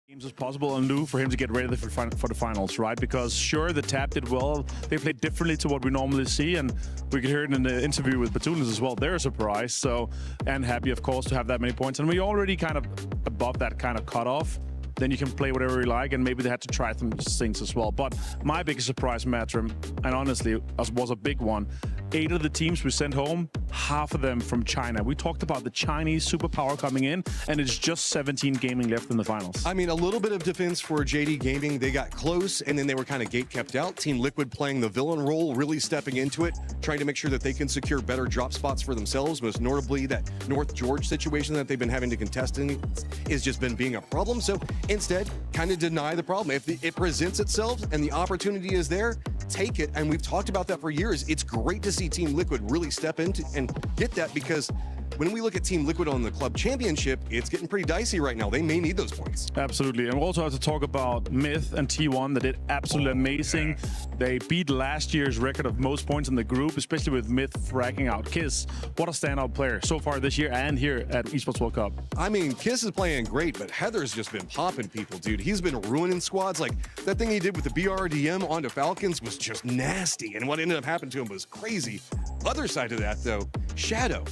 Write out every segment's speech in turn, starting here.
games as possible on Lou for him to get ready for the finals, right? Because sure, the TAP did well. They played differently to what we normally see, and we could hear it in the interview with Batunas as well. They're surprised, so, and happy, of course, to have that many points. And we already kind of above that kind of cutoff. Then you can play whatever you like, and maybe they had to try some things as well. But my biggest surprise, Matrim, and honestly, was a big one. 8 of the teams we sent home, half of them from China. We talked about the Chinese superpower coming in, and it's just 17 gaming left in the finals. I mean, a little bit of defense for JD Gaming. They got close, and then they were kind of gate kept out. Team Liquid playing the villain role, really stepping into it, trying to make sure that they can secure better drop spots for themselves. Most notably, that North George situation that they've been having to contest in has just been being a problem. So instead, kind of deny the problem. If it presents itself and the opportunity is there, take it. And we've talked about that for years. It's great to see Team Liquid really step into and get that, because when we look at Team Liquid on the club championship, it's getting pretty dicey right now. They may need those points. Absolutely. And we also have to talk about Myth and T1 that did absolutely amazing. Yeah. They beat last year's record of most points in the group, especially with Myth fragging out Kiss. What a standout player so far this year and here at Esports World Cup. I mean, Kiss is playing great, but Heather's just been popping people, dude. He's been ruining squads. Like, that thing he did with the BRDM onto Falcons was just nasty, and what ended up happening to him was crazy. Other side of that, though, Shadow.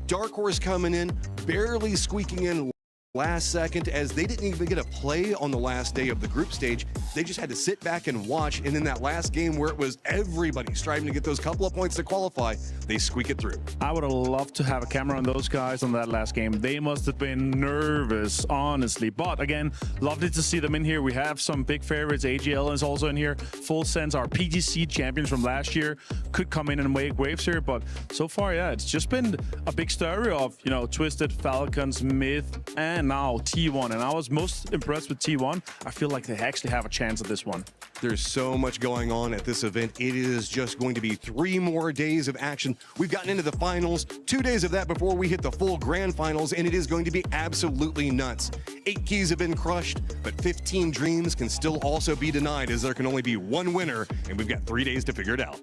Dark Horse coming in, barely squeaking in last second, as they didn't even get a play on the last day of the group stage. They just had to sit back and watch, and in that last game where it was everybody striving to get those couple of points to qualify, they squeak it through. I would have loved to have a camera on those guys on that last game. They must have been nervous, honestly. But again, lovely to see them in here. We have some big favorites. AGL is also in here. Full Sense, our PGC champions from last year, could come in and make waves here. But so far, yeah, it's just been a big story of, you know, Twisted, Falcons, Myth, and now T1. And I was most impressed with T1. I feel like they actually have a chance at this one. There's so much going on at this event. It is just going to be 3 more days of action. We've gotten into the finals, 2 days of that before we hit the full grand finals, and it is going to be absolutely nuts. 8 keys have been crushed, but 15 dreams can still also be denied, as there can only be one winner, and we've got 3 days to figure it out.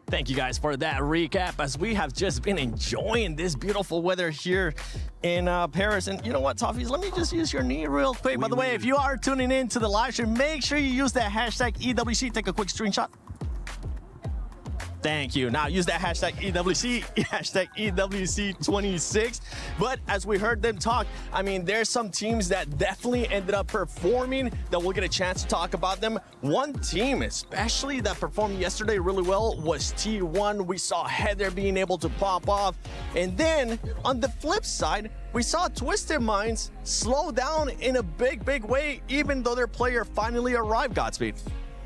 Thank you guys for that recap, as we have just been enjoying this beautiful weather here in Paris. And you know what, Toffees, let me just use your knee real quick. By the way, if you are tuning in to the live stream, make sure you use that hashtag EWC. Take a quick screenshot. Thank you. Now use that hashtag EWC, hashtag EWC26. But as we heard them talk, I mean, there's some teams that definitely ended up performing that we'll get a chance to talk about them. One team especially that performed yesterday really well was T1. We saw Heather being able to pop off. And then on the flip side, we saw Twisted Minds slow down in a big way, even though their player finally arrived, Godspeed.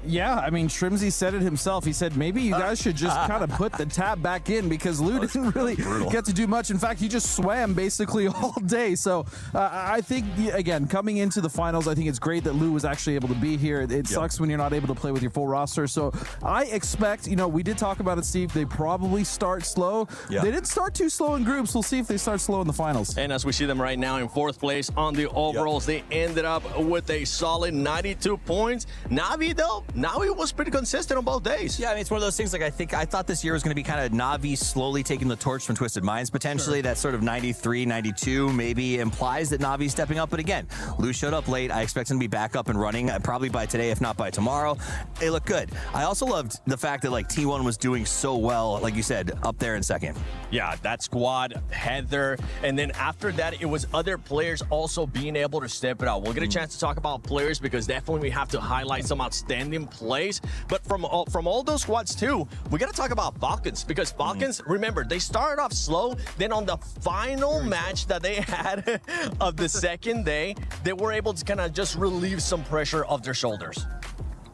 Yeah, I mean, Shrimsy said it himself. He said maybe you guys should just kind of put the tap back in, because Lou didn't really get to do much. In fact, he just swam basically all day. So I think, again, coming into the finals, I think it's great that Lou was actually able to be here. It sucks when you're not able to play with your full roster. So I expect, you know, we did talk about it, Steve, they probably start slow. They didn't start too slow in groups. We'll see if they start slow in the finals. And as we see them right now in 4th place on the overalls, they ended up with a solid 92 points. Navi, though, Navi was pretty consistent on both days. Yeah, I mean, it's one of those things, like, I thought this year was going to be kind of Navi slowly taking the torch from Twisted Minds. Potentially that sort of 93, 92 maybe implies that Navi's stepping up. But again, Lou showed up late. I expect him to be back up and running probably by today, if not by tomorrow. They look good. I also loved the fact that, like, T1 was doing so well, like you said, up there in 2nd. Yeah, that squad, Heather, and then after that, it was other players also being able to step it out. We'll get a chance to talk about players, because definitely we have to highlight some outstanding plays. But from all those squads too, we got to talk about Falcons, because Falcons, remember, they started off slow. Then on the final match that they had of the 2nd day, they were able to kind of just relieve some pressure off their shoulders.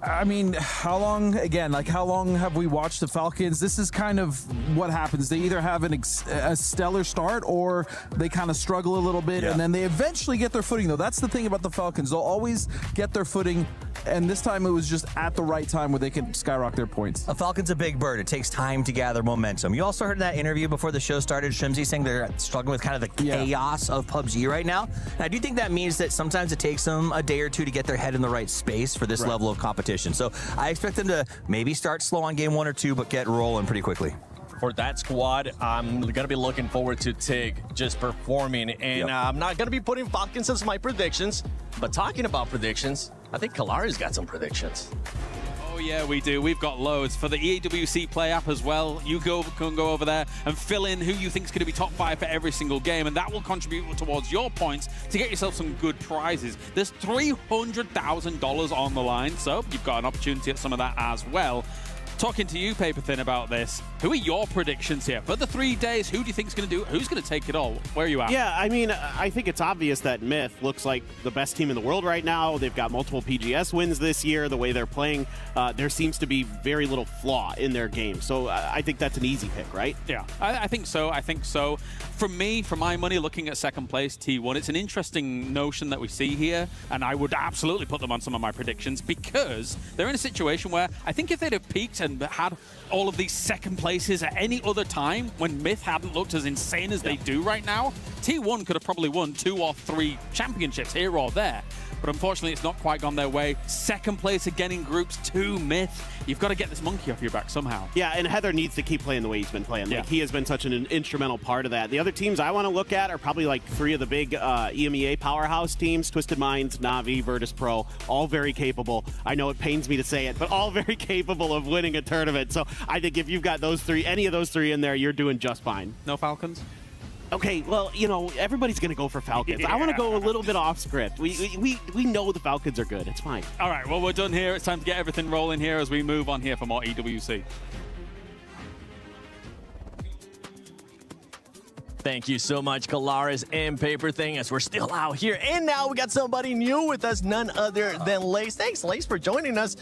I mean, how long have we watched the Falcons? This is kind of what happens. They either have a stellar start, or they kind of struggle a little bit, and then they eventually get their footing, though. That's the thing about the Falcons. They'll always get their footing, and this time it was just at the right time where they can skyrocket their points. A Falcon's a big bird. It takes time to gather momentum. You also heard that interview before the show started, Shrimsy saying they're struggling with kind of the chaos of PUBG right now. And I do think that means that sometimes it takes them a day or two to get their head in the right space for this level of competition. So I expect them to maybe start slow on game 1 or 2, but get rolling pretty quickly. for that squad. I'm going to be looking forward to Tig just performing. And I'm not going to be putting Falcons as my predictions. But talking about predictions, I think Kalari's got some predictions. Oh yeah, we do. We've got loads for the EWC Play app as well. You can go over there and fill in who you think is going to be top 5 for every single game, and that will contribute towards your points to get yourself some good prizes. There's $300,000 on the line, so you've got an opportunity at some of that as well. Talking to you, Paper Thin, about this, who are your predictions here? For the 3 days, who do you think is going to do it? Who's going to take it all? Where are you at? Yeah, I mean, I think it's obvious that Myth looks like the best team in the world right now. They've got multiple PGS wins this year. The way they're playing, there seems to be very little flaw in their game. So I think that's an easy pick, right? Yeah, I think so. I think so. For me, for my money, looking at second place, T1, it's an interesting notion that we see here, and I would absolutely put them on some of my predictions because they're in a situation where I think if they'd have peaked and had all of these second places at any other time when Myth hadn't looked as insane as they do right now, T1 could have probably won 2 or 3 championships here or there. But unfortunately, it's not quite gone their way. Second place again in groups 2, Myth. You've got to get this monkey off your back somehow. Yeah, and Heather needs to keep playing the way he's been playing. Like, he has been such an instrumental part of that. The other teams I want to look at are probably like 3 of the big EMEA powerhouse teams, Twisted Minds, Na'Vi, Virtus Pro, all very capable. I know it pains me to say it, but all very capable of winning a tournament. So I think if you've got those 3, any of those 3 in there, you're doing just fine. No Falcons? Okay, well, you know, everybody's going to go for Falcons. I want to go a little bit off script. We know the Falcons are good. It's fine. All right, well, we're done here. It's time to get everything rolling here as we move on here for more EWC. Thank you so much, Kalaris and Paper Thing, as we're still out here. And now we got somebody new with us, none other than Lace. Thanks, Lace, for joining us.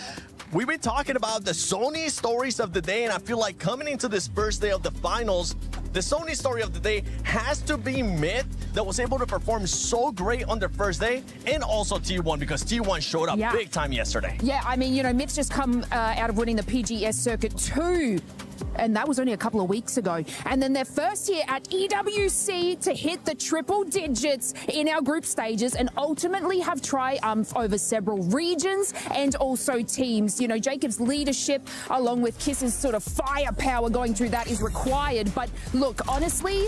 We've been talking about the Sony stories of the day, and I feel like coming into this first day of the finals, the Sony story of the day has to be Myth, that was able to perform so great on their first day, and also T1, because T1 showed up big time yesterday. Yeah, I mean, you know, Myth's just come out of winning the PGS Circuit 2. And that was only a couple of weeks ago. And then their first year at EWC to hit the triple digits in our group stages and ultimately have triumph over several regions and also teams. You know, Jacob's leadership along with Kiss's sort of firepower going through that is required. But look, honestly,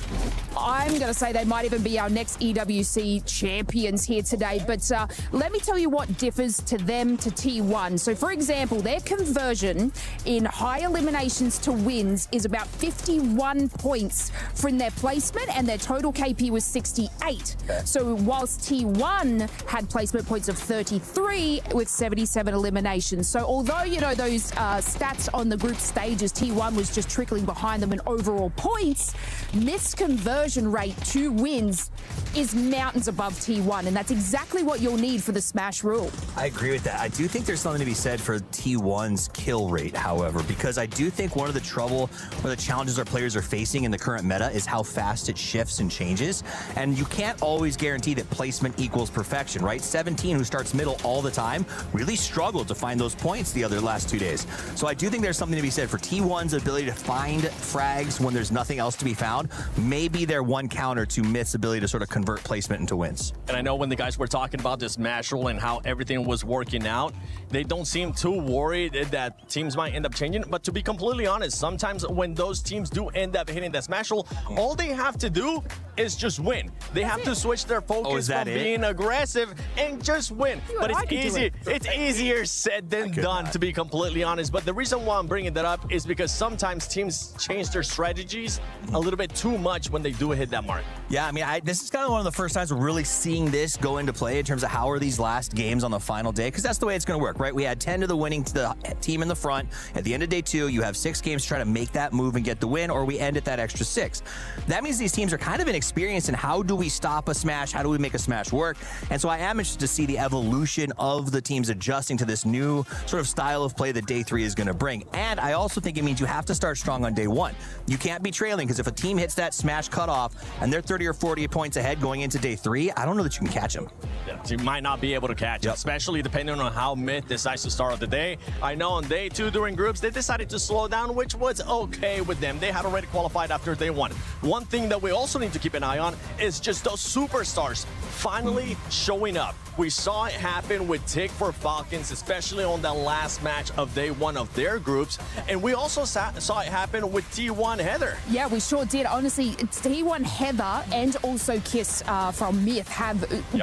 I'm going to say they might even be our next EWC champions here today. But let me tell you what differs to them to T1. So, for example, their conversion in high eliminations to wins is about 51 points from their placement, and their total KP was 68. So whilst T1 had placement points of 33 with 77 eliminations. So although, you know, those stats on the group stages, T1 was just trickling behind them in overall points, Myth's conversion rate to wins is mountains above T1, and that's exactly what you'll need for the Smash rule. I agree with that. I do think there's something to be said for T1's kill rate, however, because I do think one of the trouble or the challenges our players are facing in the current meta is how fast it shifts and changes. And you can't always guarantee that placement equals perfection, right? 17, who starts middle all the time, really struggled to find those points the last 2 days. So I do think there's something to be said for T1's ability to find frags when there's nothing else to be found. Maybe they're one counter to Myth's ability to sort of convert placement into wins. And I know when the guys were talking about this Smash rule and how everything was working out, they don't seem too worried that teams might end up changing. But to be completely honest, sometimes when those teams do end up hitting that Smash rule, all they have to do is just win. They have to switch their focus from being aggressive and just win. But it's easy. It's easier said than done, to be completely honest. But the reason why I'm bringing that up is because sometimes teams change their strategies a little bit too much when they do hit that mark. Yeah, I mean, this is kind of one of the first times we're really seeing this go into play in terms of how are these last games on the final day, because that's the way it's going to work, right? We had 10 to the winning to the team in the front. At the end of day 2, you have 6 games to try to make that move and get the win, or we end at that extra 6. That means these teams are kind of inexperienced in how do we stop a smash, how do we make a smash work, and so I am interested to see the evolution of the teams adjusting to this new sort of style of play that day 3 is going to bring. And I also think it means you have to start strong on day 1. You can't be trailing, because if a team hits that smash cutoff and they're 30 or 40 points ahead going into day 3, I don't know that you can catch them. Yeah, you might not be able to catch it, especially depending on how Myth decides to start of the day. I know on day 2 during groups, they decided to slow down, which was okay with them. They had already qualified after day 1. One thing that we also need to keep an eye on is just those superstars finally showing up. We saw it happen with Tick for Falcons, especially on that last match of day one of their groups. And we also saw it happen with T1 Heather. Yeah, we sure did. Honestly, T1 Heather and also Kiss from Myth have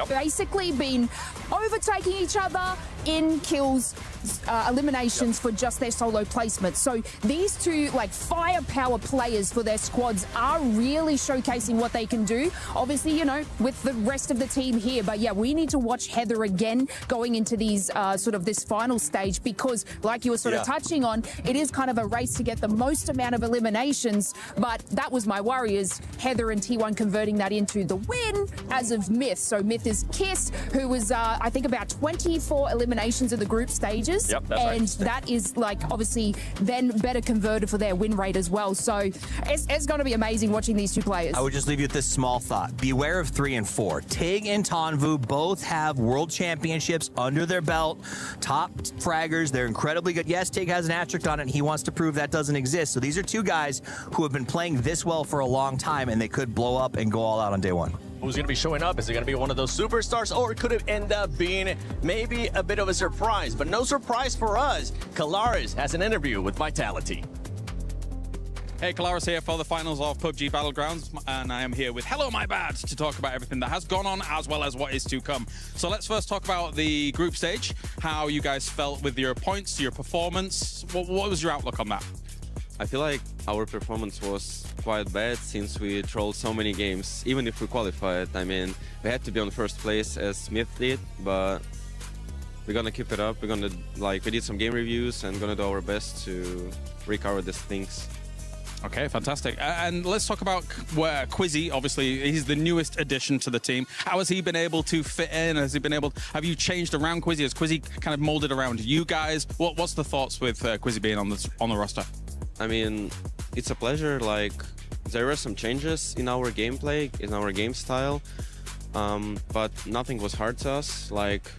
basically been overtaking each other in kills, eliminations for just their solo placement. So these two like firepower players for their squads are really showcasing what they can do. Obviously, you know, with the rest of the team here. But yeah, we need to watch Heather again going into these sort of this final stage, because like you were sort of touching on, it is kind of a race to get the most amount of eliminations. But that was my worry, is Heather and T1 converting that into the win as of Myth. So Myth is Kiss, who was I think about 24 eliminations of the group stages. Yep, that's and right. that is like obviously then better converted for their win rate as well. So it's going to be amazing watching these two players. I would just leave you with this small thought. Beware of 3 and 4. Tig and Tonvu both have world championships under their belt. Top fraggers. They're incredibly good. Yes, Tig has an asterisk on it, and he wants to prove that doesn't exist. So these are two guys who have been playing this well for a long time, and they could blow up and go all out on day one. Who's going to be showing up? Is it going to be one of those superstars, or could it end up being maybe a bit of a surprise? But no surprise for us. Kalaris has an interview with Vitality. Hey, Kalaris here for the finals of PUBG Battlegrounds, and I am here with Hello My Bad to talk about everything that has gone on as well as what is to come. So let's first talk about the group stage, how you guys felt with your points, your performance. What was your outlook on that? I feel like our performance was quite bad since we trolled so many games. Even if we qualified, I mean, we had to be on first place as Smith did, but we're gonna keep it up. We're gonna, we did some game reviews and gonna do our best to recover these things. Okay, fantastic. And let's talk about Quizzy. Obviously, he's the newest addition to the team. How has he been able to fit in? Have you changed around Quizzy? Has Quizzy kind of molded around you guys? What's the thoughts with Quizzy being on the roster? I mean, it's a pleasure. There were some changes in our gameplay, in our game style, but nothing was hard to us.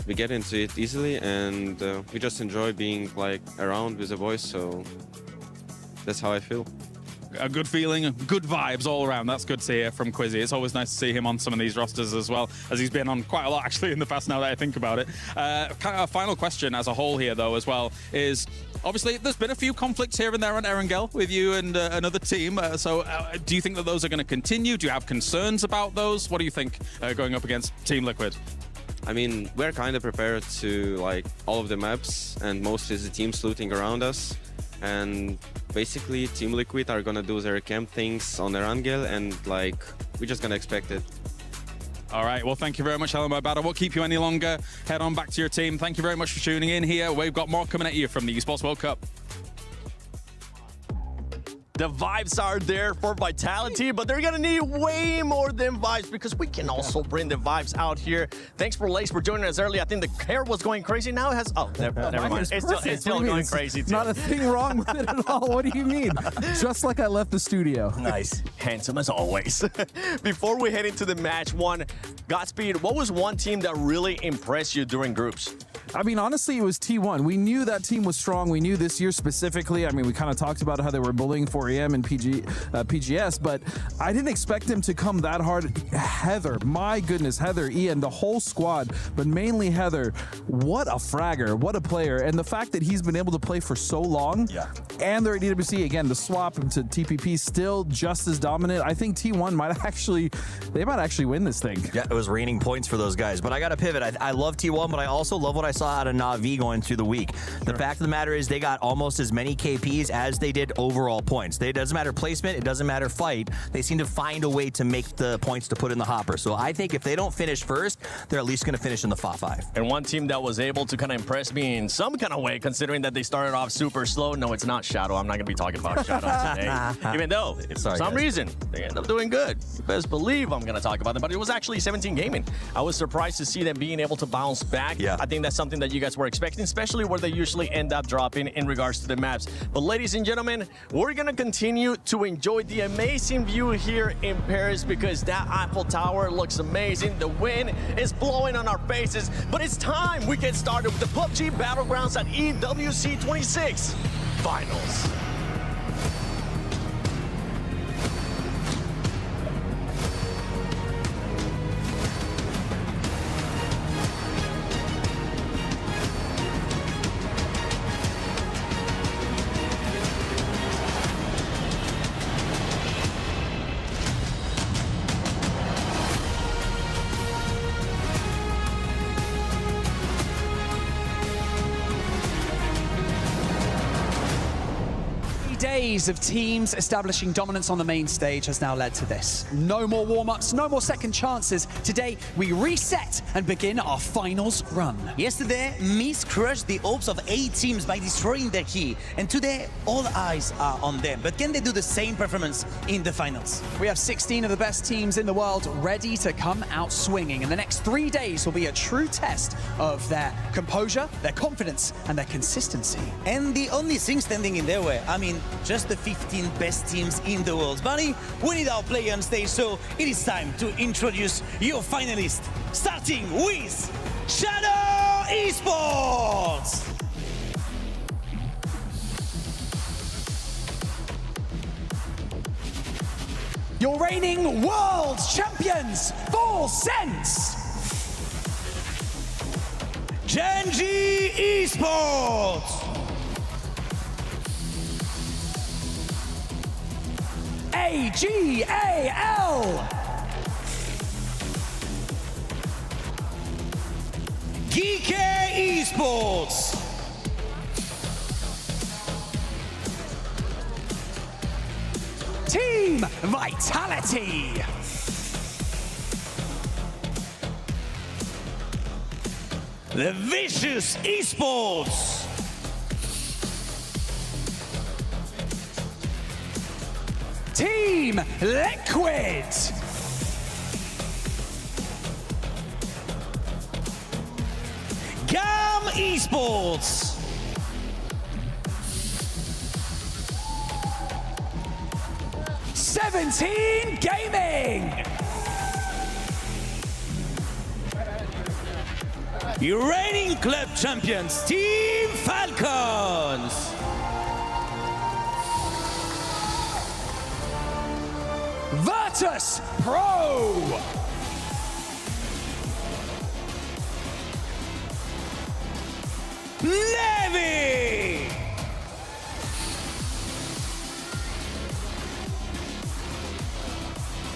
We get into it easily, and we just enjoy being around with the boys. So that's how I feel. A good feeling, good vibes all around. That's good to hear from Quizzy. It's always nice to see him on some of these rosters as well, as he's been on quite a lot actually in the past now that I think about it. Kind of a final question as a whole here though as well is, obviously there's been a few conflicts here and there on Erangel with you and another team. So do you think that those are going to continue? Do you have concerns about those? What do you think going up against Team Liquid? I mean, we're kind of prepared to all of the maps, and mostly the teams looting around us. And basically, Team Liquid are gonna do their camp things on Erangel, and we're just gonna expect it. All right, well, thank you very much, Hello My Bad. I won't keep you any longer. Head on back to your team. Thank you very much for tuning in here. We've got more coming at you from the Esports World Cup. The vibes are there for Vitality, but they're gonna need way more than vibes, because we can also bring the vibes out here. Thanks for Lace for joining us early. I think the hair was going crazy. Now it has, never mind. It's still going crazy too. Not a thing wrong with it at all. What do you mean? Just like I left the studio. Nice. Handsome as always. Before we head into the match one, Godspeed, what was one team that really impressed you during groups? I mean, honestly, it was T1. We knew that team was strong. We knew this year specifically. I mean, we kind of talked about how they were bullying 4AM and PGS, but I didn't expect them to come that hard. Heather, my goodness, Heather, Ian, the whole squad, but mainly Heather. What a fragger, what a player. And the fact that he's been able to play for so long, and they're at EWC, again, the swap to TPP still just as dominant. I think T1 might actually win this thing. Yeah, it was raining points for those guys. But I got to pivot. I love T1, but I also love what I saw out of Na'Vi going through the week. The fact of the matter is they got almost as many KPs as they did overall points. It doesn't matter placement, it doesn't matter fight. They seem to find a way to make the points to put in the hopper. So I think if they don't finish first, they're at least going to finish in the top 5. And one team that was able to kind of impress me in some kind of way, considering that they started off super slow. No, it's not Shadow. I'm not going to be talking about Shadow today. Even though, for some reason, they end up doing good. You best believe I'm going to talk about them. But it was actually 17 Gaming. I was surprised to see them being able to bounce back. I think that's something that you guys were expecting, especially where they usually end up dropping in regards to the maps. But ladies and gentlemen, we're going to continue to enjoy the amazing view here in Paris, because that Eiffel Tower looks amazing. The wind is blowing on our faces, but it's time we get started with the PUBG Battlegrounds at EWC 26 Finals. days of teams establishing dominance on the main stage has now led to this. No more warm-ups, no more second chances. Today, we reset and begin our finals run. Yesterday, Mist crushed the hopes of 8 teams by destroying their key. And today, all eyes are on them. But can they do the same performance in the finals? We have 16 of the best teams in the world ready to come out swinging. And the next 3 days will be a true test of their composure, their confidence, and their consistency. And the only thing standing in their way, I mean, just the 15 best teams in the world. Bunny, we need our player on stage, so it is time to introduce your finalists, starting with Shadow Esports! Your reigning world champions, Full Sense! Genji Esports! AGAL! Geek Esports! Team Vitality! The Vicious Esports! Team Liquid! Gam Esports! '17 Gaming! Your reigning club champions, Team Falcons! Virtus Pro! Navy!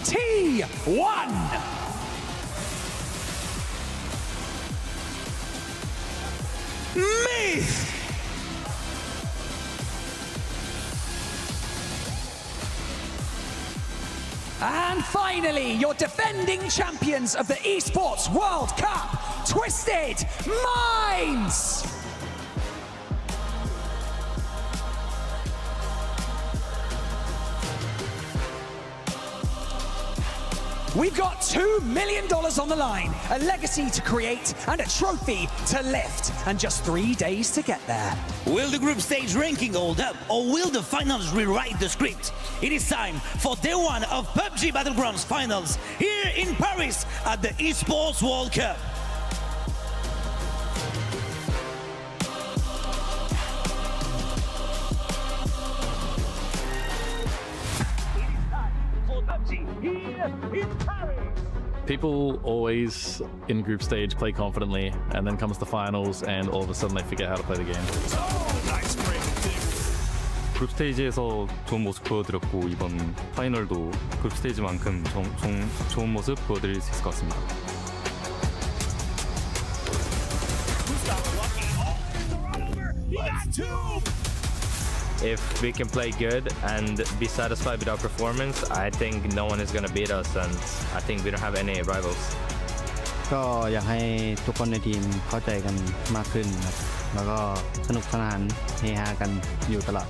T1! Myth! And finally, your defending champions of the Esports World Cup, Twisted Minds! We've got $2 million on the line, a legacy to create, and a trophy to lift, and just 3 days to get there. Will the group stage ranking hold up, or will the finals rewrite the script? It is time for day 1 of PUBG Battlegrounds finals here in Paris at the Esports World Cup. People always in group stage play confidently, and then comes the finals, and all of a sudden they forget how to play the game. 그룹 스테이지에서 좋은 모습 보여드렸고 이번 파이널도 그룹 스테이지만큼 좋은 모습 보여드릴 수 있을 것 같습니다. If we can play good and be satisfied with our performance, I think no one is going to beat us, and I think we don't have any rivals. ก็อยากให้ทุกคนในทีมเข้าใจกันมากขึ้นครับแล้วก็สนุกสนานเฮฮากันอยู่ตลอด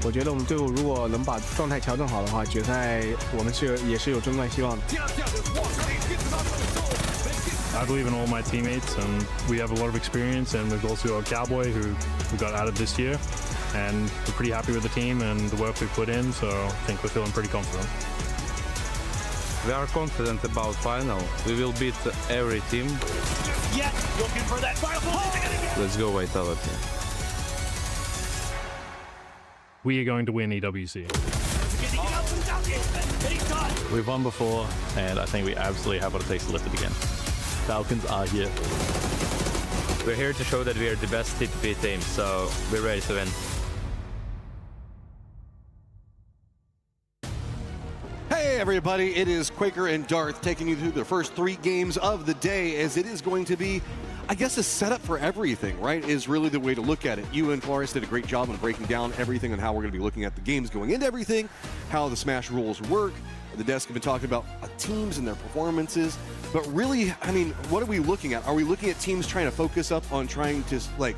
我觉得我们队伍如果能把状态调整好的话，决赛我们也是有争冠希望的。 I believe in all my teammates, and we have a lot of experience. And there's also a Cowboy who got added this year, and we're pretty happy with the team and the work we put in. So I think we're feeling pretty confident. We are confident about final. We will beat every team. Yeah, looking for that final ball. Let's go Vitality. We are going to win EWC. We've won before, and I think we absolutely have what it takes to lift it again. Falcons are here. We're here to show that we are the best TTP team, so we're ready to win. Hey everybody, it is Quaker and Darth taking you through the first 3 games of the day, as it is going to be I guess a setup for everything, right, is really the way to look at it. You and Claris did a great job on breaking down everything and how we're going to be looking at the games going into everything, how the Smash rules work. The desk have been talking about teams and their performances. But really, I mean, what are we looking at? Are we looking at teams trying to focus up on trying to, like,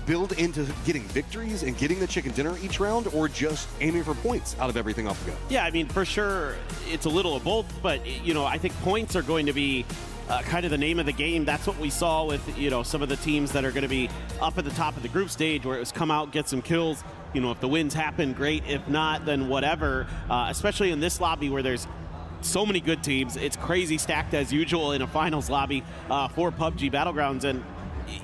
build into getting victories and getting the chicken dinner each round, or just aiming for points out of everything off the go? Yeah, I mean, for sure, it's a little of both. But, you know, I think points are going to be kind of the name of the game. That's what we saw with, you know, some of the teams that are going to be up at the top of the group stage, where it was come out, get some kills. You know, if the wins happen, great. If not, then whatever. Especially in this lobby where there's so many good teams. It's crazy stacked as usual in a finals lobby for PUBG Battlegrounds. And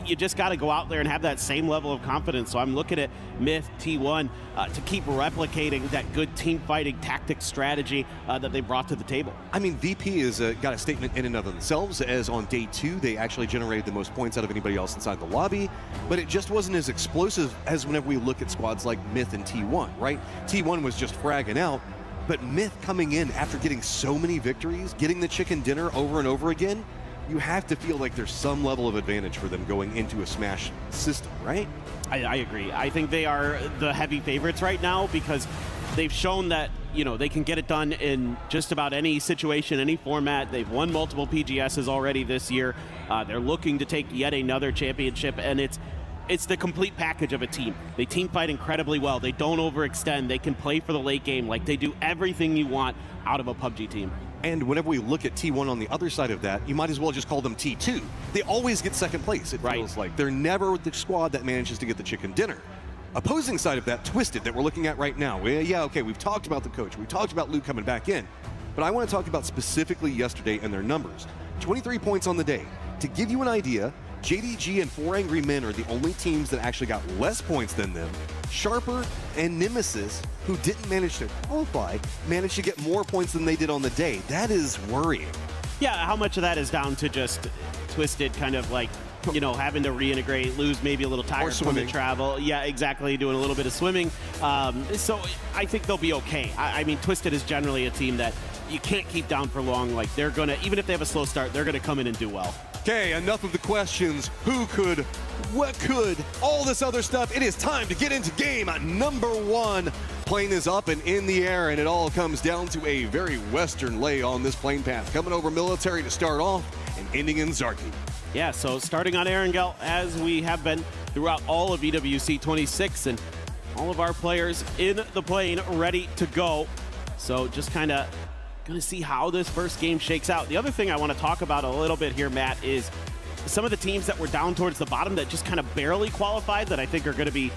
you just got to go out there and have that same level of confidence. So I'm looking at Myth, T1 to keep replicating that good team fighting tactic strategy that they brought to the table. I mean, VP has got a statement in and of themselves, as on day 2, they actually generated the most points out of anybody else inside the lobby, but it just wasn't as explosive as whenever we look at squads like Myth and T1, right? T1 was just fragging out, but Myth coming in after getting so many victories, getting the chicken dinner over and over again, you have to feel like there's some level of advantage for them going into a Smash system, right? I agree. I think they are the heavy favorites right now because they've shown that, you know, they can get it done in just about any situation, any format. They've won multiple PGSs already this year. They're looking to take yet another championship, and it's the complete package of a team. They team fight incredibly well. They don't overextend. They can play for the late game. Like, they do everything you want out of a PUBG team. And whenever we look at T1 on the other side of that, you might as well just call them T2. They always get second place, it feels like. They're never the squad that manages to get the chicken dinner. Opposing side of that, Twisted, that we're looking at right now. Yeah, okay, we've talked about the coach. We've talked about Luke coming back in. But I want to talk about specifically yesterday and their numbers. 23 points on the day. To give you an idea, JDG and 4 Angry Men are the only teams that actually got less points than them. Sharper and Nemesis, who didn't manage to qualify, managed to get more points than they did on the day. That is worrying. Yeah, how much of that is down to just Twisted kind of like, you know, having to reintegrate, lose maybe a little tired from the travel. Yeah, exactly, doing a little bit of swimming. So I think they'll be okay. I mean, Twisted is generally a team that you can't keep down for long. Like, they're going to, even if they have a slow start, they're going to come in and do well. Okay, enough of the questions. Who could, what could, all this other stuff. It is time to get into game number 1. Plane is up and in the air, and it all comes down to a very western lay on this plane path. Coming over military to start off and ending in Zarki. Yeah, so starting on Erangel, as we have been throughout all of EWC 26, and all of our players in the plane ready to go. So just kind of going to see how this first game shakes out. The other thing I want to talk about a little bit here, Matt, is some of the teams that were down towards the bottom that just kind of barely qualified that I think are going to be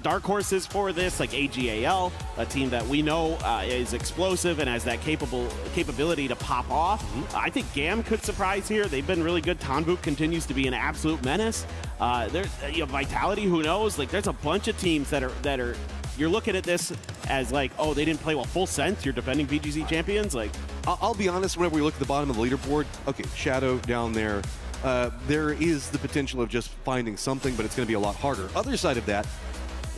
dark horses for this, like AGAL, a team that we know is explosive and has that capability to pop off. I think GAM could surprise here. They've been really good. Tanvuk continues to be an absolute menace. There's Vitality, who knows? Like, there's a bunch of teams that are you're looking at this as like, oh, they didn't play well. Full sense, you're defending VGC champions. Like, I'll be honest, whenever we look at the bottom of the leaderboard, okay, Shadow down there, there is the potential of just finding something, but it's going to be a lot harder. Other side of that,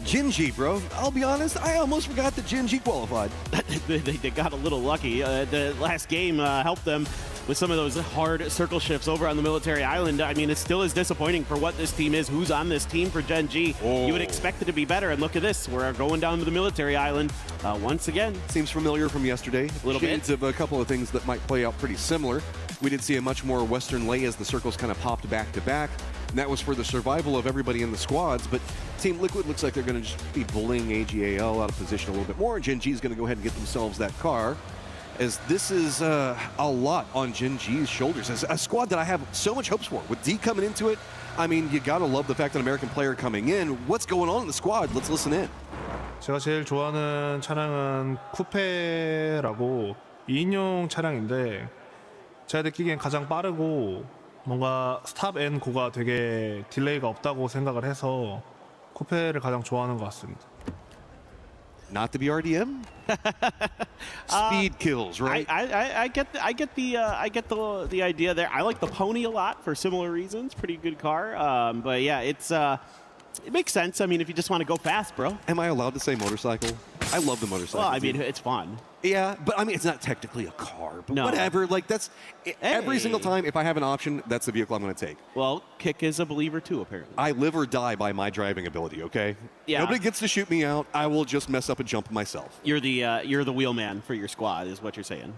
Jinji, bro. I'll be honest, I almost forgot that Jinji qualified. they got a little lucky. The last game helped them with some of those hard circle shifts over on the military island. I mean, it still is disappointing for what this team is, who's on this team for Gen G. Oh. You would expect it to be better, and look at this. We're going down to the military island once again. Seems familiar from yesterday. A little Shades bit. of a couple of things that might play out pretty similar. We did see a much more western lay as the circles kind of popped back to back, and that was for the survival of everybody in the squads. But Team Liquid looks like they're going to just be bullying AGAL out of position a little bit more. Gen G is going to go ahead and get themselves that car, as this is a lot on Gen G's shoulders. As a squad that I have so much hopes for. With D coming into it, I mean, you got to love the fact that an American player coming in. What's going on in the squad? Let's listen in. 제가 제일 좋아하는 차량은 쿠페라고 2인용 차량인데 제가 느끼기엔 가장 빠르고 뭔가 스탑 앤 고가 되게 딜레이가 없다고 생각을 해서 쿠페를 가장 좋아하는 것 같습니다. Not the BRDM? Speed kills, right? I get the idea there. I like the Pony a lot for similar reasons. Pretty good car. But yeah, it makes sense. I mean, if you just want to go fast, bro. Am I allowed to say motorcycle? I love the motorcycle. Well, I mean, it's fun. Yeah, but I mean, it's not technically a car. But No. whatever. Like, that's every Hey. single time, if I have an option, that's the vehicle I'm going to take. Well, Kick is a believer too, apparently. I live or die by my driving ability, okay? Yeah. Nobody gets to shoot me out. I will just mess up and jump myself. You're the wheelman for your squad, is what you're saying.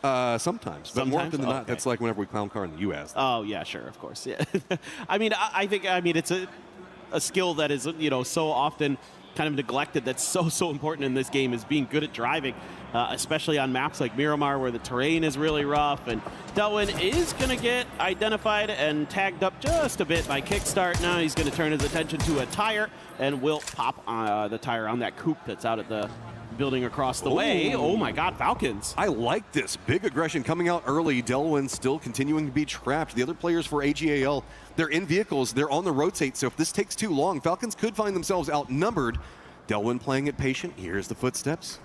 Sometimes. But more often than not, that's like whenever we clown car in the U.S. Oh, yeah, sure, of course. Yeah. I mean, I think it's a skill that is, so often kind of neglected. That's so important in this game, is being good at driving, especially on maps like Miramar where the terrain is really rough. And Delwyn is going to get identified and tagged up just a bit by Kickstart. Now he's going to turn his attention to a tire and will pop the tire on that coupe that's out at the building across the way. Oh my God, Falcons. I like this. Big aggression coming out early. Delwyn still continuing to be trapped. The other players for AGAL, they're in vehicles. They're on the rotate. So if this takes too long, Falcons could find themselves outnumbered. Delwyn playing it patient. Here's the footsteps.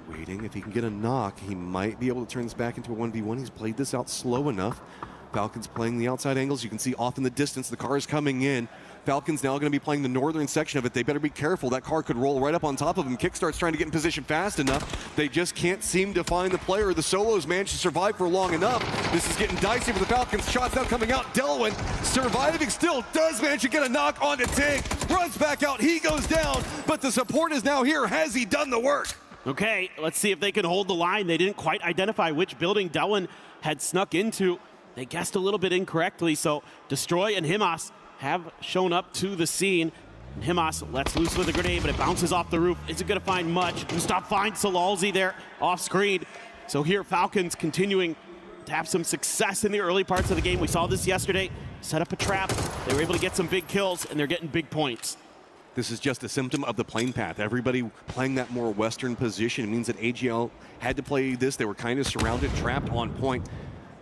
Waiting. If he can get a knock, he might be able to turn this back into a 1v1. He's played this out slow enough. Falcons playing the outside angles. You can see off in the distance the car is coming in. Falcons now going to be playing the northern section of it. They better be careful. That car could roll right up on top of them. Kickstart's trying to get in position fast enough. They just can't seem to find the player. The solos managed to survive for long enough. This is getting dicey for the Falcons. Shots now coming out. Delwyn surviving still. Does manage to get a knock on the tank. Runs back out. He goes down. But the support is now here. Has he done the work? Okay, let's see if they can hold the line. They didn't quite identify which building Delwyn had snuck into. They guessed a little bit incorrectly, so Destroy and Himas have shown up to the scene. And Himas lets loose with a grenade, but it bounces off the roof. Isn't going to find much. Gustav finds Salalzi there off screen. So here, Falcons continuing to have some success in the early parts of the game. We saw this yesterday. Set up a trap. They were able to get some big kills, and they're getting big points. This is just a symptom of the playing path. Everybody playing that more western position. It means that AGL had to play this. They were kind of surrounded, trapped on point.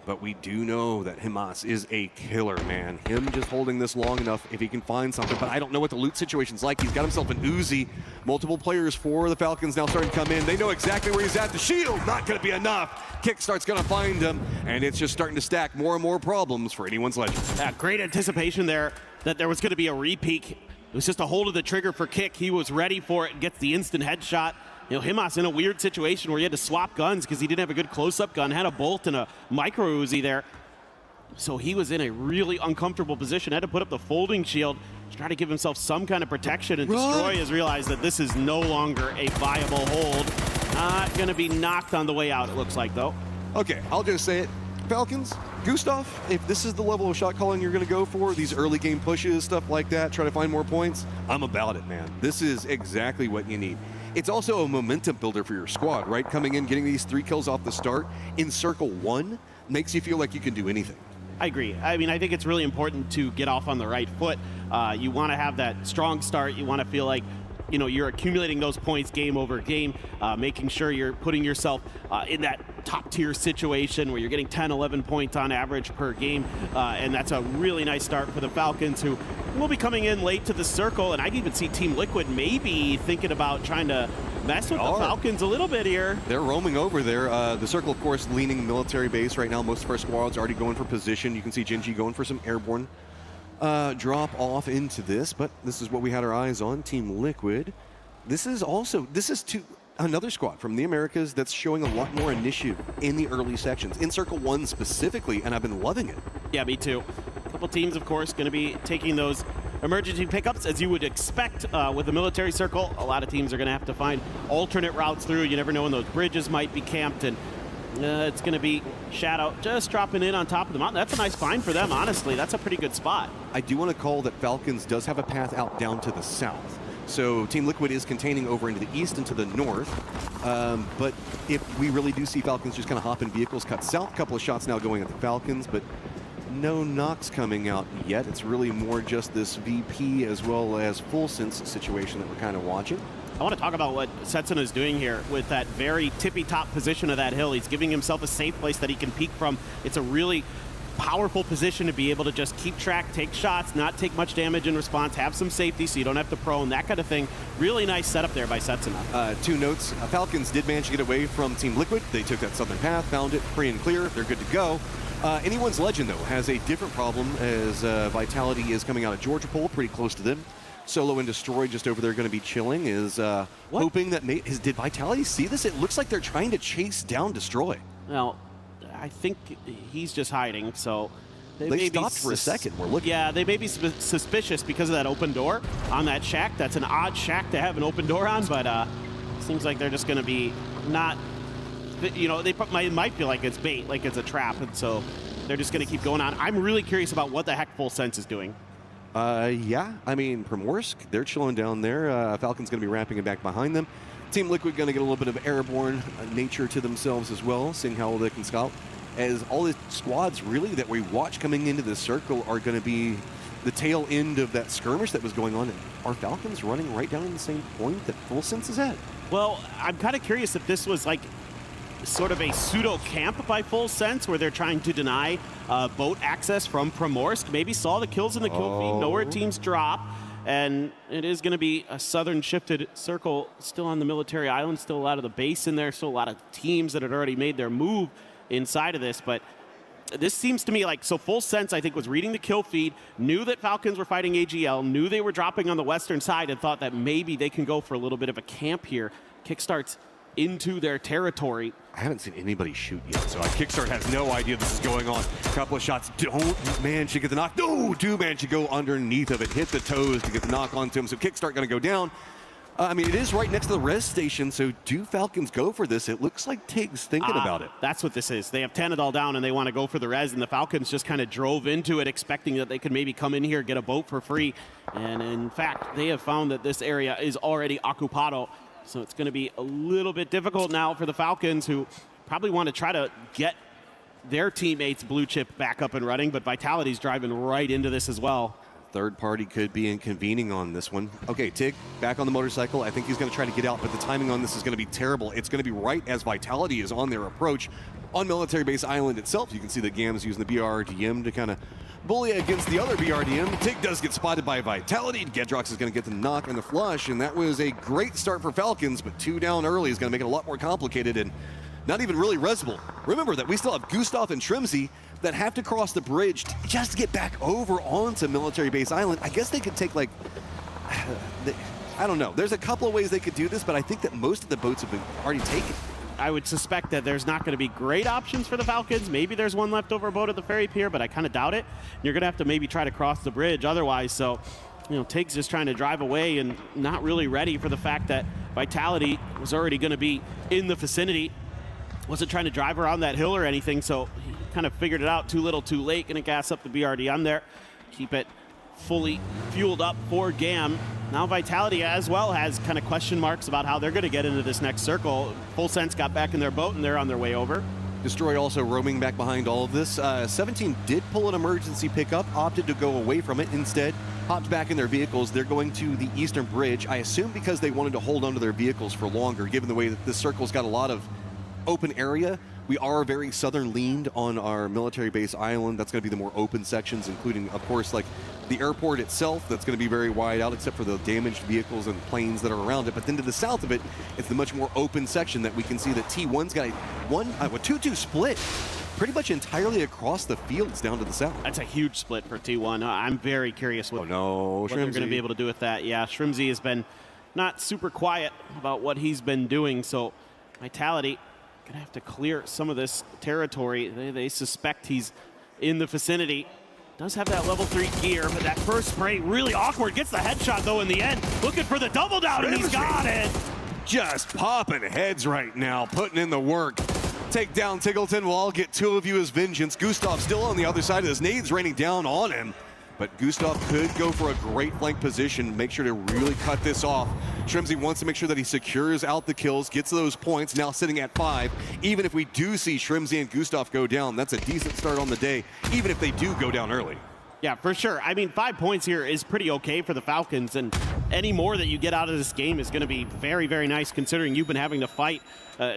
But we do know that Himas is a killer, man. Him just holding this long enough, if he can find something. But I don't know what the loot situation's like. He's got himself an Uzi. Multiple players for the Falcons now starting to come in. They know exactly where he's at. The shield, not going to be enough. Kickstart's going to find him. And it's just starting to stack more and more problems for anyone's legend. Yeah, great anticipation there that there was going to be a repeat. It was just a hold of the trigger for Kick. He was ready for it and gets the instant headshot. Himas in a weird situation where he had to swap guns because he didn't have a good close-up gun, had a bolt and a micro Uzi there. So he was in a really uncomfortable position, had to put up the folding shield to try to give himself some kind of protection, and Destroy has realized that this is no longer a viable hold. Not going to be knocked on the way out, it looks like, though. Okay, I'll just say it. Falcons, Gustav, if this is the level of shot calling you're going to go for, these early game pushes, stuff like that, try to find more points, I'm about it, man. This is exactly what you need. It's also a momentum builder for your squad, right? Coming in, getting these 3 kills off the start in Circle 1 makes you feel like you can do anything. I agree. I mean, I think it's really important to get off on the right foot. You want to have that strong start. You want to feel like, you're accumulating those points game over game, making sure you're putting yourself in that top tier situation where you're getting 10, 11 points on average per game. And that's a really nice start for the Falcons, who will be coming in late to the circle. And I can even see Team Liquid maybe thinking about trying to mess with the Falcons a little bit here. They're roaming over there. The circle, of course, leaning military base right now. Most of our squads already going for position. You can see Genji going for some airborne drop off into this, but this is what we had our eyes on. Team Liquid. This is another squad from the Americas that's showing a lot more initiative in the early sections, in Circle 1 specifically, and I've been loving it. Yeah, me too. A couple teams, of course, going to be taking those emergency pickups, as you would expect with the military circle. A lot of teams are going to have to find alternate routes through. You never know when those bridges might be camped, and it's going to be Shadow just dropping in on top of the mountain. That's a nice find for them, honestly. That's a pretty good spot. I do want to call that Falcons does have a path out down to the south. So Team Liquid is containing over into the east and to the north. But if we really do see Falcons just kind of hop in vehicles, cut south, a couple of shots now going at the Falcons, but no knocks coming out yet. It's really more just this VP as well as Full Sense situation that we're kind of watching. I want to talk about what Setsuna is doing here with that very tippy-top position of that hill. He's giving himself a safe place that he can peek from. It's a really powerful position to be able to just keep track, take shots, not take much damage in response, have some safety so you don't have to prone, that kind of thing. Really nice setup there by Setsuna. 2 notes. Falcons did manage to get away from Team Liquid. They took that southern path, found it free and clear. They're good to go. Anyone's Legend, though, has a different problem as Vitality is coming out of Georgia Pole, pretty close to them. Solo and Destroy just over there going to be chilling, is hoping that did Vitality see this? It looks like they're trying to chase down Destroy. Well, I think he's just hiding, so... They stopped for a second. We're looking. Yeah, they may be suspicious because of that open door on that shack. That's an odd shack to have an open door on, but seems like they're just going to be not... You know, they might feel like it's bait, like it's a trap, and so they're just going to keep going on. I'm really curious about what the heck Full Sense is doing. Yeah, I mean, Primorsk, they're chilling down there. Falcon's going to be wrapping it back behind them. Team Liquid going to get a little bit of airborne nature to themselves as well, seeing how they can scout. As all the squads really that we watch coming into this circle are going to be the tail end of that skirmish that was going on. Are Falcons running right down in the same point that Full Sense is at? Well, I'm kind of curious if this was like sort of a pseudo camp by Full Sense where they're trying to deny boat access from Primorsk. Maybe saw the kills in the kill feed, know where teams drop, and it is going to be a southern shifted circle still on the military island, still a lot of the base in there, still a lot of teams that had already made their move inside of this, but this seems to me like, so Full Sense, I think, was reading the kill feed, knew that Falcons were fighting AGL, knew they were dropping on the western side, and thought that maybe they can go for a little bit of a camp here. Kickstarts into their territory. I haven't seen anybody shoot yet, so Kickstart has no idea this is going on. A couple of shots, don't manage to get the knock. No, do manage to go underneath of it, hit the toes to get the knock onto him, so Kickstart going to go down. I mean, it is right next to the res station, so do Falcons go for this? It looks like Tig's thinking about it. That's what this is. They have Tanadol down, and they want to go for the res, and the Falcons just kind of drove into it, expecting that they could maybe come in here, get a boat for free. And in fact, they have found that this area is already occupado, so it's going to be a little bit difficult now for the Falcons, who probably want to try to get their teammates blue chip back up and running, but Vitality's driving right into this as well. Third party could be inconvening on this one. Okay, Tig back on the motorcycle. I think he's going to try to get out, but the timing on this is going to be terrible. It's going to be right as Vitality is on their approach. On Military Base Island itself, you can see that Gam's using the BRDM to kind of bully against the other BRDM. Tig does get spotted by Vitality. Gedrox is going to get the knock and the flush, and that was a great start for Falcons, but 2 down early is going to make it a lot more complicated and not even really resable. Remember that we still have Gustav and Trimsy that have to cross the bridge just to get back over onto Military Base Island. I guess they could take like, I don't know. There's a couple of ways they could do this, but I think that most of the boats have been already taken. I would suspect that there's not going to be great options for the Falcons. Maybe there's one leftover boat at the ferry pier, but I kind of doubt it. You're going to have to maybe try to cross the bridge otherwise. So, you know, Tig's just trying to drive away and not really ready for the fact that Vitality was already going to be in the vicinity. Wasn't trying to drive around that hill or anything, so he kind of figured it out too little too late. Gonna gas up the BRD on there, keep it fully fueled up for Gam. Now Vitality as well has kind of question marks about how they're gonna get into this next circle. Full Sense got back in their boat and they're on their way over. Destroy also roaming back behind all of this. 17 did pull an emergency pickup, opted to go away from it instead. Hopped back in their vehicles. They're going to the eastern bridge, I assume because they wanted to hold onto their vehicles for longer, given the way that this circle's got a lot of open area. We are very southern leaned on our Military Base Island. That's going to be the more open sections, including, of course, like the airport itself. That's going to be very wide out, except for the damaged vehicles and planes that are around it. But then to the south of it, it's the much more open section that we can see that T1's got a 2-2 split pretty much entirely across the fields down to the south. That's a huge split for T1. I'm very curious what, what they're going to be able to do with that. Yeah, Shrimsy has been not super quiet about what he's been doing, so Vitality gonna have to clear some of this territory. They suspect he's in the vicinity. Does have that level 3 gear, but that first spray really awkward. Gets the headshot though in the end. Looking for the double down and he's got it. Just popping heads right now, putting in the work. Take down Tiggleton. We'll all get 2 of you as vengeance. Gustav still on the other side of his nades raining down on him. But Gustav could go for a great flank position, make sure to really cut this off. Shrimsy wants to make sure that he secures out the kills, gets those points, now sitting at 5. Even if we do see Shrimsy and Gustav go down, that's a decent start on the day, even if they do go down early. Yeah, for sure. I mean, 5 points here is pretty okay for the Falcons, and any more that you get out of this game is going to be very, very nice, considering you've been having to fight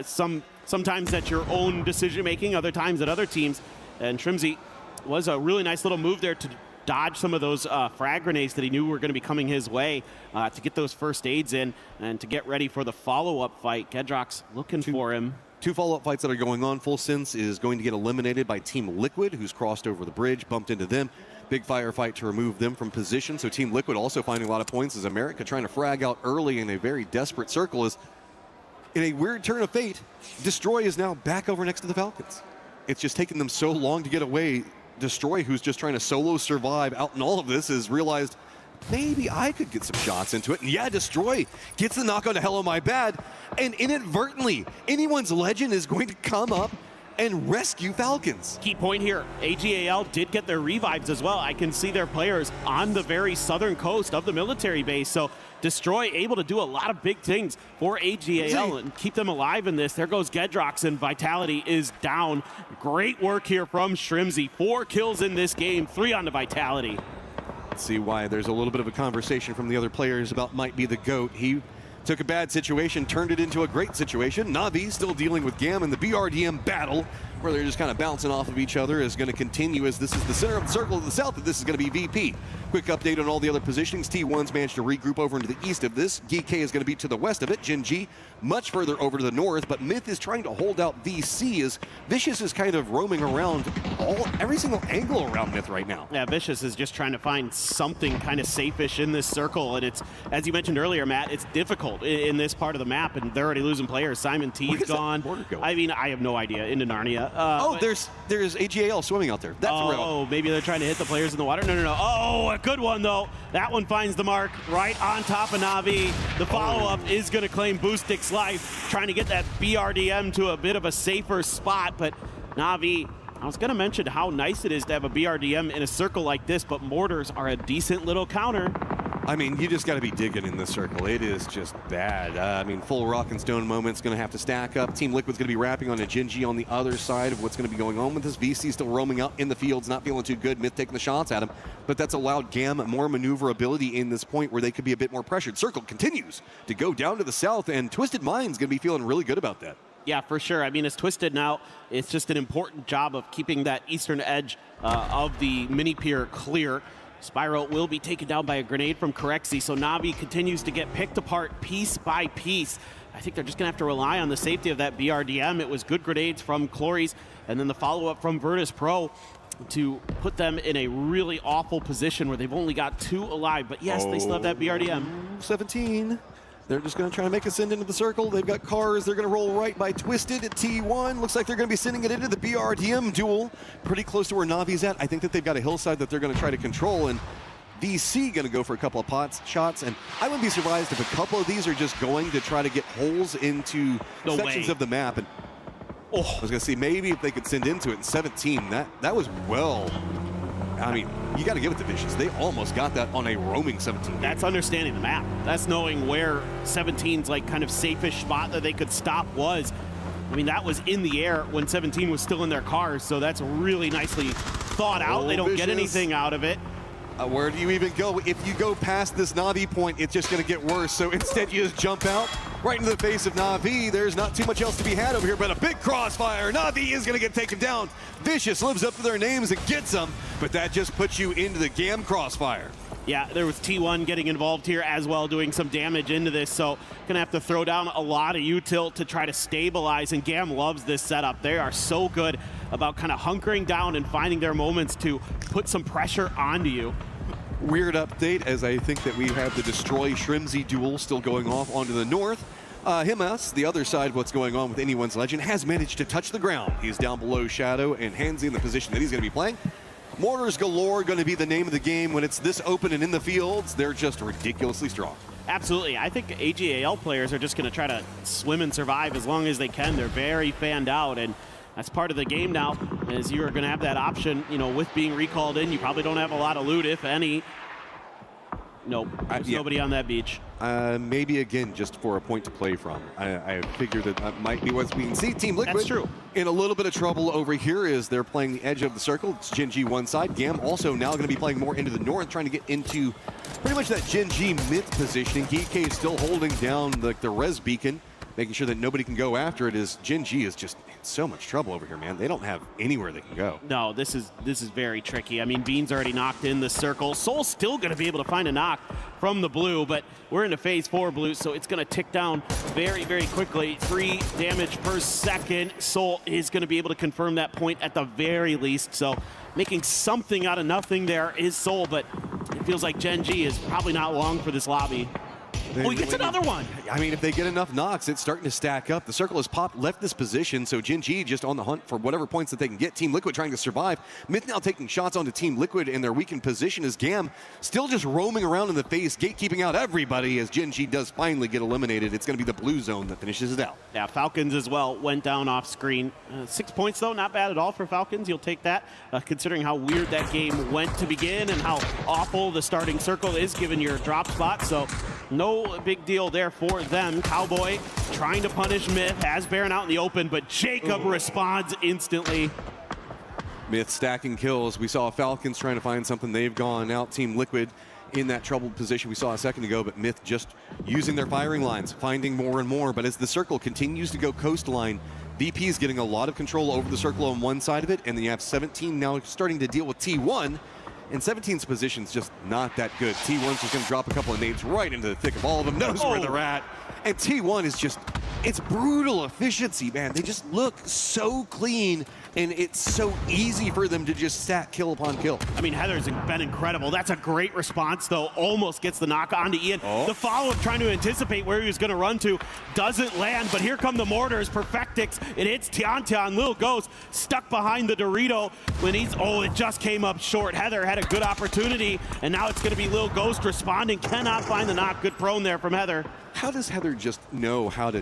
sometimes at your own decision-making, other times at other teams. And Shrimsy was a really nice little move there to dodge some of those frag grenades that he knew were going to be coming his way, to get those first aids in and to get ready for the follow-up fight. Gedrox looking for him. 2 follow-up fights that are going on. Full Sense is going to get eliminated by Team Liquid, who's crossed over the bridge, bumped into them. Big firefight to remove them from position. So Team Liquid also finding a lot of points as America trying to frag out early in a very desperate circle. Is in a weird turn of fate, Destroy is now back over next to the Falcons. It's just taken them so long to get away. Destroy, who's just trying to solo survive out in all of this, has realized maybe I could get some shots into it. And yeah, Destroy gets the knock on to Hello My Bad. And inadvertently, anyone's legend is going to come up and rescue Falcons. Key point here, AGAL did get their revives as well. I can see their players on the very southern coast of the military base. So Destroy able to do a lot of big things for AGAL and keep them alive in this. There goes Gedrox, and Vitality is down. Great work here from Shrimzy. 4 kills in this game, 3 on the Vitality. Let's see why there's a little bit of a conversation from the other players about might be the GOAT. He took a bad situation, turned it into a great situation. Na'Vi still dealing with GAM, and the BRDM battle, where they're just kind of bouncing off of each other, is going to continue as this is the center of the circle of the south, and this is going to be VP. Quick update on all the other positionings. T1's managed to regroup over into the east of this. GK is going to be to the west of it. Gen G much further over to the north, but Myth is trying to hold out VC as Vicious is kind of roaming around every single angle around Myth right now. Yeah, Vicious is just trying to find something kind of safe-ish in this circle, and it's, as you mentioned earlier, Matt, it's difficult in this part of the map, and they're already losing players. Simon T's gone. I mean, I have no idea. Into Narnia. There's AGAL swimming out there. That's oh, maybe they're trying to hit the players in the water. No. Oh, a good one, though. That one finds the mark right on top of Na'Vi. The follow-up is going to claim Boostic's life, trying to get that BRDM to a bit of a safer spot, but Na'Vi, I was going to mention how nice it is to have a BRDM in a circle like this, but mortars are a decent little counter. I mean, you just got to be digging in this circle. It is just bad. I mean, full rock and stone moment's going to have to stack up. Team Liquid's going to be wrapping on a Gen G on the other side of what's going to be going on with this. VC still roaming out in the fields, not feeling too good. Myth taking the shots at him, but that's allowed GAM more maneuverability in this point where they could be a bit more pressured. Circle continues to go down to the south, and Twisted Mind's going to be feeling really good about that. Yeah, for sure. I mean, it's Twisted now. It's just an important job of keeping that eastern edge of the mini pier clear. Spyro will be taken down by a grenade from Corexy, so Na'Vi continues to get picked apart piece by piece. I think they're just going to have to rely on the safety of that BRDM. It was good grenades from Clories, and then the follow-up from Virtus Pro to put them in a really awful position where they've only got 2 alive. But yes, they still have that BRDM. 17. They're just going to try to make a send into the circle. They've got cars. They're going to roll right by Twisted at T1. Looks like they're going to be sending it into the BRDM duel. Pretty close to where Navi's at. I think that they've got a hillside that they're going to try to control. And VC going to go for a couple of shots. And I wouldn't be surprised if a couple of these are just going to try to get holes into sections of the map. And I was going to see maybe if they could send into it in 17. That was well. I mean, you got to give it to Vicious. They almost got that on a roaming 17. That's understanding the map. That's knowing where 17's like kind of safe-ish spot that they could stop was. I mean, that was in the air when 17 was still in their cars, so that's really nicely thought out. They don't get anything out of it. Where do you even go? If you go past this Na'Vi point, it's just going to get worse. So instead, you just jump out right into the face of Na'Vi. There's not too much else to be had over here, but a big crossfire. Na'Vi is going to get taken down. Vicious lives up to their names and gets them, but that just puts you into the GAM crossfire. Yeah, there was T1 getting involved here as well, doing some damage into this, so gonna have to throw down a lot of util to try to stabilize, and GAM loves this setup. They are so good about kind of hunkering down and finding their moments to put some pressure onto you. Weird update, as I think that we have the Destroy Shrimzy duel still going off onto the north. Himas, the other side of what's going on with Anyone's Legend, has managed to touch the ground. He's down below Shadow, and Handsy in the position that he's gonna be playing. Mortars galore going to be the name of the game when it's this open and in the fields. They're just ridiculously strong. Absolutely. I think AGAL players are just going to try to swim and survive as long as they can. They're very fanned out, and that's part of the game now, as you are going to have that option, you know, with being recalled in. You probably don't have a lot of loot, if any. Nope, there's nobody on that beach. Maybe, again, just for a point to play from. I figure that might be what's being seen. Team Liquid That's true. In a little bit of trouble over here as they're playing the edge of the circle. It's Gen G one side. GAM also now going to be playing more into the north, trying to get into pretty much that Gen G mid positioning. GK is still holding down the res beacon, making sure that nobody can go after it, as Gen G is just in so much trouble over here, man. They don't have anywhere they can go. No, this is very tricky. I mean, Bean's already knocked in the circle. Soul's still going to be able to find a knock from the blue, but we're into phase 4 blue, so it's going to tick down very, very quickly. 3 damage per second. Soul is going to be able to confirm that point at the very least, so making something out of nothing there is Soul, but it feels like Gen G is probably not long for this lobby. Oh, he gets another one. I mean, if they get enough knocks, it's starting to stack up. The circle has left this position, so Gen G just on the hunt for whatever points that they can get. Team Liquid trying to survive. Myth now taking shots onto Team Liquid in their weakened position as Gam still just roaming around in the face, gatekeeping out everybody as Gen G does finally get eliminated. It's going to be the blue zone that finishes it out. Yeah, Falcons as well went down off screen. 6 points, though, not bad at all for Falcons. You'll take that, considering how weird that game went to begin and how awful the starting circle is given your drop spot. So no big deal there for them. Cowboy trying to punish Myth, has Baron out in the open, but Jacob responds instantly. Myth stacking kills. We saw Falcons trying to find something. They've gone out. Team Liquid in that troubled position we saw a second ago, but Myth just using their firing lines, finding more and more. But as the circle continues to go coastline, VP is getting a lot of control over the circle on one side of it, and then you have 17 now starting to deal with T1. And 17's position's just not that good. T1's just going to drop a couple of nades right into the thick of all of them, knows where they're at. And T1 is just, it's brutal efficiency, man. They just look so clean, and it's so easy for them to just stack kill upon kill. I mean, Heather's been incredible. That's a great response, though. Almost gets the knock onto Ian. The follow-up trying to anticipate where he was going to run to doesn't land, but here come the mortars. Perfectix. It hits Tian. Lil Ghost stuck behind the Dorito when he's, it just came up short. Heather had a good opportunity, and now it's going to be Lil Ghost responding. Cannot find the knock. Good prone there from Heather. How does Heather just know how to,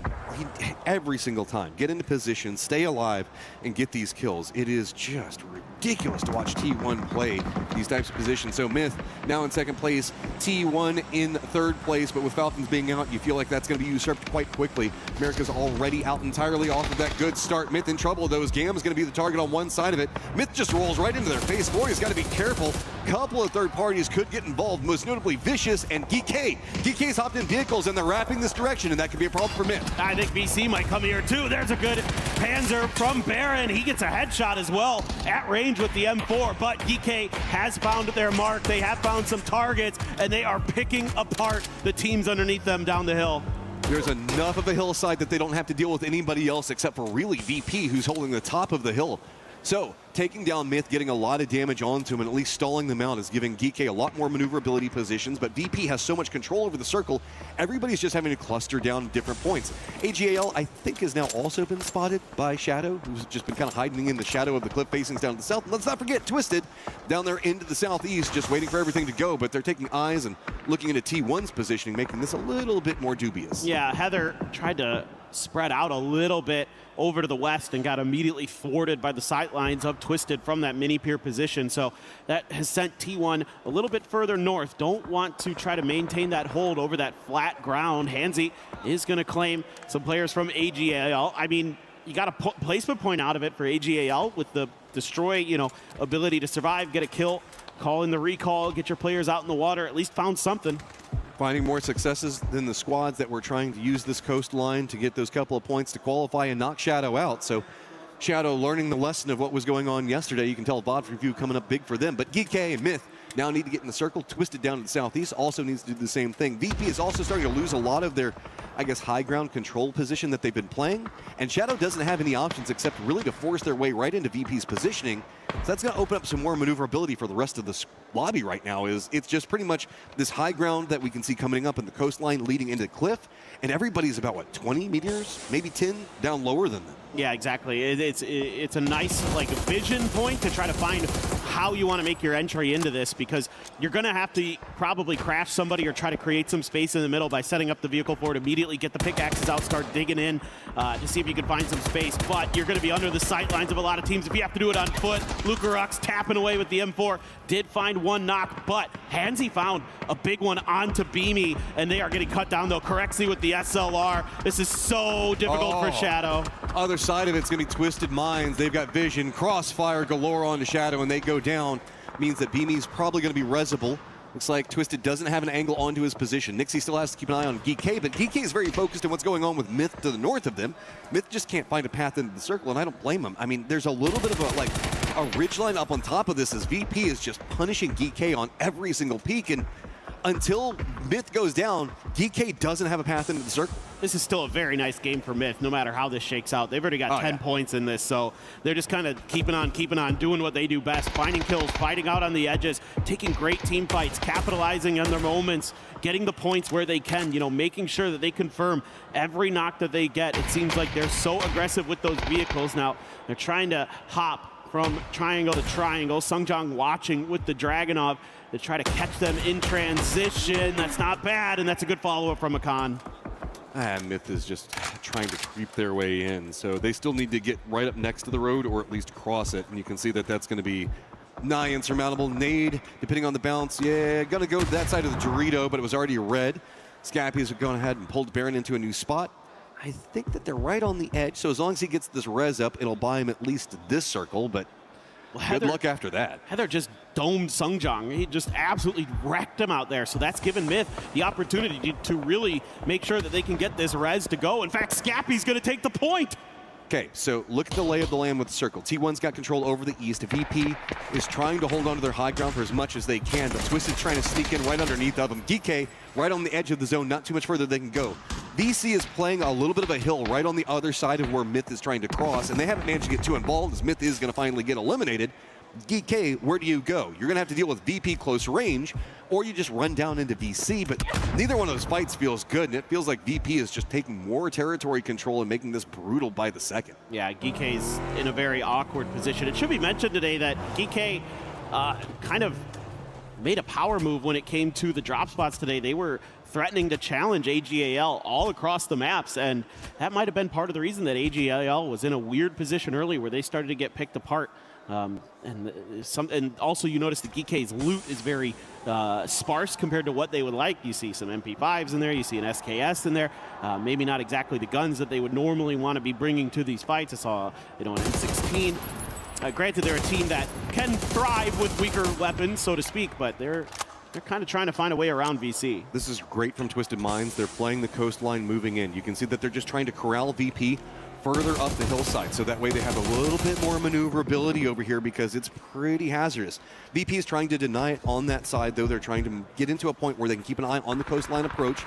every single time, get into position, stay alive, and get these kills? It is just ridiculous to watch T1 play these types of positions. So Myth now in second place, T1 in third place, but with Falcons being out, you feel like that's going to be usurped quite quickly. America's already out entirely off of that good start. Myth in trouble, though, as Gam is going to be the target on one side of it. Myth just rolls right into their face. Gloria's got to be careful. Couple of third parties could get involved, most notably Vicious and Geek. Geek's hopped in vehicles, and they're wrapping this direction, and that could be a problem for Myth. I think BC might come here, too. There's a good Panzer from Baron. He gets a headshot as well at range with the M4, but Geek has found their mark. They have found some targets, and they are picking apart the teams underneath them down the hill. There's enough of a hillside that they don't have to deal with anybody else except for really VP, who's holding the top of the hill. So, taking down Myth, getting a lot of damage onto him, and at least stalling them out is giving Geek a lot more maneuverability positions, but VP has so much control over the circle, everybody's just having to cluster down different points. AGAL, I think, has now also been spotted by Shadow, who's just been kind of hiding in the shadow of the cliff facings down to the south. And let's not forget Twisted down there into the southeast, just waiting for everything to go, but they're taking eyes and looking into T1's positioning, making this a little bit more dubious. Yeah, Heather tried to spread out a little bit over to the west and got immediately thwarted by the sightlines of Twisted from that mini pier position. So that has sent T1 a little bit further north. Don't want to try to maintain that hold over that flat ground. Hansi is going to claim some players from AGAL. I mean, you got a placement point out of it for AGAL with the destroy, ability to survive, get a kill, call in the recall, get your players out in the water, at least found something. Finding more successes than the squads that were trying to use this coastline to get those couple of points to qualify and knock Shadow out. So Shadow learning the lesson of what was going on yesterday. You can tell VOD review coming up big for them. But Geek and Myth now need to get in the circle. Twisted down to the southeast also needs to do the same thing. VP is also starting to lose a lot of their, high ground control position that they've been playing. And Shadow doesn't have any options except really to force their way right into VP's positioning. So that's going to open up some more maneuverability for the rest of the lobby right now. It's just pretty much this high ground that we can see coming up in the coastline leading into the cliff. And everybody's about, 20 meters, maybe 10 down lower than them. Yeah, exactly. It's a nice vision point to try to find how you want to make your entry into this, because you're going to have to probably crash somebody or try to create some space in the middle by setting up the vehicle for it, immediately get the pickaxes out, start digging in to see if you can find some space. But you're going to be under the sight lines of a lot of teams if you have to do it on foot. Lucarux tapping away with the M4, did find one knock, but Hansi found a big one onto Beamy, and they are getting cut down, though, Corexy with the SLR. This is so difficult for Shadow. Other side of it's going to be Twisted Minds. They've got vision, crossfire galore onto Shadow, and they go down. Means that Beamy's probably going to be resable. Looks like Twisted doesn't have an angle onto his position. Nixie still has to keep an eye on Geek, but Geek is very focused on what's going on with Myth to the north of them. Myth just can't find a path into the circle, and I don't blame him. I mean, there's a little bit of a ridgeline up on top of this as VP is just punishing Geek on every single peak, and until Myth goes down, Geek doesn't have a path into the circle. this is still a very nice game for Myth, no matter how this shakes out. They've already got 10 points in this, so they're just kind of keeping on, doing what they do best, finding kills, fighting out on the edges, taking great team fights, capitalizing on their moments, getting the points where they can, you know, making sure that they confirm every knock that they get. It seems like they're so aggressive with those vehicles now. They're trying to hop from triangle to triangle. Sungjang watching with the Dragunov to try to catch them in transition. That's not bad, and that's a good follow-up from Akan. Myth is just trying to creep their way in, so they still need to get right up next to the road or at least cross it, and you can see that that's going to be nigh insurmountable. Nade, depending on the bounce, yeah, gonna go to that side of the Dorito, but it was already red. Scappy's have gone ahead and pulled Baron into a new spot. I think that they're right on the edge, so as long as he gets this res up, it'll buy him at least this circle, but good luck after that. Heather just domed Sungjang. He just absolutely wrecked him out there. So that's given Myth the opportunity to really make sure that they can get this res to go. In fact, Scappy's going to take the point. Okay, so look at the lay of the land with the circle. T1's got control over the east. VP is trying to hold on to their high ground for as much as they can, but Twisted's trying to sneak in right underneath of them. DK right on the edge of the zone, not too much further they can go. VC is playing a little bit of a hill right on the other side of where Myth is trying to cross, and they haven't managed to get too involved as Myth is going to finally get eliminated. DK, where do you go? You're going to have to deal with VP close range, or you just run down into VC, but neither one of those fights feels good, and it feels like VP is just taking more territory control and making this brutal by the second. Yeah, Geeke's in a very awkward position. It should be mentioned today that Geeke kind of made a power move when it came to the drop spots today. They were threatening to challenge AGAL all across the maps, and that might have been part of the reason that AGAL was in a weird position early where they started to get picked apart. And also you notice the Geeke's loot is very sparse compared to what they would like. You see some MP5s in there, you see an SKS in there, maybe not exactly the guns that they would normally want to be bringing to these fights. I saw, you know, an M16. Granted, they're a team that can thrive with weaker weapons, so to speak, but they're kind of trying to find a way around VC. This is great from Twisted Minds. They're playing the coastline, moving in. You can see that they're just trying to corral VP further up the hillside, so that way they have a little bit more maneuverability over here because it's pretty hazardous. VP is trying to deny it on that side, though. They're trying to get into a point where they can keep an eye on the coastline approach.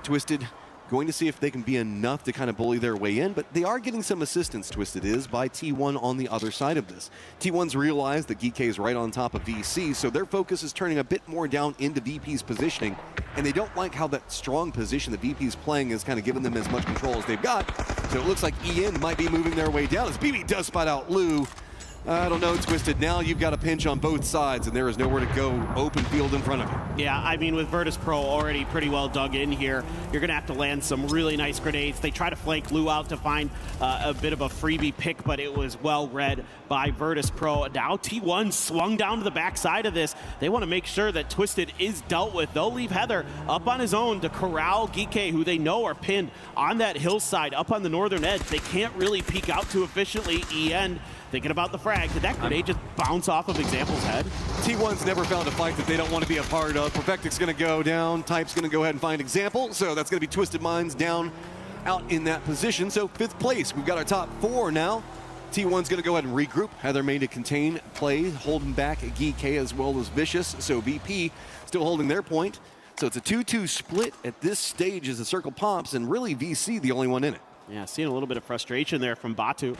Twisted going to see if they can be enough to kind of bully their way in, but they are getting some assistance, Twisted is, by T1 on the other side of this. T1's realized that Geeke is right on top of VC, so their focus is turning a bit more down into VP's positioning, and they don't like how that strong position that VP's playing is kind of giving them as much control as they've got. So it looks like EN might be moving their way down as BB does spot out Lou. I don't know, Twisted. Now you've got a pinch on both sides, and there is nowhere to go. Open field in front of you. Yeah, I mean, with Virtus Pro already pretty well dug in here, you're going to have to land some really nice grenades. They try to flank Lou out to find a bit of a freebie pick, but it was well read by Virtus Pro. Now T1 swung down to the backside of this. They want to make sure that Twisted is dealt with. They'll leave Heather up on his own to corral Geeke, who they know are pinned on that hillside up on the northern edge. They can't really peek out too efficiently. EN thinking about the frag. Did that grenade just bounce off of Example's head? T1's never found a fight that they don't want to be a part of. Perfectic's going to go down. Type's going to go ahead and find Example. So that's going to be Twisted Minds down out in that position. So 5th place. We've got our top 4 now. T1's going to go ahead and regroup. Heather made a contain play, holding back Geeke as well as Vicious. So VP still holding their point. So it's a 2-2 split at this stage as the circle pops, and really VC the only one in it. Yeah, seeing a little bit of frustration there from Batu.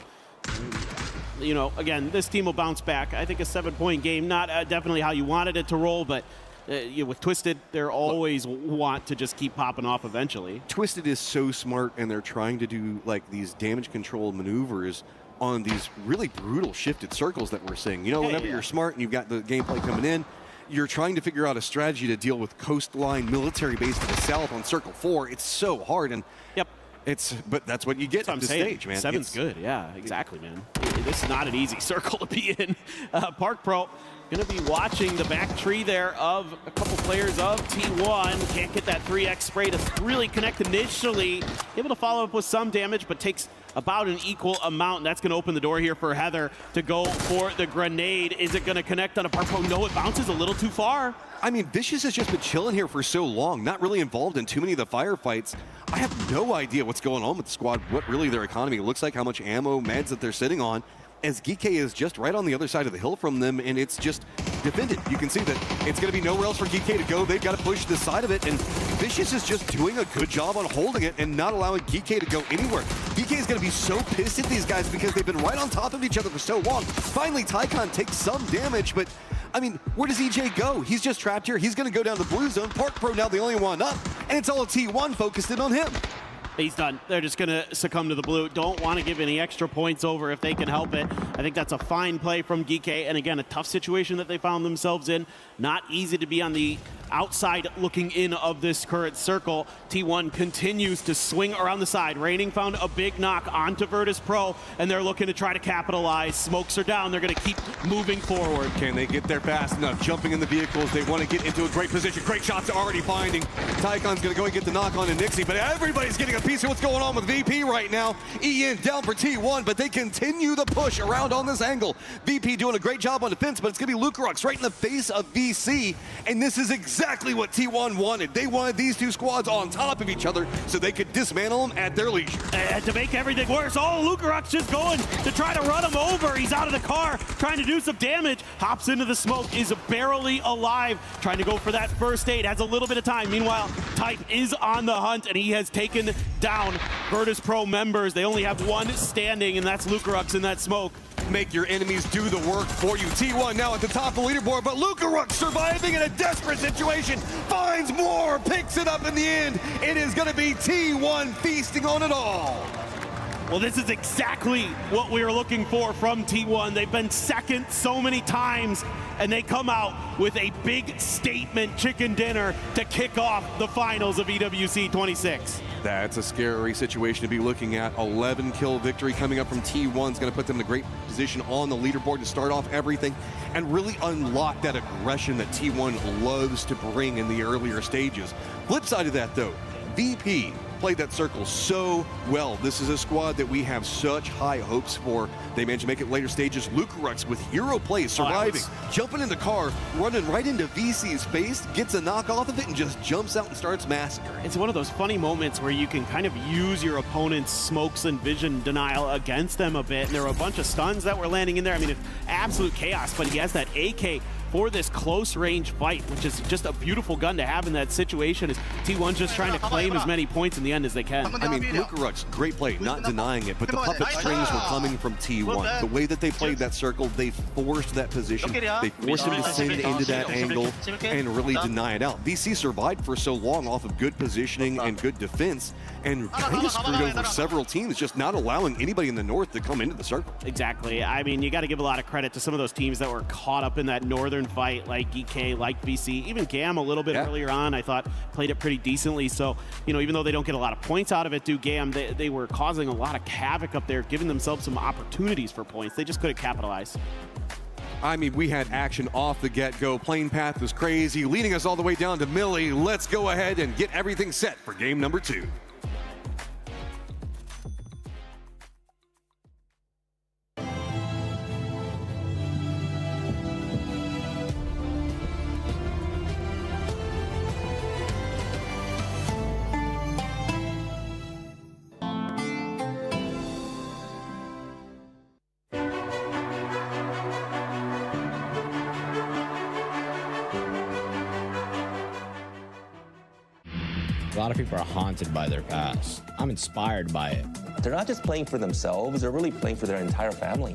You know, again, this team will bounce back. I think a 7-point game, not definitely how you wanted it to roll, but with Twisted, they're always want to just keep popping off eventually. Twisted is so smart, and they're trying to do like these damage control maneuvers on these really brutal shifted circles that we're seeing. You know, whenever you're smart and you've got the gameplay coming in, you're trying to figure out a strategy to deal with coastline military base to the south on Circle 4. It's so hard, and but that's what you get at this stage, man. 7's good, yeah, exactly, man. This is not an easy circle to be in. Park Pro going to be watching the back tree there of a couple players of T1. Can't get that 3x spray to really connect initially. Able to follow up with some damage, but takes about an equal amount. And that's going to open the door here for Heather to go for the grenade. Is it going to connect on a Park Pro? No, it bounces a little too far. I mean, Vicious has just been chilling here for so long, not really involved in too many of the firefights. I have no idea what's going on with the squad, what really their economy looks like, how much ammo, meds that they're sitting on, as Geeke is just right on the other side of the hill from them, and it's just defended. You can see that it's going to be nowhere else for GK to go. They've got to push this side of it, and Vicious is just doing a good job on holding it and not allowing GK to go anywhere. GK is going to be so pissed at these guys because they've been right on top of each other for so long. Finally, Tycon takes some damage, but I mean, where does EJ go? He's just trapped here. He's going to go down the blue zone. Park Pro now the only one up, and it's all T1 focused in on him. He's done. They're just going to succumb to the blue. Don't want to give any extra points over if they can help it. I think that's a fine play from GK. And again, a tough situation that they found themselves in. Not easy to be on the outside looking in of this current circle. T1 continues to swing around the side. Raining found a big knock onto Virtus Pro, and they're looking to try to capitalize. Smokes are down. They're going to keep moving forward. Can they get there fast enough? Jumping in the vehicles. They want to get into a great position. Great shots already finding. Tycon's going to go and get the knock on to Nixie, but everybody's getting a piece of what's going on with VP right now. Ian down for T1, but they continue the push around on this angle. VP doing a great job on defense, but it's going to be Lucarux right in the face of VC, and this is exactly what T1 wanted. They wanted these two squads on top of each other so they could dismantle them at their leisure. And to make everything worse, Lucarux just going to try to run him over. He's out of the car, trying to do some damage. Hops into the smoke, is barely alive, trying to go for that first aid. Has a little bit of time. Meanwhile, Type is on the hunt, and he has taken down Virtus Pro members. They only have one standing, and that's Lucarux in that smoke. Make your enemies do the work for you. T1 now at the top of the leaderboard, but Lucarux surviving in a desperate situation, finds more, picks it up in the end. It is going to be T1 feasting on it all. Well, this is exactly what we were looking for from T1. They've been second so many times, and they come out with a big statement chicken dinner to kick off the finals of EWC 26. That's a scary situation to be looking at. 11 kill victory coming up from T1 is going to put them in a great position on the leaderboard to start off everything and really unlock that aggression that T1 loves to bring in the earlier stages. Flip side of that though, VP played that circle so well. This is a squad that we have such high hopes for. They managed to make it later stages. Lucarux with hero plays, surviving, jumping in the car, running right into VC's face, gets a knock off of it, and just jumps out and starts massacring. It's one of those funny moments where you can kind of use your opponent's smokes and vision denial against them a bit, and there were a bunch of stuns that were landing in there. I mean, it's absolute chaos, but he has that AK for this close range fight, which is just a beautiful gun to have in that situation, as T1's just trying to claim as many points in the end as they can. I mean, Lucarux, great play, not denying it, but the puppet strings were coming from T1. The way that they played that circle, they forced that position. They forced him to send into that angle and really deny it out. VC survived for so long off of good positioning and good defense, and kind of screwed over several teams, just not allowing anybody in the north to come into the circle. Exactly. I mean, you got to give a lot of credit to some of those teams that were caught up in that northern fight, like EK, like VC, even GAM a little bit earlier on, I thought played it pretty decently. So, you know, even though they don't get a lot of points out of it, GAM, they were causing a lot of havoc up there, giving themselves some opportunities for points. They just couldn't capitalize. I mean, we had action off the get-go. Plane path was crazy, leading us all the way down to Millie. Let's go ahead and get everything set for game number 2. A lot of people are haunted by their past. I'm inspired by it. They're not just playing for themselves, they're really playing for their entire family.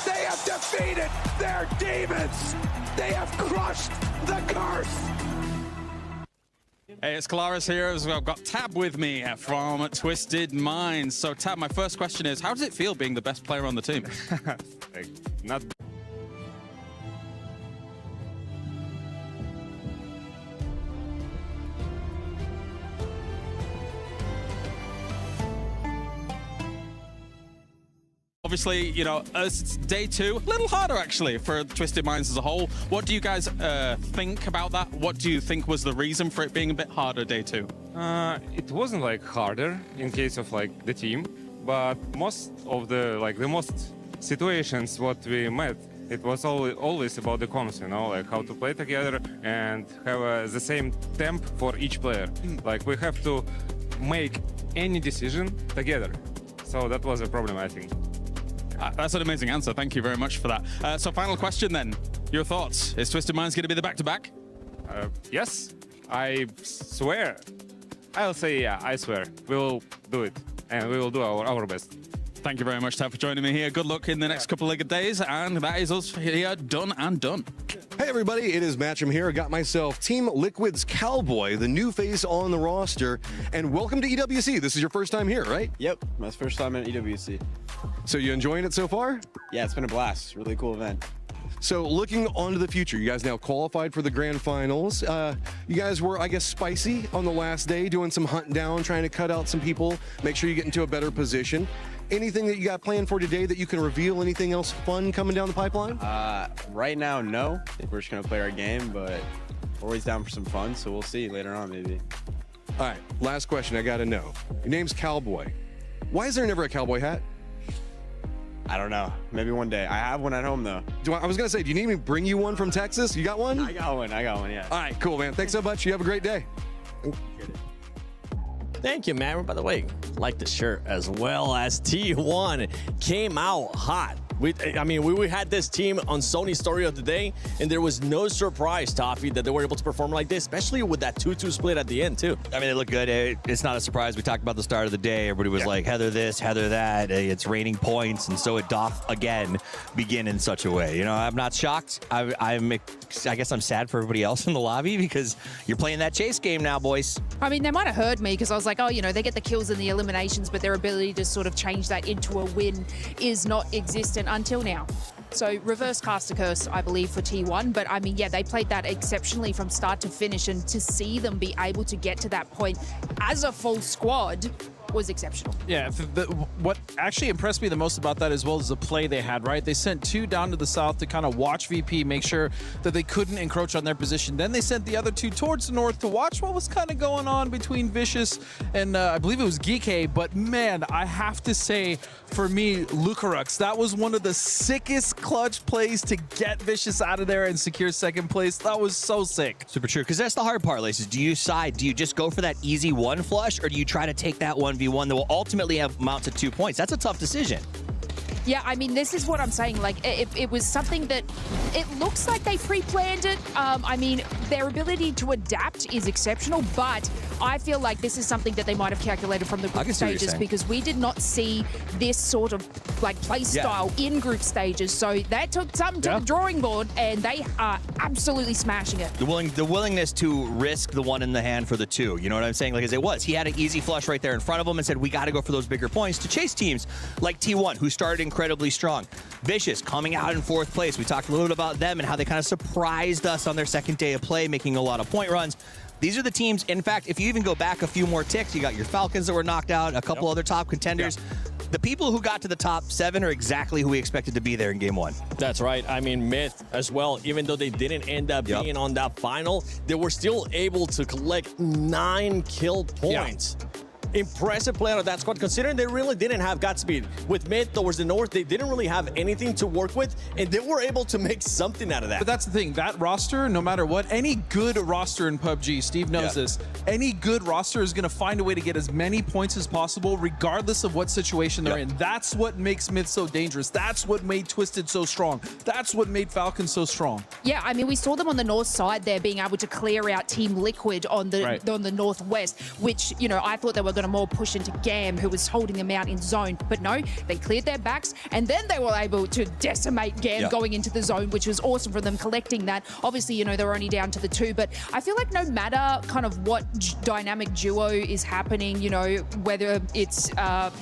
They have defeated their demons! They have crushed the curse! Hey, it's Kalaris here. I've got Tab with me from Twisted Minds. So, Tab, my first question is, how does it feel being the best player on the team? Not Obviously, you know, it's day 2, a little harder actually for Twisted Minds as a whole. What do you guys think about that? What do you think was the reason for it being a bit harder day 2? it wasn't like harder in case of like the team, but most of the most situations what we met, it was always about the comms, you know, like how to play together and have the same temp for each player. Like we have to make any decision together. So that was a problem, I think. That's an amazing answer. Thank you very much for that. So final question then. Your thoughts? Is Twisted Minds going to be the back-to-back? Yes, I swear. I'll say yeah, I swear. We will do it, and we will do our best. Thank you very much, Tab, for joining me here. Good luck in the next couple of days, and that is us here, done and done. Hey everybody, it is Matcham here. I got myself Team Liquid's Cowboy, the new face on the roster, and welcome to EWC. This is your first time here, right? Yep, my first time at EWC. So you enjoying it so far? Yeah, it's been a blast. Really cool event. So looking on to the future, you guys now qualified for the grand finals. You guys were, I guess, spicy on the last day, doing some hunting down, trying to cut out some people, make sure you get into a better position. Anything that you got planned for today that you can reveal? Anything else fun coming down the pipeline? Right now, no. I think we're just going to play our game, but we're always down for some fun, so we'll see later on, maybe. All right, last question I got to know. Your name's Cowboy. Why is there never a cowboy hat? I don't know. Maybe one day. I have one at home, though. I was going to say, do you need me to bring you one from Texas? You got one? I got one, yeah. All right, cool, man. Thanks so much. You have a great day. Thank you, man. By the way, like the shirt as well as T1 came out hot. We had this team on Sony's Story of the Day, and there was no surprise, Toffee, that they were able to perform like this, especially with that 2-2 split at the end, too. I mean, they look good. It's not a surprise. We talked about the start of the day. Everybody was like, Heather this, Heather that. It's raining points, and so it doth again begin in such a way. You know, I'm not shocked. I guess I'm sad for everybody else in the lobby because you're playing that chase game now, boys. I mean, they might have heard me because I was like, oh, you know, they get the kills and the eliminations, but their ability to sort of change that into a win is not existent until now. So reverse caster curse, I believe, for T1. But I mean, yeah, they played that exceptionally from start to finish, and to see them be able to get to that point as a full squad was exceptional. Yeah, what actually impressed me the most about that as well is the play they had, right? They sent 2 down to the south to kind of watch VP, make sure that they couldn't encroach on their position. Then they sent the other 2 towards the north to watch what was kind of going on between Vicious and I believe it was Geeke. But man, I have to say, for me, Lucarux, that was one of the sickest clutch plays to get Vicious out of there and secure second place. That was so sick. Super true, because that's the hard part, Laces. Do you just go for that easy 1 flush, or do you try to take that 1v1 that will ultimately amount to 2 points? That's a tough decision. Yeah, I mean, this is what I'm saying. Like, it was something that it looks like they pre-planned it. I mean, their ability to adapt is exceptional, but I feel like this is something that they might have calculated from the group stages, because we did not see this sort of like play style in group stages. So that took something to the drawing board, and they are absolutely smashing it. The willingness to risk the 1 in the hand for the 2. You know what I'm saying? Like, as it was, he had an easy flush right there in front of him and said, we got to go for those bigger points to chase teams like T1, who started incredibly strong. Vicious coming out in 4th place. We talked a little bit about them and how they kind of surprised us on their second day of play, making a lot of point runs. These are the teams, in fact, if you even go back a few more ticks, you got your Falcons that were knocked out, a couple other top contenders. The people who got to the top 7 are exactly who we expected to be there in game 1. That's right. I mean, Myth as well, even though they didn't end up being on that final, they were still able to collect 9 kill points. Impressive play out of that squad, considering they really didn't have Godspeed. With mid towards the north, they didn't really have anything to work with, and they were able to make something out of that. But that's the thing, that roster, no matter what, any good roster in PUBG, Steve knows this, any good roster is going to find a way to get as many points as possible, regardless of what situation they're in. That's what makes Myth so dangerous. That's what made Twisted so strong. That's what made Falcon so strong. Yeah, I mean, we saw them on the north side there being able to clear out Team Liquid on the northwest, which, you know, I thought they were going to more push into Gam, who was holding them out in zone. But no, they cleared their backs, and then they were able to decimate Gam going into the zone, which was awesome for them collecting that. Obviously, you know, they were only down to the 2, but I feel like no matter kind of what dynamic duo is happening, you know, whether it's,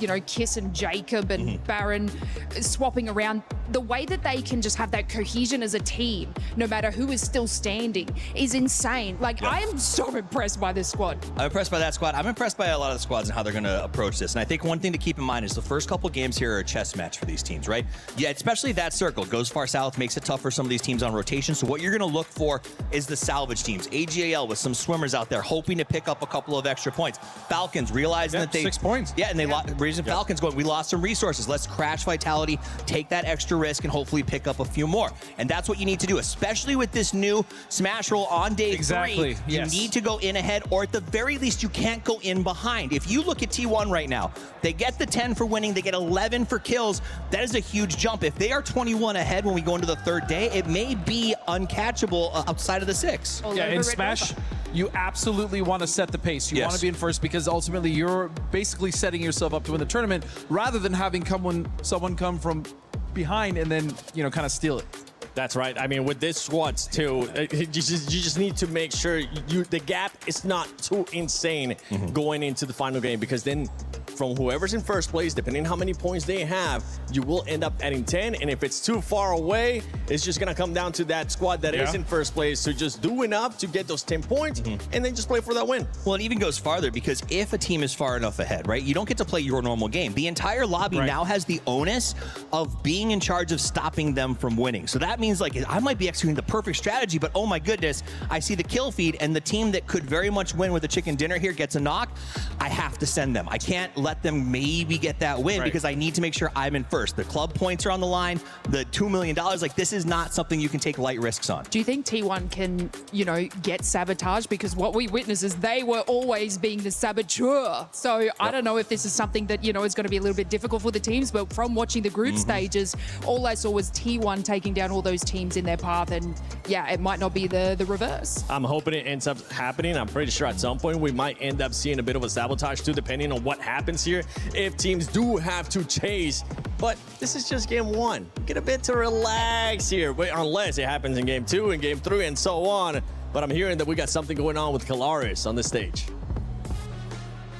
you know, Kiss and Jacob and Baron swapping around, the way that they can just have that cohesion as a team, no matter who is still standing, is insane. Like, I am so impressed by this squad. I'm impressed by that squad. I'm impressed by a lot of the squads and how they're going to approach this. And I think one thing to keep in mind is the first couple games here are a chess match for these teams, right? Yeah, especially that circle goes far south, makes it tough for some of these teams on rotation. So what you're going to look for is the salvage teams. AGAL with some swimmers out there hoping to pick up a couple of extra points. Falcons realizing that they 6 points. Yeah, and they reason Falcons going, we lost some resources. Let's crash Vitality, take that extra risk and hopefully pick up a few more. And that's what you need to do, especially with this new Smash roll on day 3. You need to go in ahead, or at the very least, you can't go in behind. If you look at T1 right now, they get the 10 for winning, they get 11 for kills. That is a huge jump. If they are 21 ahead when we go into the 3rd day, it may be uncatchable outside of the 6. Yeah, in Smash, you absolutely want to set the pace. You want to be in first because ultimately you're basically setting yourself up to win the tournament rather than having someone come from behind and then, you know, kind of steal it. That's right. I mean, with this squads too, you just need to make sure the gap is not too insane going into the final game, because then from whoever's in first place, depending on how many points they have, you will end up adding 10. And if it's too far away, it's just going to come down to that squad that is in first place. So just do enough to get those 10 points and then just play for that win. Well, it even goes farther, because if a team is far enough ahead, right, you don't get to play your normal game. The entire lobby now has the onus of being in charge of stopping them from winning. So that means, like, I might be executing the perfect strategy, but oh my goodness, I see the kill feed and the team that could very much win with a chicken dinner here gets a knock. I have to send them. I can't let them maybe get that win because I need to make sure I'm in first. The club points are on the line, the $2 million. Like, this is not something you can take light risks on. Do you think T1 can, you know, get sabotaged? Because what we witnessed is they were always being the saboteur. So I don't know if this is something that, you know, is going to be a little bit difficult for the teams, but from watching the group stages, all I saw was T1 taking down all those teams in their path, and yeah, it might not be the reverse. I'm hoping it ends up happening. I'm pretty sure at some point we might end up seeing a bit of a sabotage too, depending on what happens here, if teams do have to chase. But this is just game 1. Get a bit to relax here, unless it happens in game 2 and game 3 and so on. But I'm hearing that we got something going on with Kalaris on the stage.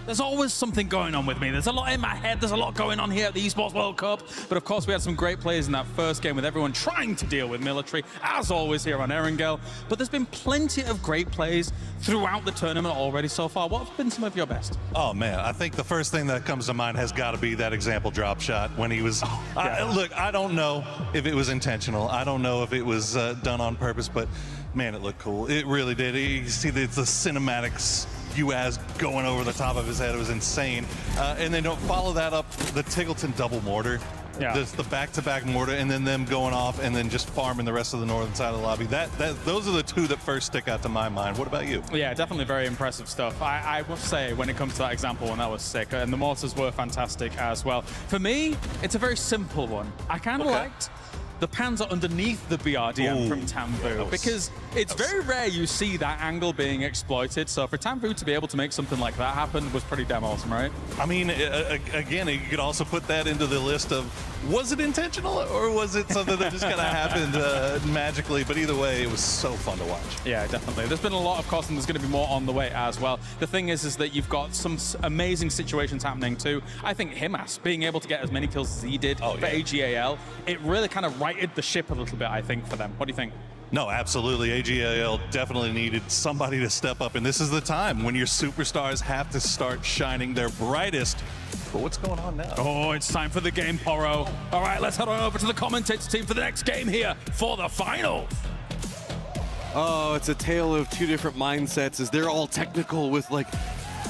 There's always something going on with me. There's a lot in my head. There's a lot going on here at the Esports World Cup. But of course, we had some great plays in that first game with everyone trying to deal with military, as always here on Erangel. But there's been plenty of great plays throughout the tournament already so far. What have been some of your best? Oh, man, I think the first thing that comes to mind has got to be that example drop shot when he was... look, I don't know if it was intentional. I don't know if it was done on purpose, but man, it looked cool. It really did. You see the cinematics... UAS going over the top of his head. It was insane. And then don't follow that up, the Tiggleton double mortar. Just the back-to-back mortar, and then them going off and then just farming the rest of the northern side of the lobby. Those are the two that first stick out to my mind. What about you? Yeah, definitely very impressive stuff. I must say, when it comes to that example one, that was sick. And the mortars were fantastic as well. For me, it's a very simple one. I kind of liked the Panzer underneath the BRDM from Tanvu, because it's very rare you see that angle being exploited. So for Tanvu to be able to make something like that happen was pretty damn awesome, right? I mean, again, you could also put that into the list of, was it intentional or was it something that just kind of happened magically? But either way, it was so fun to watch. Yeah, definitely. There's been a lot, of course, and there's going to be more on the way as well. The thing is that you've got some amazing situations happening too. I think Himas being able to get as many kills as he did for AGAL, it really kind of righted the ship a little bit, I think, for them. What do you think? No, absolutely. AGAL definitely needed somebody to step up, and this is the time when your superstars have to start shining their brightest. But what's going on now? Oh, it's time for the game, Poro. All right, let's head on over to the commentator team for the next game here for the finals. Oh, it's a tale of two different mindsets, as they're all technical with, like,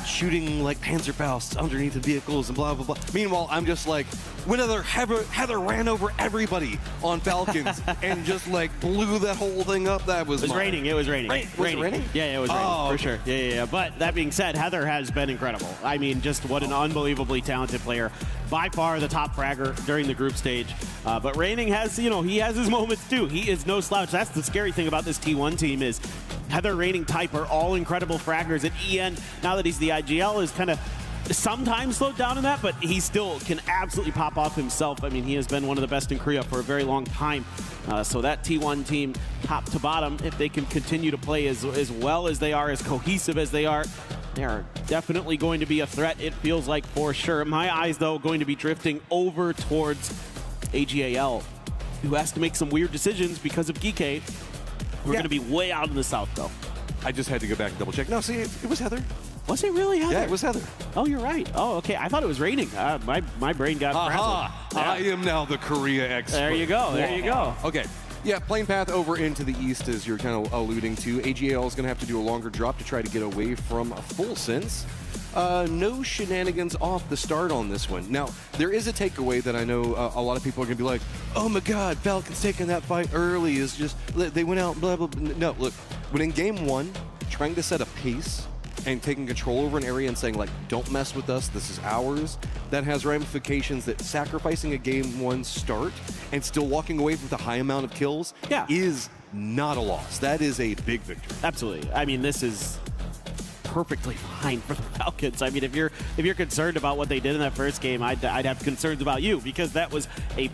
shooting like Panzerfaust underneath the vehicles and blah, blah, blah. Meanwhile, I'm just like, whenever Heather ran over everybody on Falcons and just like blew that whole thing up, that was... It was raining. It was raining. Was it raining? Yeah, it was raining, for sure. Yeah. But that being said, Heather has been incredible. I mean, just what an unbelievably talented player. By far the top fragger during the group stage. But Raining has, he has his moments too. He is no slouch. That's the scary thing about this T1 team is Heather, Raining, Type are all incredible fraggers. And EN, now that he's the IGL, is kind of sometimes slowed down in that, but he still can absolutely pop off himself. I mean, he has been one of the best in Korea for a very long time. So that T1 team, top to bottom, if they can continue to play as well as they are, as cohesive as they are definitely going to be a threat, it feels like, for sure. My eyes, though, going to be drifting over towards AGAL, who has to make some weird decisions because of Geekade. We're going to be way out in the south, though. I just had to go back and double check. No, see, it was Heather. Was it really Heather? Yeah, it was Heather. Oh, you're right. Oh, okay. I thought it was Raining. My brain got frazzled. I am now the Korea expert. There you go. There you go. Okay. Yeah, plane path over into the east, as you're kind of alluding to. AGAL is going to have to do a longer drop to try to get away from Full Sense. No shenanigans off the start on this one. Now, there is a takeaway that I know a lot of people are going to be like, oh my God, Falcons taking that fight early is just, they went out, blah, blah, blah. No, look, when in game one, trying to set a pace and taking control over an area and saying, like, don't mess with us, this is ours, that has ramifications that sacrificing a game one start and still walking away with a high amount of kills is not a loss. That is a big victory. Absolutely. I mean, this is perfectly fine for the Falcons. I mean, if you're concerned about what they did in that first game, I'd have concerns about you, because that was a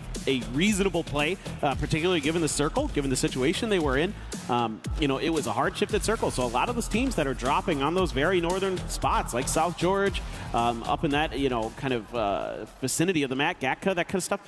reasonable play, particularly given the circle, given the situation they were in. You know, it was a hard-shifted circle, so a lot of those teams that are dropping on those very northern spots, like South George, up in that, you know, kind of vicinity of the map, Gatka, that kind of stuff.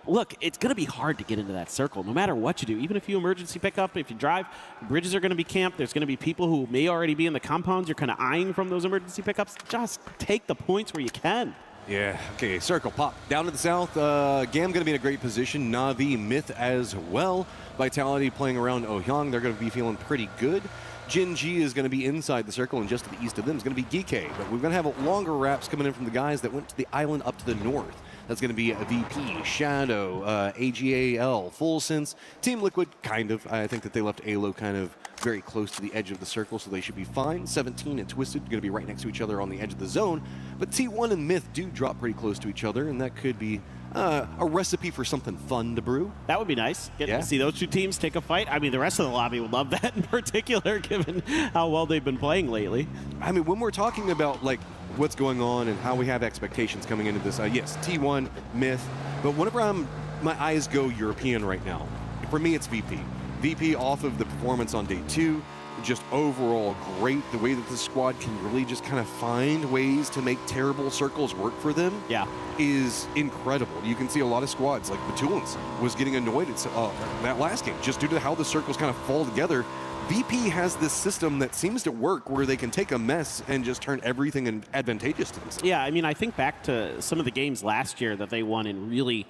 Look, it's going to be hard to get into that circle, no matter what you do. Even if you emergency pick up, if you drive, bridges are going to be camped. There's going to be people who may already be in the compounds you're kind of eyeing from those emergency pickups. Just take the points where you can. Yeah, okay, circle pop. Down to the south, Gam going to be in a great position. Na'Vi, Myth as well. Vitality playing around Ohyang. They're going to be feeling pretty good. Jin Ji is going to be inside the circle, and just to the east of them is going to be Geekay. But we're going to have longer wraps coming in from the guys that went to the island up to the north. That's going to be a VP, Shadow, AGAL, Full Sense, Team Liquid, kind of. I think that they left ALO kind of very close to the edge of the circle, so they should be fine. 17 and Twisted going to be right next to each other on the edge of the zone. But T1 and Myth do drop pretty close to each other, and that could be a recipe for something fun to brew. That would be nice. Getting to see those two teams take a fight. I mean, the rest of the lobby would love that in particular, given how well they've been playing lately. I mean, when we're talking about, like, what's going on and how we have expectations coming into this, yes, T1, Myth, but whenever my eyes go European right now, for me it's VP. VP off of the performance on day 2, just overall great. The way that the squad can really just kind of find ways to make terrible circles work for them is incredible. You can see a lot of squads, like Batulans was getting annoyed at that last game, just due to how the circles kind of fall together. VP has this system that seems to work where they can take a mess and just turn everything advantageous to themselves. Yeah, I mean, I think back to some of the games last year that they won in really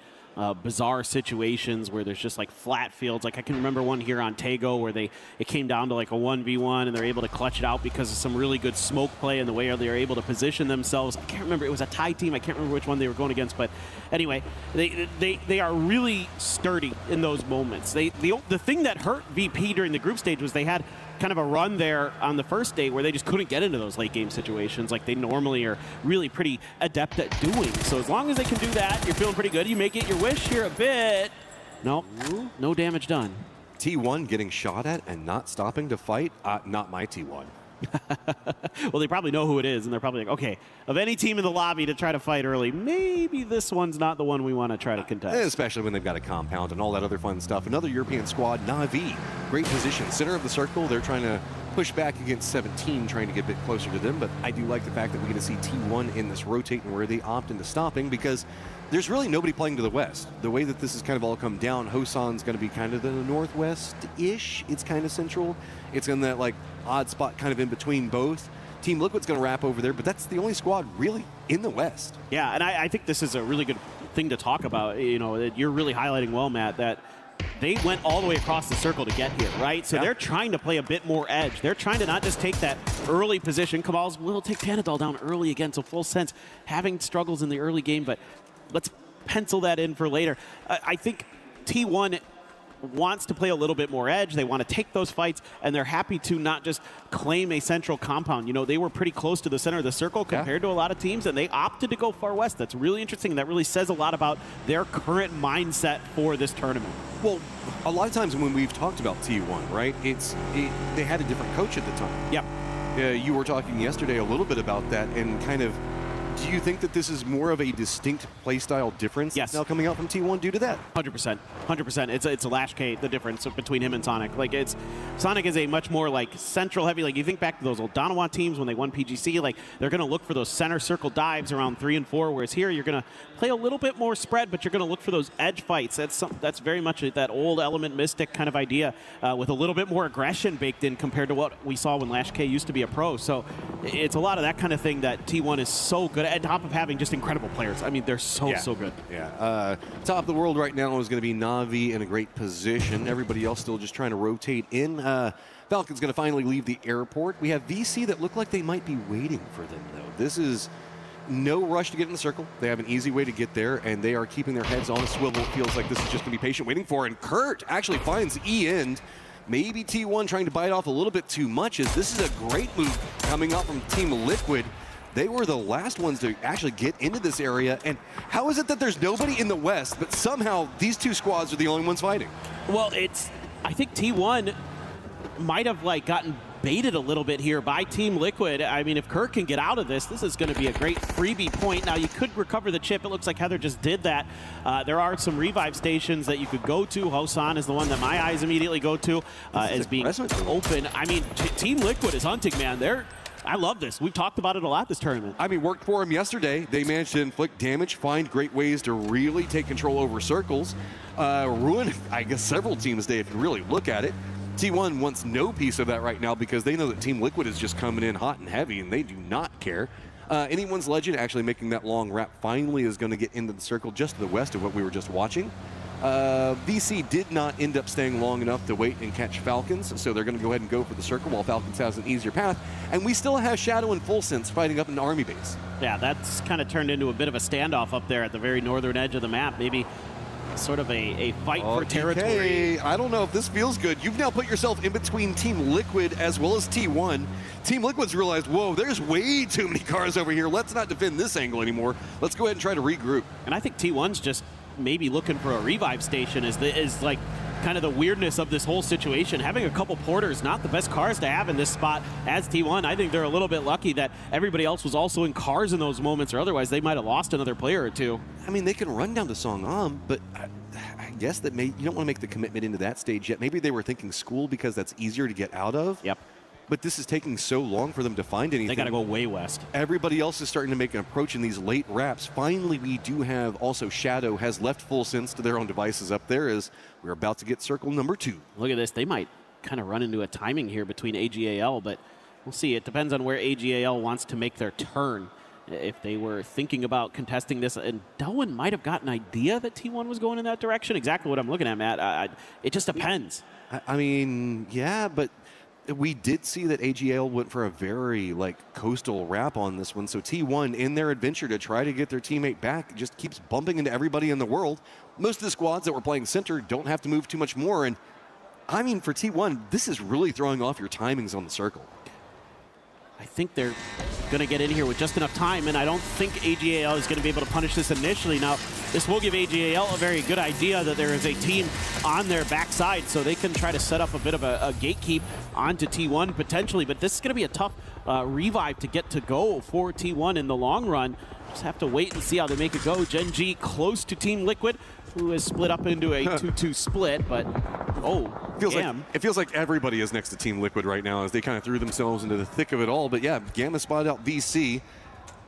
bizarre situations where there's just like flat fields. Like I can remember one here on Tego where it came down to like a 1v1 and they're able to clutch it out because of some really good smoke play and the way they were able to position themselves. I can't remember, it was a tie team. I can't remember which one they were going against, but anyway, they are really sturdy in those moments. The thing that hurt VP during the group stage was they had kind of a run there on the first day where they just couldn't get into those late game situations like they normally are really pretty adept at doing. So as long as they can do that, you're feeling pretty good. You may get your wish here a bit. Nope, no damage done. T1 getting shot at and not stopping to fight? Not my T1. Well, they probably know who it is, and they're probably like, okay, of any team in the lobby to try to fight early, maybe this one's not the one we want to try to contest. Especially when they've got a compound and all that other fun stuff. Another European squad, Na'Vi, great position. Center of the circle, they're trying to push back against 17, trying to get a bit closer to them, but I do like the fact that we get to see T1 in this rotating where they opt into stopping because there's really nobody playing to the west. The way that this has kind of all come down, Hosan's going to be kind of the northwest-ish. It's kind of central. It's in that like odd spot kind of in between both. Team Liquid's going to wrap over there, but that's the only squad really in the west. Yeah, and I think this is a really good thing to talk about. You know, you're really highlighting well, Matt, that they went all the way across the circle to get here, right? So they're trying to play a bit more edge. They're trying to not just take that early position. Kamal's will take Panadol down early again, so Full Sense having struggles in the early game, but let's pencil that in for later. I think T1 wants to play a little bit more edge. They want to take those fights, and they're happy to not just claim a central compound. You know, they were pretty close to the center of the circle compared to a lot of teams, and they opted to go far west. That's really interesting. That really says a lot about their current mindset for this tournament. Well, a lot of times when we've talked about T1, right, they had a different coach at the time. Yep. You were talking yesterday a little bit about that, and kind of, do you think that this is more of a distinct playstyle difference now coming out from T1 due to that? 100%. 100%. It's a Lash K, the difference between him and Sonic. Like, Sonic is a much more, like, central heavy. Like, you think back to those old Donawa teams when they won PGC, like, they're going to look for those center circle dives around 3 and 4, whereas here you're going to play a little bit more spread, but you're going to look for those edge fights. That's very much that old Element Mystic kind of idea with a little bit more aggression baked in compared to what we saw when Lash K used to be a pro. So it's a lot of that kind of thing that T1 is so good at. on top of having just incredible players. I mean, they're so good. Yeah. Top of the world right now is going to be Na'Vi in a great position. Everybody else still just trying to rotate in. Falcon's going to finally leave the airport. We have VC that look like they might be waiting for them, though. This is no rush to get in the circle. They have an easy way to get there, and they are keeping their heads on a swivel. It feels like this is just going to be patient waiting for, and Kurt actually finds E-End. Maybe T1 trying to bite off a little bit too much, as this is a great move coming out from Team Liquid. They were the last ones to actually get into this area, and how is it that there's nobody in the West, but somehow these two squads are the only ones fighting? Well, I think T1 might have gotten baited a little bit here by Team Liquid. I mean, if Kirk can get out of this is going to be a great freebie point. Now, you could recover the chip. It looks like Heather just did that. There are some revive stations that you could go to. Hosan is the one that my eyes immediately go to as being open. I mean, Team Liquid is hunting, man. I love this. We've talked about it a lot this tournament. I mean, worked for them yesterday. They managed to inflict damage, find great ways to really take control over circles, ruin, I guess, several teams' day if you really look at it. T1 wants no piece of that right now because they know that Team Liquid is just coming in hot and heavy, and they do not care. Anyone's Legend actually making that long wrap finally is going to get into the circle just to the west of what we were just watching. VC did not end up staying long enough to wait and catch Falcons, so they're going to go ahead and go for the circle while Falcons has an easier path. And we still have Shadow and Full Sense fighting up in the Army base. Yeah, that's kind of turned into a bit of a standoff up there at the very northern edge of the map. Maybe sort of a fight for territory. I don't know if this feels good. You've now put yourself in between Team Liquid as well as T1. Team Liquid's realized, whoa, there's way too many cars over here. Let's not defend this angle anymore. Let's go ahead and try to regroup. And I think T1's just maybe looking for a revive station is like kind of the weirdness of this whole situation. Having a couple porters, not the best cars to have in this spot as T1. I think they're a little bit lucky that everybody else was also in cars in those moments, or otherwise they might have lost another player or two. I mean, they can run down to Songam, but I guess that you don't want to make the commitment into that stage yet. Maybe they were thinking school because that's easier to get out of. Yep. But this is taking so long for them to find anything. They got to go way west. Everybody else is starting to make an approach in these late wraps. Finally, we do have also Shadow has left Full Sense to their own devices up there as we're about to get circle number 2. Look at this. They might kind of run into a timing here between AGAL, but we'll see. It depends on where AGAL wants to make their turn. If they were thinking about contesting this, and Delwyn might have got an idea that T1 was going in that direction. Exactly what I'm looking at, Matt. It just depends. I mean, yeah, but we did see that AGL went for a very coastal wrap on this one. So T1 in their adventure to try to get their teammate back just keeps bumping into everybody in the world. Most of the squads that were playing center don't have to move too much more. And I mean, for T1, this is really throwing off your timings on the circle. I think they're going to get in here with just enough time, and I don't think AGAL is going to be able to punish this initially. Now, this will give AGAL a very good idea that there is a team on their backside, so they can try to set up a bit of a gatekeep onto T1 potentially, but this is going to be a tough revive to get to go for T1 in the long run. Just have to wait and see how they make it go. Gen G close to Team Liquid, who is split up into a 2-2 split, but it feels like everybody is next to Team Liquid right now as they kind of threw themselves into the thick of it all. But yeah, Gamma spotted out VC.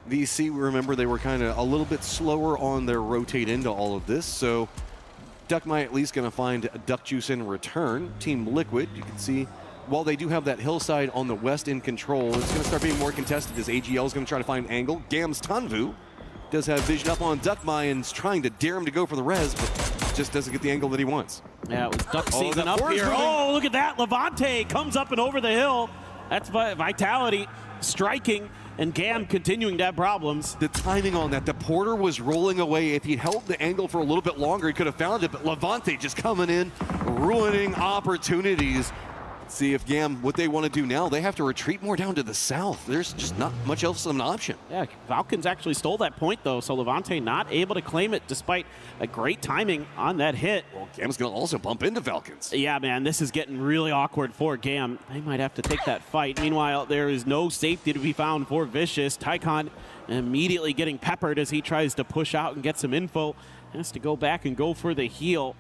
VC, remember, they were kind of a little bit slower on their rotate into all of this, so Duckmai at least going to find Duck Juice in return. Team Liquid, you can see, while they do have that hillside on the west in control, it's going to start being more contested as AGL is going to try to find angle. Gam's Tanvu does have vision up on Duckmai and is trying to dare him to go for the res, but just doesn't get the angle that he wants. Yeah, it was Duck season up here. Oh, look at that. Levante comes up and over the hill. That's Vitality striking, and Gam continuing to have problems. The timing on that, the Porter was rolling away. If he'd held the angle for a little bit longer, he could have found it, but Levante just coming in, ruining opportunities. See if Gam, what they want to do now, they have to retreat more down to the south. There's just not much else of an option. Yeah, Falcons actually stole that point, though, so Levante not able to claim it despite a great timing on that hit. Well, Gam's going to also bump into Falcons. Yeah, man, this is getting really awkward for Gam. They might have to take that fight. Meanwhile, there is no safety to be found for Vicious. Tycon immediately getting peppered as he tries to push out and get some info. Has to go back and go for the heal.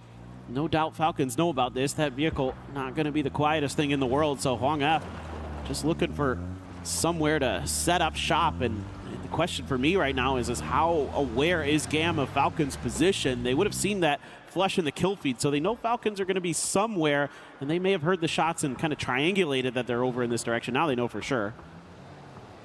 No doubt Falcons know about this. That vehicle not going to be the quietest thing in the world, so Hong F just looking for somewhere to set up shop. And the question for me right now is how aware is Gam of Falcons' position? They would have seen that flush in the kill feed, so they know Falcons are going to be somewhere, and they may have heard the shots and kind of triangulated that they're over in this direction. Now they know for sure.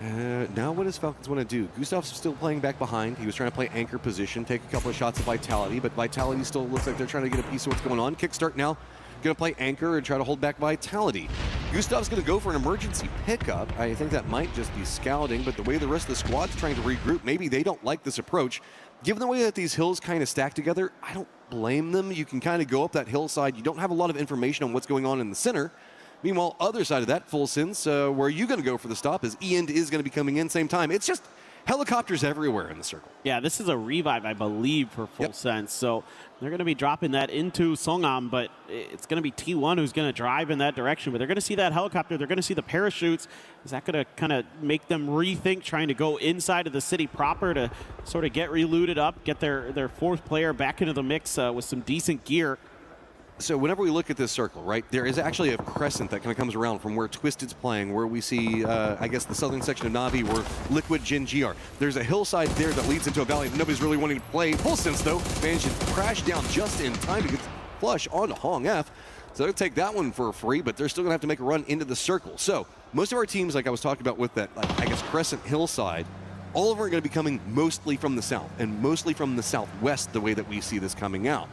Now what does Falcons want to do? Gustav's still playing back behind. He was trying to play anchor position, take a couple of shots at Vitality, but Vitality still looks like they're trying to get a piece of what's going on. Kickstart now, going to play anchor and try to hold back Vitality. Gustav's going to go for an emergency pickup. I think that might just be scouting, but the way the rest of the squad's trying to regroup, maybe they don't like this approach. Given the way that these hills kind of stack together, I don't blame them. You can kind of go up that hillside. You don't have a lot of information on what's going on in the center. Meanwhile, other side of that, Full Sins, where are you going to go for the stop? As Ian is going to be coming in same time. It's just helicopters everywhere in the circle. Yeah, this is a revive, I believe, for Full Sense. So they're going to be dropping that into Songam, but it's going to be T1 who's going to drive in that direction. But they're going to see that helicopter. They're going to see the parachutes. Is that going to kind of make them rethink trying to go inside of the city proper to sort of get relooted up, get their fourth player back into the mix with some decent gear? So whenever we look at this circle, right, there is actually a crescent that kind of comes around from where Twisted's playing, where we see, I guess, the southern section of Na'Vi, where Liquid Gen G are. There's a hillside there that leads into a valley that nobody's really wanting to play. Full Sense, though, managed to crash down just in time to get flush onto Hong F. So they'll take that one for free, but they're still going to have to make a run into the circle. So most of our teams, like I was talking about with that, I guess, crescent hillside, all of them are going to be coming mostly from the south and mostly from the southwest, the way that we see this coming out.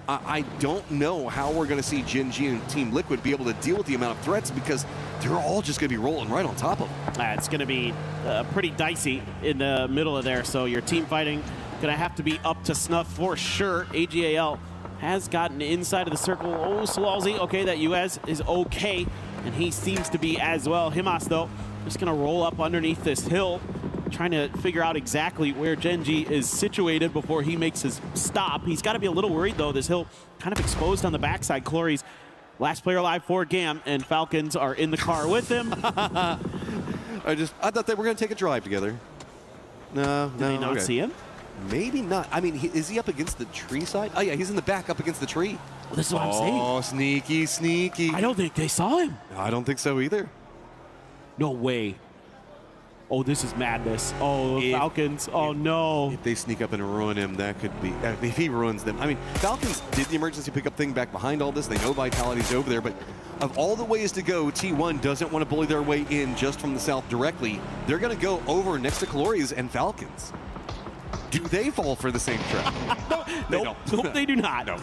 I don't know how we're going to see Gen G and Team Liquid be able to deal with the amount of threats because they're all just going to be rolling right on top of them. It's going to be pretty dicey in the middle of there, so your team fighting going to have to be up to snuff for sure. AGAL has gotten inside of the circle. Oh, Swalzi, okay, that US is okay, and he seems to be as well. Himas, though, just going to roll up underneath this hill, trying to figure out exactly where Gen G is situated before he makes his stop. He's got to be a little worried, though. This hill kind of exposed on the backside. Clory's last player alive for GAM, and Falcons are in the car with him. I thought they were going to take a drive together. No. Did they not see him? Maybe not. I mean, is he up against the tree side? Oh, yeah, he's in the back up against the tree. Well, this is what I'm saying. Oh, sneaky. I don't think they saw him. I don't think so either. No way. Oh, this is madness. Oh, Falcons. Oh, no. If they sneak up and ruin him, that could be... If he ruins them. I mean, Falcons did the emergency pickup thing back behind all this. They know Vitality's over there, but of all the ways to go, T1 doesn't want to bully their way in just from the south directly. They're going to go over next to Calories and Falcons. Do they fall for the same trap? Nope, they do not. No.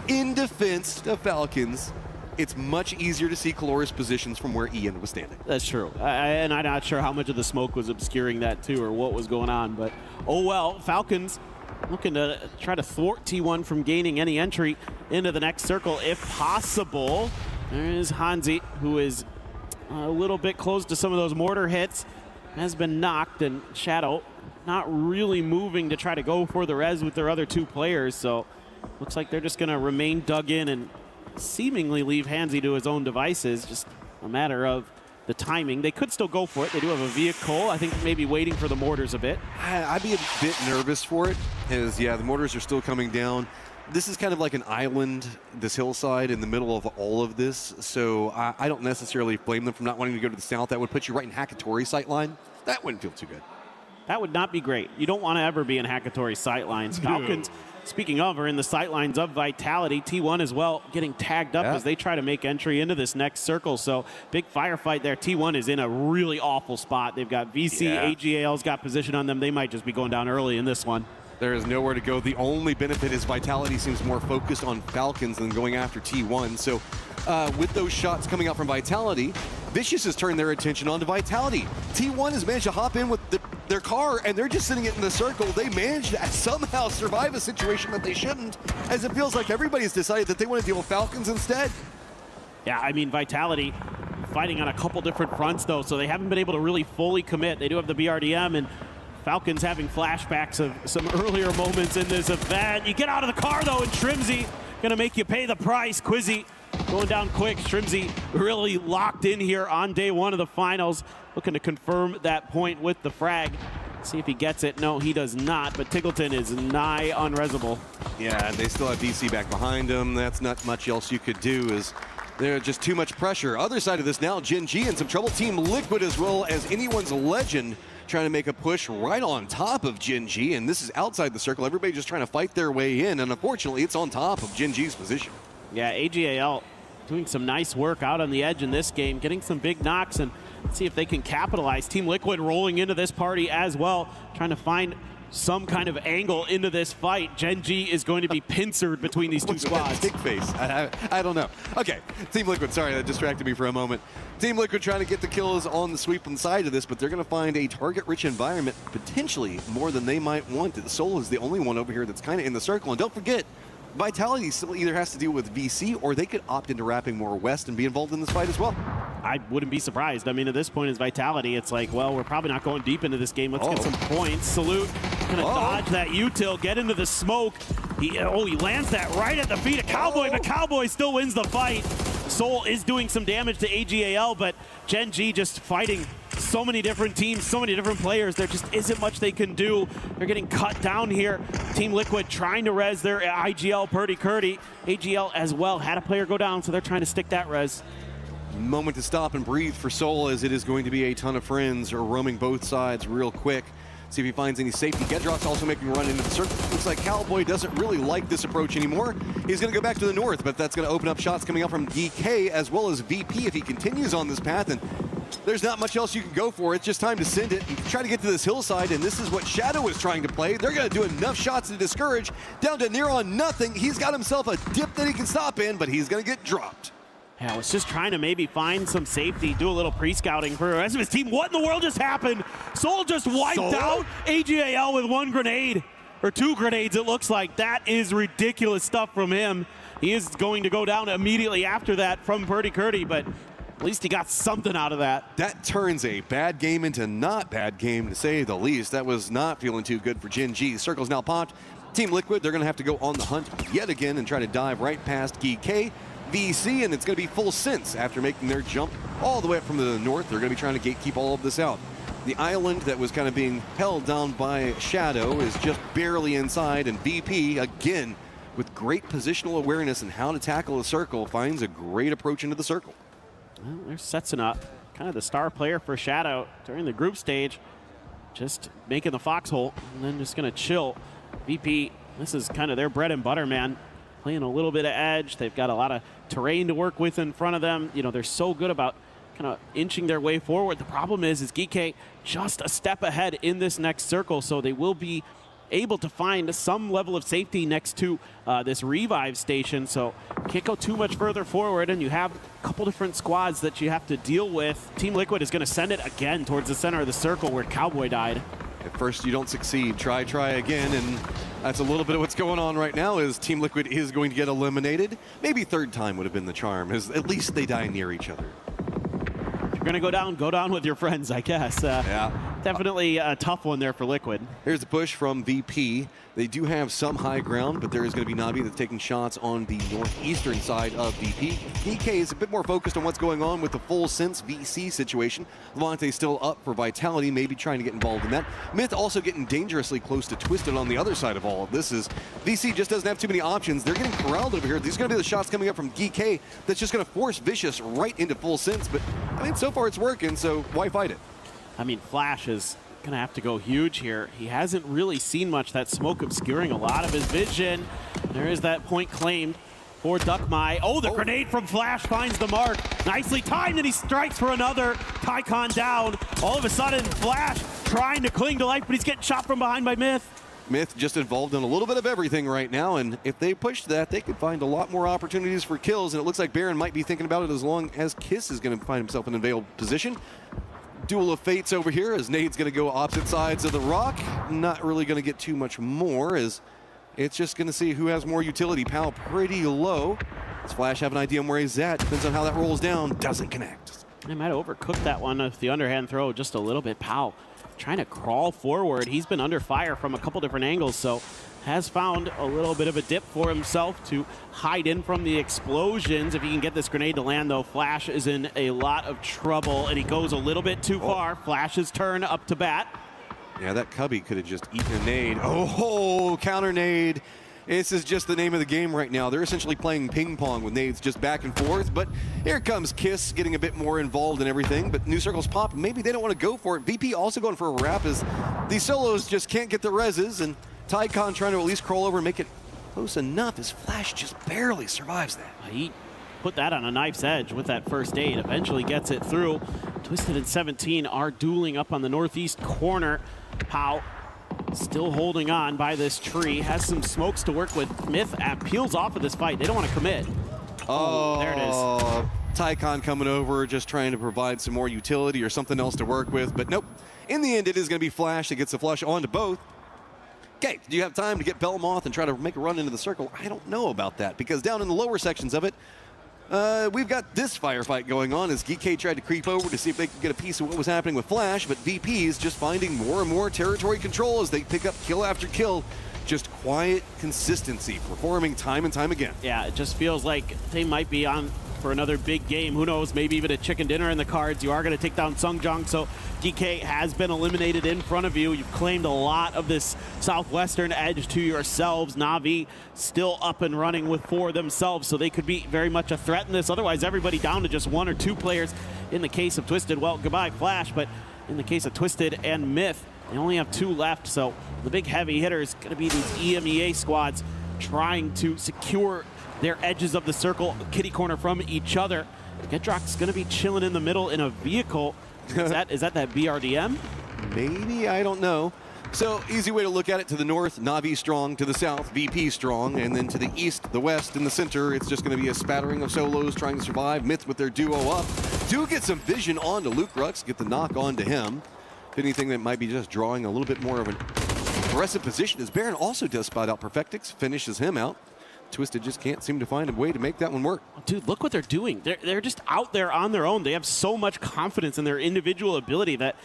In defense of Falcons, it's much easier to see Caloris positions from where Ian was standing. That's true. And I'm not sure how much of the smoke was obscuring that too or what was going on. But, oh well, Falcons looking to try to thwart T1 from gaining any entry into the next circle if possible. There's Hanzi, who is a little bit close to some of those mortar hits. Has been knocked, and Shadow not really moving to try to go for the res with their other two players. So looks like they're just going to remain dug in and seemingly leave Hanzi to his own devices. Just a matter of the timing. They could still go for it. They do have a vehicle. I think maybe waiting for the mortars a bit. I'd be a bit nervous for it, as yeah, the mortars are still coming down. This is kind of like an island, this hillside in the middle of all of this. So I don't necessarily blame them for not wanting to go to the south. That would put you right in Hakatori sightline. That wouldn't feel too good. That would not be great. You don't want to ever be in Hakatori sightlines. Falcons, speaking of, are in the sightlines of Vitality. T1 as well getting tagged up as they try to make entry into this next circle. So big firefight there. T1 is in a really awful spot. They've got VC, AGAL's got position on them. They might just be going down early in this one. There is nowhere to go. The only benefit is Vitality seems more focused on Falcons than going after T1. So with those shots coming out from Vitality, Vicious has turned their attention onto Vitality. T1 has managed to hop in with their car, and they're just sitting it in the circle. They managed to somehow survive a situation that they shouldn't, as it feels like everybody's decided that they want to deal with Falcons instead. Yeah, I mean, Vitality fighting on a couple different fronts, though, so they haven't been able to really fully commit. They do have the BRDM, and Falcons having flashbacks of some earlier moments in this event. You get out of the car, though, and Shrimzy gonna make you pay the price. Quizzy going down quick. Shrimzy really locked in here on day one of the finals, looking to confirm that point with the frag. See if he gets it. No, he does not, but Tiggleton is nigh unresable. Yeah, they still have DC back behind him. That's not much else you could do, as there's just too much pressure. Other side of this now, Gen G in some trouble. Team Liquid as well as anyone's legend trying to make a push right on top of Gen G, and this is outside the circle. Everybody just trying to fight their way in, and unfortunately, it's on top of Gen G's position. Yeah, AGAL doing some nice work out on the edge in this game, getting some big knocks, and see if they can capitalize. Team Liquid rolling into this party as well, trying to find some kind of angle into this fight. Gen G is going to be pincered between these two squads. Big face. I don't know. Okay, Team Liquid, sorry, that distracted me for a moment. Team Liquid trying to get the kills on the sweeping side of this, but they're going to find a target-rich environment, potentially more than they might want. Soul is the only one over here that's kind of in the circle. And don't forget, Vitality still either has to deal with VC or they could opt into wrapping more west and be involved in this fight as well. I wouldn't be surprised. I mean, at this point, as Vitality, it's like, well, we're probably not going deep into this game. Let's get some points. Salute, gonna dodge that util, get into the smoke. He lands that right at the feet of Cowboy, but Cowboy still wins the fight. Soul is doing some damage to AGAL, but Gen G just fighting so many different teams, so many different players. There just isn't much they can do. They're getting cut down here. Team Liquid trying to res their IGL Purdy Curdy. AGL as well had a player go down, so they're trying to stick that res. Moment to stop and breathe for Soul, as it is going to be a ton of friends roaming both sides real quick. See if he finds any safety. Gedrock's also making a run into the circle. Looks like Cowboy doesn't really like this approach anymore. He's going to go back to the north, but that's going to open up shots coming up from DK as well as VP if he continues on this path. And there's not much else you can go for. It's just time to send it and try to get to this hillside, and this is what Shadow is trying to play. They're going to do enough shots to discourage. Down to near on nothing. He's got himself a dip that he can stop in, but he's going to get dropped. Yeah, I was just trying to maybe find some safety, do a little pre-scouting for the rest of his team. What in the world just happened? Soul just wiped out AGAL with one grenade, or two grenades it looks like. That is ridiculous stuff from him. He is going to go down immediately after that from Purdy Curdy, but at least he got something out of that. That turns a bad game into not bad game, to say the least. That was not feeling too good for Gen G. Circle's now popped. Team Liquid, they're going to have to go on the hunt yet again and try to dive right past GK. VC, and it's going to be full sense after making their jump all the way up from the north. They're going to be trying to gatekeep all of this out. The island that was kind of being held down by Shadow is just barely inside, and VP, again, with great positional awareness and how to tackle a circle, finds a great approach into the circle. Well, there's Setsuna, kind of the star player for Shadow during the group stage, just making the foxhole and then just going to chill. VP, this is kind of their bread and butter, man. Playing a little bit of edge. They've got a lot of terrain to work with in front of them. You know, they're so good about kind of inching their way forward. The problem is GK just a step ahead in this next circle, so they will be able to find some level of safety next to this revive station. So can't go too much further forward, and you have a couple different squads that you have to deal with. Team Liquid is going to send it again towards the center of the circle where Cowboy died. At first you don't succeed, try again, and that's a little bit of what's going on right now. Is Team Liquid is going to get eliminated. Maybe third time would have been the charm, as at least they die near each other. If you're gonna go down with your friends, I guess. Yeah. Definitely a tough one there for Liquid. Here's the push from VP. They do have some high ground, but there is going to be Navi that's taking shots on the northeastern side of VP. DK is a bit more focused on what's going on with the full sense VC situation. Levante still up for Vitality, maybe trying to get involved in that. Myth also getting dangerously close to Twisted on the other side of all of this. Is VC just doesn't have too many options. They're getting corralled over here. These are going to be the shots coming up from DK that's just going to force Vicious right into full sense. But I mean, so far it's working, so why fight it? I mean, Flash is gonna have to go huge here. He hasn't really seen much. That smoke obscuring a lot of his vision. There is that point claimed for Duckmai. Oh, the grenade from Flash finds the mark. Nicely timed, and he strikes for another. Tycon down. All of a sudden, Flash trying to cling to life, but he's getting shot from behind by Myth. Myth just involved in a little bit of everything right now, and if they push that, they could find a lot more opportunities for kills, and it looks like Baron might be thinking about it as long as Kiss is going to find himself in an available position. Duel of Fates over here as Nade's going to go opposite sides of the rock. Not really going to get too much more, as it's just going to see who has more utility. Pal pretty low. Does Flash have an idea on where he's at? Depends on how that rolls down. Doesn't connect. They might have overcooked that one with the underhand throw just a little bit. Pal trying to crawl forward. He's been under fire from a couple different angles, so has found a little bit of a dip for himself to hide in from the explosions. If he can get this grenade to land, though, Flash is in a lot of trouble, and he goes a little bit too far. Flash's turn up to bat. Yeah, that Cubby could have just eaten a nade. Oh, counter nade. This is just the name of the game right now. They're essentially playing ping pong with nades just back and forth, but here comes Kiss getting a bit more involved in everything, but new circles pop. Maybe they don't want to go for it. VP also going for a wrap, as these solos just can't get the reses, and Tycon trying to at least crawl over and make it close enough, as Flash just barely survives that. He put that on a knife's edge with that first aid, eventually gets it through. Twisted and 17 are dueling up on the northeast corner. Pau still holding on by this tree, has some smokes to work with. Myth peels off of this fight. They don't want to commit. Oh, there it is. Tycon coming over, just trying to provide some more utility or something else to work with, but nope. In the end, it is going to be Flash that gets the flush onto both. Okay, do you have time to get Belmoth and try to make a run into the circle? I don't know about that, because down in the lower sections of it, we've got this firefight going on as GK tried to creep over to see if they could get a piece of what was happening with Flash, but VP is just finding more and more territory control as they pick up kill after kill. Just quiet consistency, performing time and time again. Yeah, it just feels like they might be on for another big game. Who knows, maybe even a chicken dinner in the cards. You are going to take down Sungjong, so DK has been eliminated in front of you. You've claimed a lot of this southwestern edge to yourselves. Na'Vi still up and running with 4 themselves, so they could be very much a threat in this. Otherwise, everybody down to just 1 or 2 players. In the case of Twisted, well, goodbye Flash, but in the case of Twisted and Myth, they only have 2 left, so the big heavy hitter is going to be these EMEA squads trying to secure their edges of the circle, kitty corner from each other. Gedrock's going to be chilling in the middle in a vehicle. Is that that BRDM? Maybe, I don't know. So, easy way to look at it: to the north, Na'Vi strong; to the south, VP strong; and then to the east, the west, and the center, it's just going to be a spattering of solos trying to survive. Myth with their duo up. Do get some vision onto Luke Rux, get the knock onto him. If anything, that might be just drawing a little bit more of an aggressive position, as Baron also does spot out Perfectix, finishes him out. Twisted just can't seem to find a way to make that one work. Dude, look what they're doing. They're just out there on their own. They have so much confidence in their individual ability that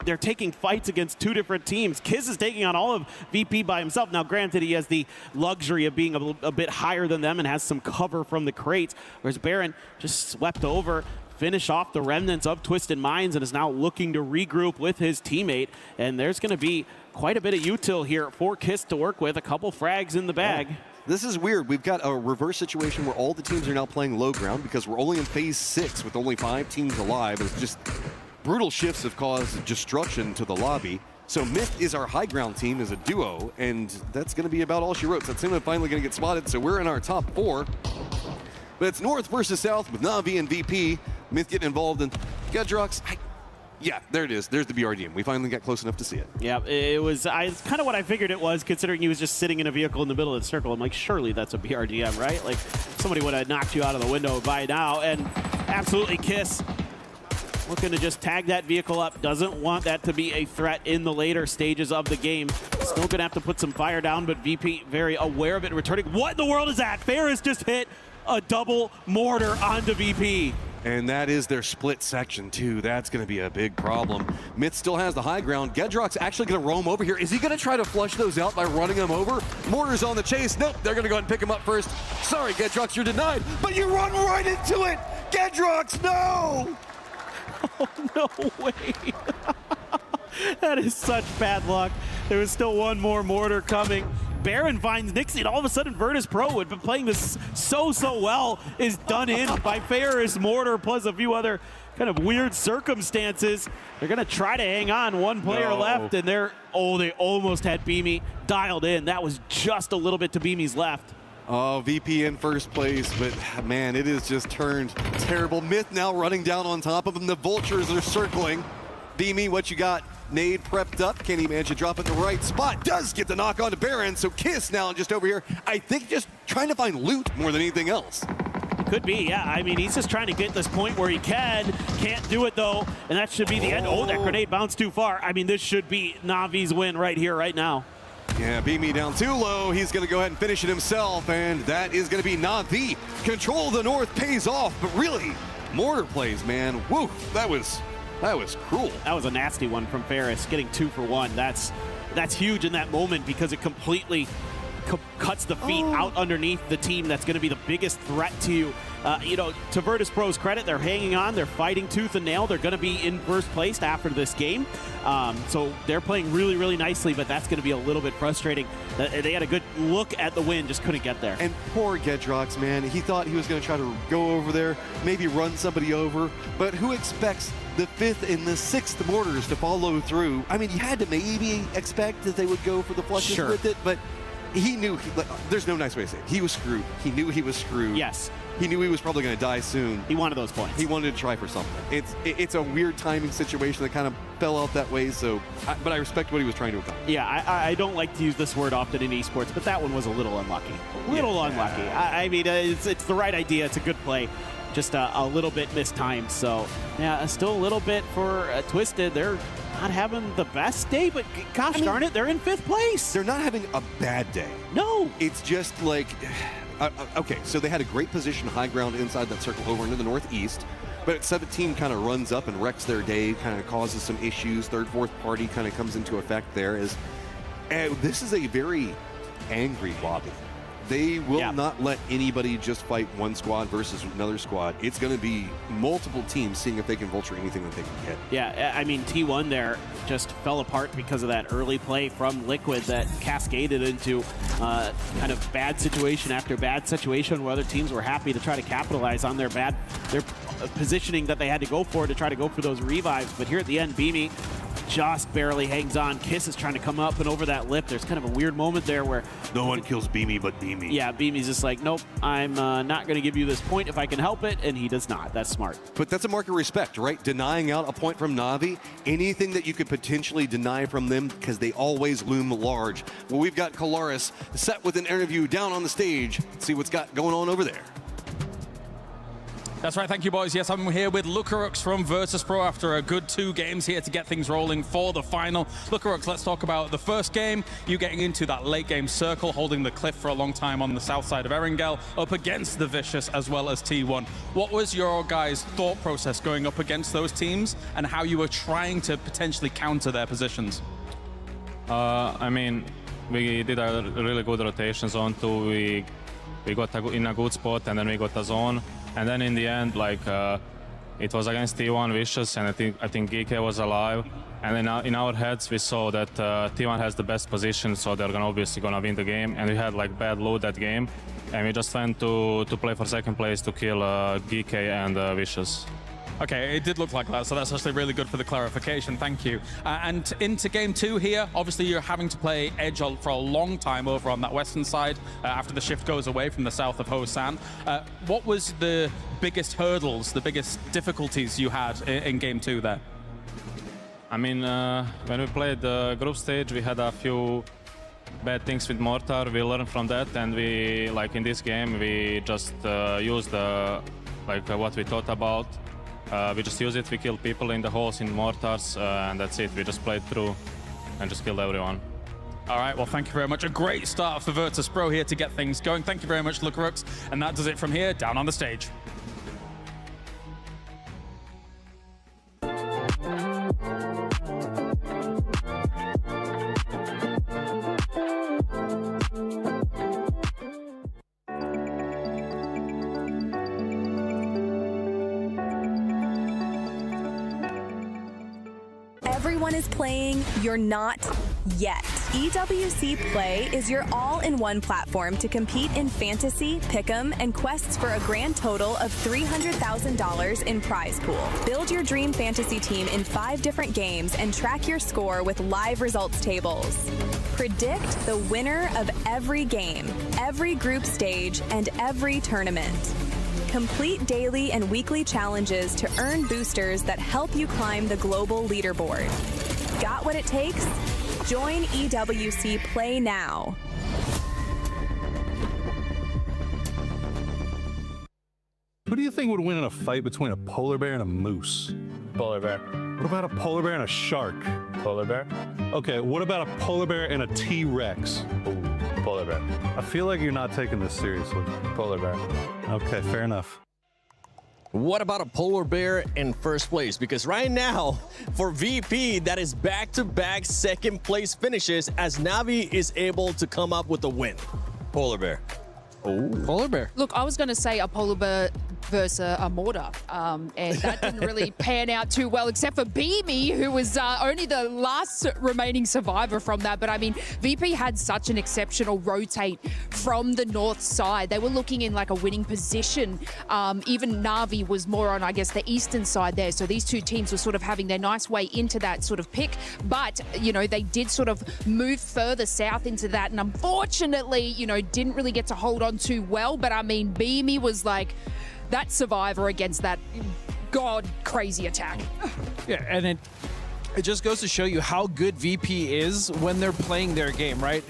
they're taking fights against 2 different teams. Kiss is taking on all of VP by himself. Now, granted, he has the luxury of being a bit higher than them and has some cover from the crates, whereas Baron just swept over, finish off the remnants of Twisted Minds, and is now looking to regroup with his teammate. And there's going to be quite a bit of util here for Kiss to work with. A couple frags in the bag. Yeah. This is weird. We've got a reverse situation where all the teams are now playing low ground because we're only in phase 6 with only 5 teams alive. It's just brutal shifts have caused destruction to the lobby. So Myth is our high ground team as a duo, and that's going to be about all she wrote. So that's him finally going to get spotted. So we're in our top 4. But it's north versus south with Na'Vi and VP. Myth getting involved in Gedrox. Yeah, there it is. There's the BRDM. We finally got close enough to see it. Yeah, it's kind of what I figured it was, considering he was just sitting in a vehicle in the middle of the circle. I'm like, surely that's a BRDM, right? Like, somebody would have knocked you out of the window by now. And absolutely Kiss looking to just tag that vehicle up. Doesn't want that to be a threat in the later stages of the game. Still going to have to put some fire down, but VP very aware of it, returning. What in the world is that? Ferris just hit a double mortar onto VP. And that is their split section, too. That's going to be a big problem. Myth still has the high ground. Gedrock's actually going to roam over here. Is he going to try to flush those out by running them over? Mortar's on the chase. Nope, they're going to go ahead and pick him up first. Sorry, Gedrox, you're denied. But you run right into it! Gedrox, no! Oh, no way. That is such bad luck. There was still one more mortar coming. Baron finds Nixie, and all of a sudden Virtus Pro, who had been playing this so well, is done in by Ferris Mortar plus a few other kind of weird circumstances. They're going to try to hang on. One player left, and they almost had Beamy dialed in. That was just a little bit to Beamy's left. Oh, VP in first place, but man, it has just turned terrible. Myth now running down on top of him. The Vultures are circling. Beamy, what you got? Nade prepped up. Can he manage to drop it in the right spot? Does get the knock on to Baron. So Kiss now just over here, I think just trying to find loot more than anything else. Could be, yeah. I mean, he's just trying to get this point where he can't do it though, and that should be the end. Oh, that grenade bounced too far. I mean, this should be Navi's win right here, right now. Yeah, Beamy down too low. He's going to go ahead and finish it himself, and that is going to be Na'Vi. Control of the North pays off, but really, Mortar plays, man. Woo, that was cruel. That was a nasty one from Ferris, getting 2 for 1. That's huge in that moment because it completely cuts the feet out underneath the team that's going to be the biggest threat to you. To Virtus Pro's credit, they're hanging on. They're fighting tooth and nail. They're going to be in first place after this game. So they're playing really, really nicely, but that's going to be a little bit frustrating. They had a good look at the win, just couldn't get there. And poor Gedrox, man. He thought he was going to try to go over there, maybe run somebody over, but who expects the 5th and the 6th mortars to follow through? I mean, you had to maybe expect that they would go for the flushes with it, but he knew, there's no nice way to say it. He was screwed. He knew he was screwed. Yes. he knew he was probably going to die soon. He wanted those points. He wanted to try for something. It's a weird timing situation that kind of fell out that way. So, but I respect what he was trying to accomplish. Yeah, I don't like to use this word often in esports, but that one was a little unlucky. Unlucky. I mean, it's the right idea. It's a good play. Just a little bit mistimed. So, yeah, still a little bit for Twisted. They're not having the best day, but gosh darn it, they're in 5th place. They're not having a bad day. No. It's just like, okay, so they had a great position high ground inside that circle over into the northeast. But at 17 kind of runs up and wrecks their day, kind of causes some issues. Third, fourth party kind of comes into effect there. This is a very angry lobby. They will not let anybody just fight one squad versus another squad. It's going to be multiple teams seeing if they can vulture anything that they can get. Yeah, I mean, T1 there just fell apart because of that early play from Liquid that cascaded into kind of bad situation after bad situation where other teams were happy to try to capitalize on their positioning that they had to go for to try to go for those revives. But here at the end, Beamy just barely hangs on. Kiss is trying to come up and over that lip. There's kind of a weird moment there where no one kills Beamy but Beamy. Yeah, Beamy's just like, nope, I'm not going to give you this point if I can help it, and he does not. That's smart. But that's a mark of respect, right? Denying out a point from Na'Vi, anything that you could potentially deny from them because they always loom large. Well, we've got Kalaris set with an interview down on the stage. Let's see what's got going on over there. That's right, thank you, boys. Yes, I'm here with Lucarux from Virtus.pro after a good 2 games here to get things rolling for the final. Lucarux, let's talk about the first game. You getting into that late game circle, holding the cliff for a long time on the south side of Erangel, up against the Vicious as well as T1. What was your guys' thought process going up against those teams and how you were trying to potentially counter their positions? I mean, we did a really good rotation. Zone 2, we got in a good spot, and then we got a zone. And then in the end, like it was against T1 Vicious, and I think GK was alive. And then in our heads, we saw that T1 has the best position, so they're obviously gonna win the game. And we had like bad loot that game, and we just went to play for second place to kill GK and Vicious. Okay, it did look like that, so that's actually really good for the clarification. Thank you. And into game 2 here, obviously you're having to play Edge for a long time over on that western side after the shift goes away from the south of Hosan. What was the biggest hurdles, the biggest difficulties you had in game 2 there? I mean, when we played the group stage, we had a few bad things with Mortar. We learned from that, and we, like in this game, we just used what we thought about. We just use it, we kill people in the holes in mortars, and that's it. We just played through and just killed everyone. All right, well, thank you very much. A great start for Virtus.pro here to get things going. Thank you very much, Lucarux. And that does it from here, down on the stage. Everyone is playing, you're not yet. EWC Play is your all-in-one platform to compete in fantasy, pick'em, and quests for a grand total of $300,000 in prize pool. Build your dream fantasy team in 5 different games and track your score with live results tables. Predict the winner of every game, every group stage, and every tournament. Complete daily and weekly challenges to earn boosters that help you climb the global leaderboard. Got what it takes? Join EWC Play now. Who do you think would win in a fight between a polar bear and a moose? Polar bear. What about a polar bear and a shark? Polar bear. Okay, what about a polar bear and a T-Rex? Ooh, polar bear. I feel like you're not taking this seriously. Polar bear. Okay, fair enough. What about a polar bear in first place? Because right now, for VP, that is back-to-back second place finishes as Na'Vi is able to come up with a win. Polar bear. Oh, polar bear. Look, I was going to say a polar bear versus a mortar. And that didn't really pan out too well, except for Beamy, who was only the last remaining survivor from that. But I mean, VP had such an exceptional rotate from the north side. They were looking in like a winning position. Even Na'Vi was more on, I guess, the eastern side there. So these two teams were sort of having their nice way into that sort of pick. But, you know, they did sort of move further south into that. And unfortunately, you know, didn't really get to hold on too well. But I mean, Beamy was like that survivor against that god crazy attack. Yeah, and it just goes to show you how good VP is when they're playing their game, right?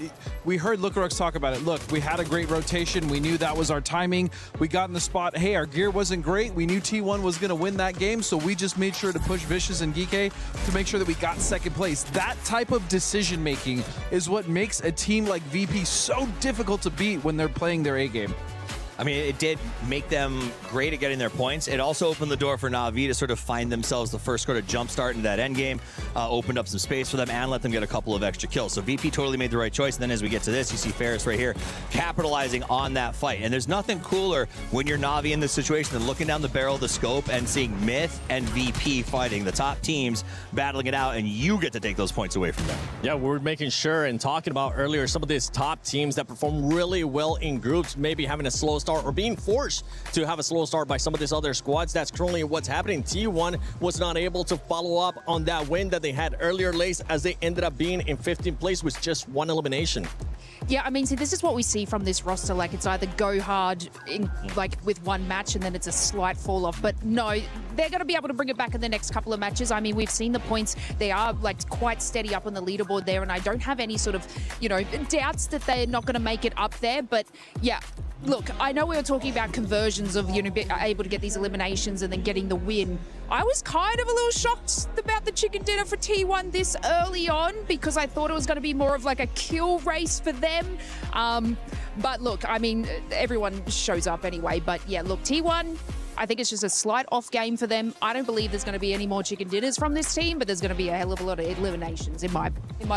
We heard Lukarux talk about it. Look, we had a great rotation. We knew that was our timing. We got in the spot. Hey, our gear wasn't great. We knew T1 was going to win that game, so we just made sure to push Vicious and Geeke to make sure that we got second place. That type of decision-making is what makes a team like VP so difficult to beat when they're playing their A game. I mean, it did make them great at getting their points. It also opened the door for Na'Vi to sort of find themselves the first sort of jump start into that end game, opened up some space for them and let them get a couple of extra kills. So VP totally made the right choice. And then as we get to this, you see Ferris right here capitalizing on that fight. And there's nothing cooler when you're Na'Vi in this situation than looking down the barrel of the scope and seeing Myth and VP fighting, the top teams battling it out, and you get to take those points away from them. Yeah, we're making sure and talking about earlier some of these top teams that perform really well in groups, maybe having a slow start or being forced to have a slow start by some of these other squads. That's currently what's happening. T1 was not able to follow up on that win that they had earlier, Lace, as they ended up being in 15th place with just one elimination. Yeah, I mean, see, this is what we see from this roster. Like, it's either go hard in, like, with one match and then it's a slight fall off. But no, they're going to be able to bring it back in the next couple of matches. I mean, we've seen the points. They are, like, quite steady up on the leaderboard there. And I don't have any sort of, you know, doubts that they're not going to make it up there. But, yeah, look, I know we were talking about conversions of, you know, able to get these eliminations and then getting the win. I was kind of a little shocked about the chicken dinner for T1 this early on because I thought it was going to be more of like a kill race for them. But look, I mean, everyone shows up anyway. But yeah, look, T1, I think it's just a slight off game for them. I don't believe there's going to be any more chicken dinners from this team, but there's going to be a hell of a lot of eliminations in my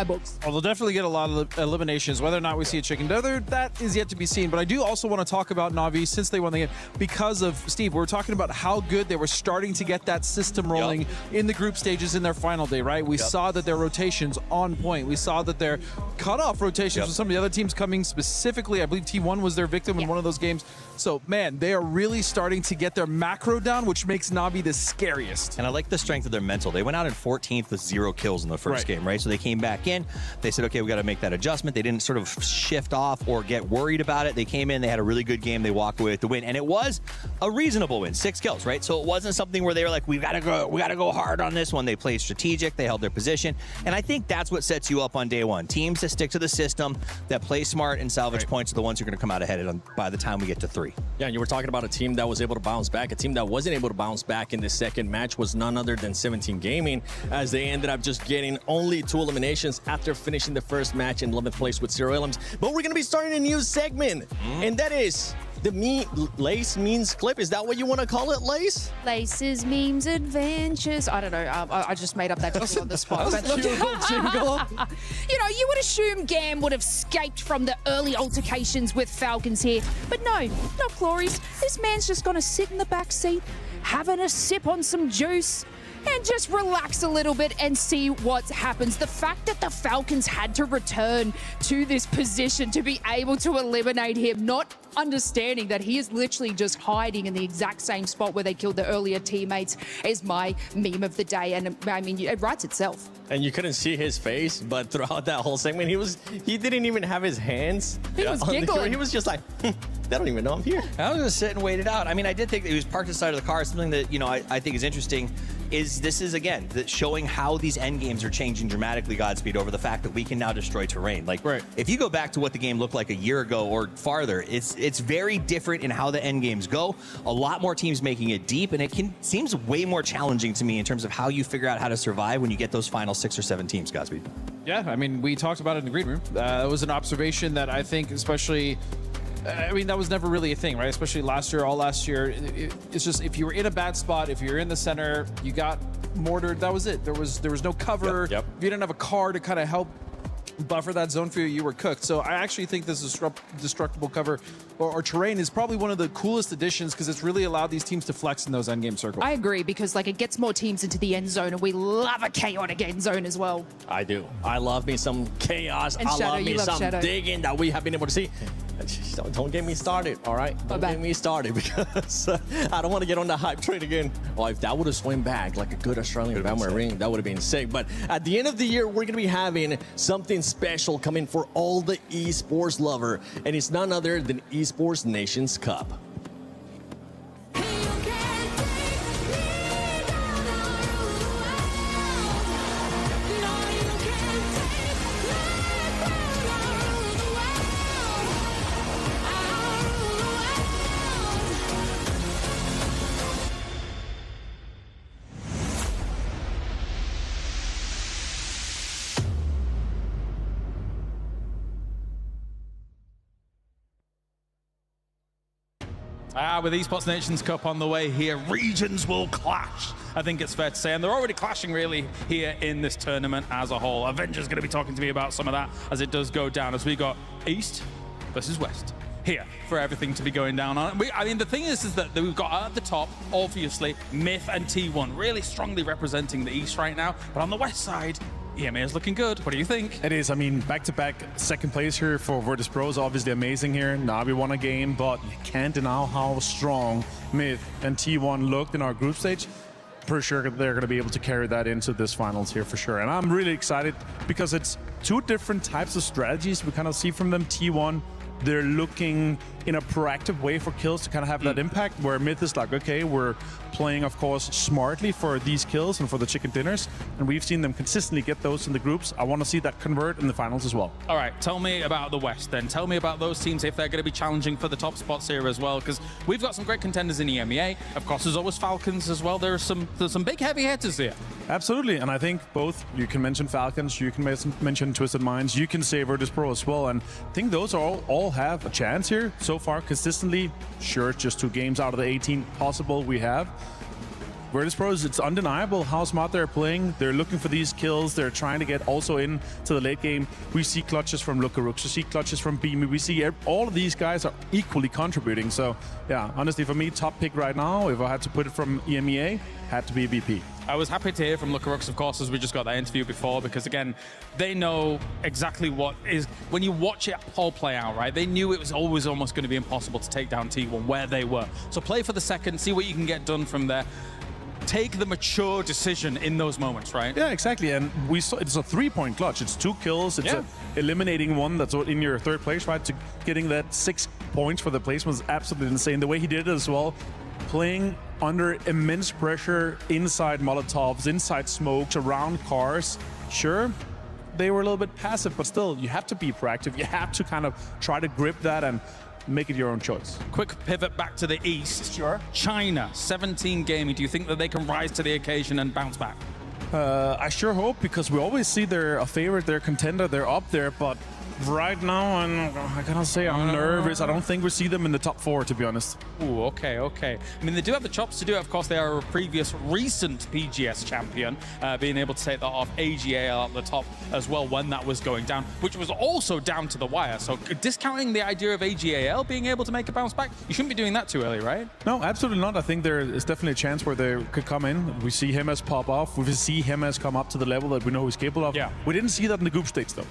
books. Well, they'll definitely get a lot of eliminations. Whether or not we see a chicken dinner, that is yet to be seen. But I do also want to talk about Na'Vi since they won the game because of Steve. We're talking about how good they were starting to get that system rolling in the group stages in their final day, right? We saw that their rotations on point. We saw that their cutoff rotations with some of the other teams coming specifically. I believe T1 was their victim in one of those games. So, man, they are really starting to get their macro down, which makes Na'Vi the scariest. And I like the strength of their mental. They went out in 14th with 0 kills in the first game, right? So they came back in. They said, okay, we got to make that adjustment. They didn't sort of shift off or get worried about it. They came in, they had a really good game. They walked away with the win. And it was a reasonable win, 6 kills, right? So it wasn't something where they were like, we got to go hard on this one. They played strategic. They held their position. And I think that's what sets you up on day one. Teams that stick to the system, that play smart and salvage points are the ones who are going to come out ahead by the time we get to 3. Yeah, and you were talking about a team that was able to bounce back. A team that wasn't able to bounce back in the second match was none other than 17 Gaming, as they ended up just getting only 2 eliminations after finishing the first match in 11th place with 0 elims. But we're going to be starting a new segment, and that is the Lace Memes Clip. Is that what you want to call it, Lace? Lace's Memes Adventures. I don't know. I just made up that jingle on the spot. But look, jingle. You know, you would assume Gam would have escaped from the early altercations with Falcons here. But no, not Glories. This man's just going to sit in the back seat, having a sip on some juice, and just relax a little bit and see what happens. The fact that the Falcons had to return to this position to be able to eliminate him, not understanding that he is literally just hiding in the exact same spot where they killed the earlier teammates, is my meme of the day. And I mean, it writes itself. And you couldn't see his face, but throughout that whole segment, he didn't even have his hands. He was giggling. He was just like, they don't even know I'm here. I was going to sit and wait it out. I mean, I did think that he was parked aside of the car. Something that, you know, I think is interesting is this is, again, showing how these end games are changing dramatically, Godspeed, over the fact that we can now destroy terrain. Like, if you go back to what the game looked like a year ago or farther, it's very different in how the end games go. A lot more teams making it deep, and it seems way more challenging to me in terms of how you figure out how to survive when you get those final 6 or 7 teams, Godspeed. Yeah, I mean, we talked about it in the green room. It was an observation that I think especially... I mean, that was never really a thing, right? Especially last year, all last year. It's just if you were in a bad spot, if you're in the center, you got mortared, that was it. There was no cover. If you didn't have a car to kind of help buffer that zone for you, you were cooked. So I actually think this destructible cover or terrain is probably one of the coolest additions because it's really allowed these teams to flex in those endgame circles. I agree because like it gets more teams into the end zone and we love a chaotic end zone as well. I do. I love me some chaos. And I Shadow, love me love some Shadow. digging that we have been able to see. Don't get me started, all right? Don't get me started because I don't want to get on the hype train again. Oh, if that would have swung back like a good Australian ring, that would have been sick. But at the end of the year, we're going to be having something special coming for all the esports lover, and it's none other than Esports Nations Cup. With Esports Nations Cup on the way here, regions will clash. I think it's fair to say, and they're already clashing really here in this tournament as a whole. Avenger's going to be talking to me about some of that as it does go down, as we got East versus West here for everything to be going down on. I mean, the thing is that we've got at the top, obviously, Myth and T1 really strongly representing the East right now, but on the West side, EMA is looking good. What do you think? It is. I mean, back-to-back second place here for Virtus Pro is obviously amazing here. Navi won a game, but you can't deny how strong Myth and T1 looked in our group stage. Pretty sure they're going to be able to carry that into this finals here for sure. And I'm really excited because it's two different types of strategies we kind of see from them. T1, they're looking in a proactive way for kills to kind of have that impact, where Myth is like, okay, we're playing, of course, smartly for these kills and for the chicken dinners, and we've seen them consistently get those in the groups. I want to see that convert in the finals as well. All right, tell me about the West then. Tell me about those teams, if they're going to be challenging for the top spots here as well, because we've got some great contenders in EMEA. Of course, there's always Falcons as well. There's some big heavy hitters here. Absolutely, and I think both, you can mention Falcons, you can mention Twisted Minds, you can say Virtus Pro as well, and I think those all have a chance here so far consistently. Sure, it's just 2 games out of the 18 possible we have. Virtus Pros, it's undeniable how smart they're playing. They're looking for these kills. They're trying to get also in to the late game. We see clutches from Lucarux. We see clutches from Beamy. We see all of these guys are equally contributing. So, yeah, honestly, for me, top pick right now, if I had to put it from EMEA, had to be VP. I was happy to hear from Lucarux, of course, as we just got that interview before, because, again, they know exactly what is... When you watch it all play out, right, they knew it was always almost going to be impossible to take down T1 where they were. So play for the second, see what you can get done from there. Take the mature decision in those moments, right? Yeah, exactly. And we saw it's a 3-point clutch. It's 2 kills. It's eliminating one that's in your third place, right? To getting that 6 points for the placement was absolutely insane. The way he did it as well, playing under immense pressure inside Molotovs, inside smokes, around cars. Sure, they were a little bit passive, but still, you have to be proactive. You have to kind of try to grip that and make it your own choice. Quick pivot back to the East. Sure. China, 17 gaming. Do you think that they can rise to the occasion and bounce back? I sure hope, because we always see they're a favorite, they're a contender, they're up there, but right now, I gotta say I'm nervous. I don't think we see them in the top 4, to be honest. Ooh, okay. I mean, they do have the chops to do it. Of course, they are a previous recent PGS champion, being able to take that off AGAL at the top as well when that was going down, which was also down to the wire. So discounting the idea of AGAL being able to make a bounce back, you shouldn't be doing that too early, right? No, absolutely not. I think there is definitely a chance where they could come in. We see him as pop off. We see him as come up to the level that we know he's capable of. Yeah. We didn't see that in the group stage, though.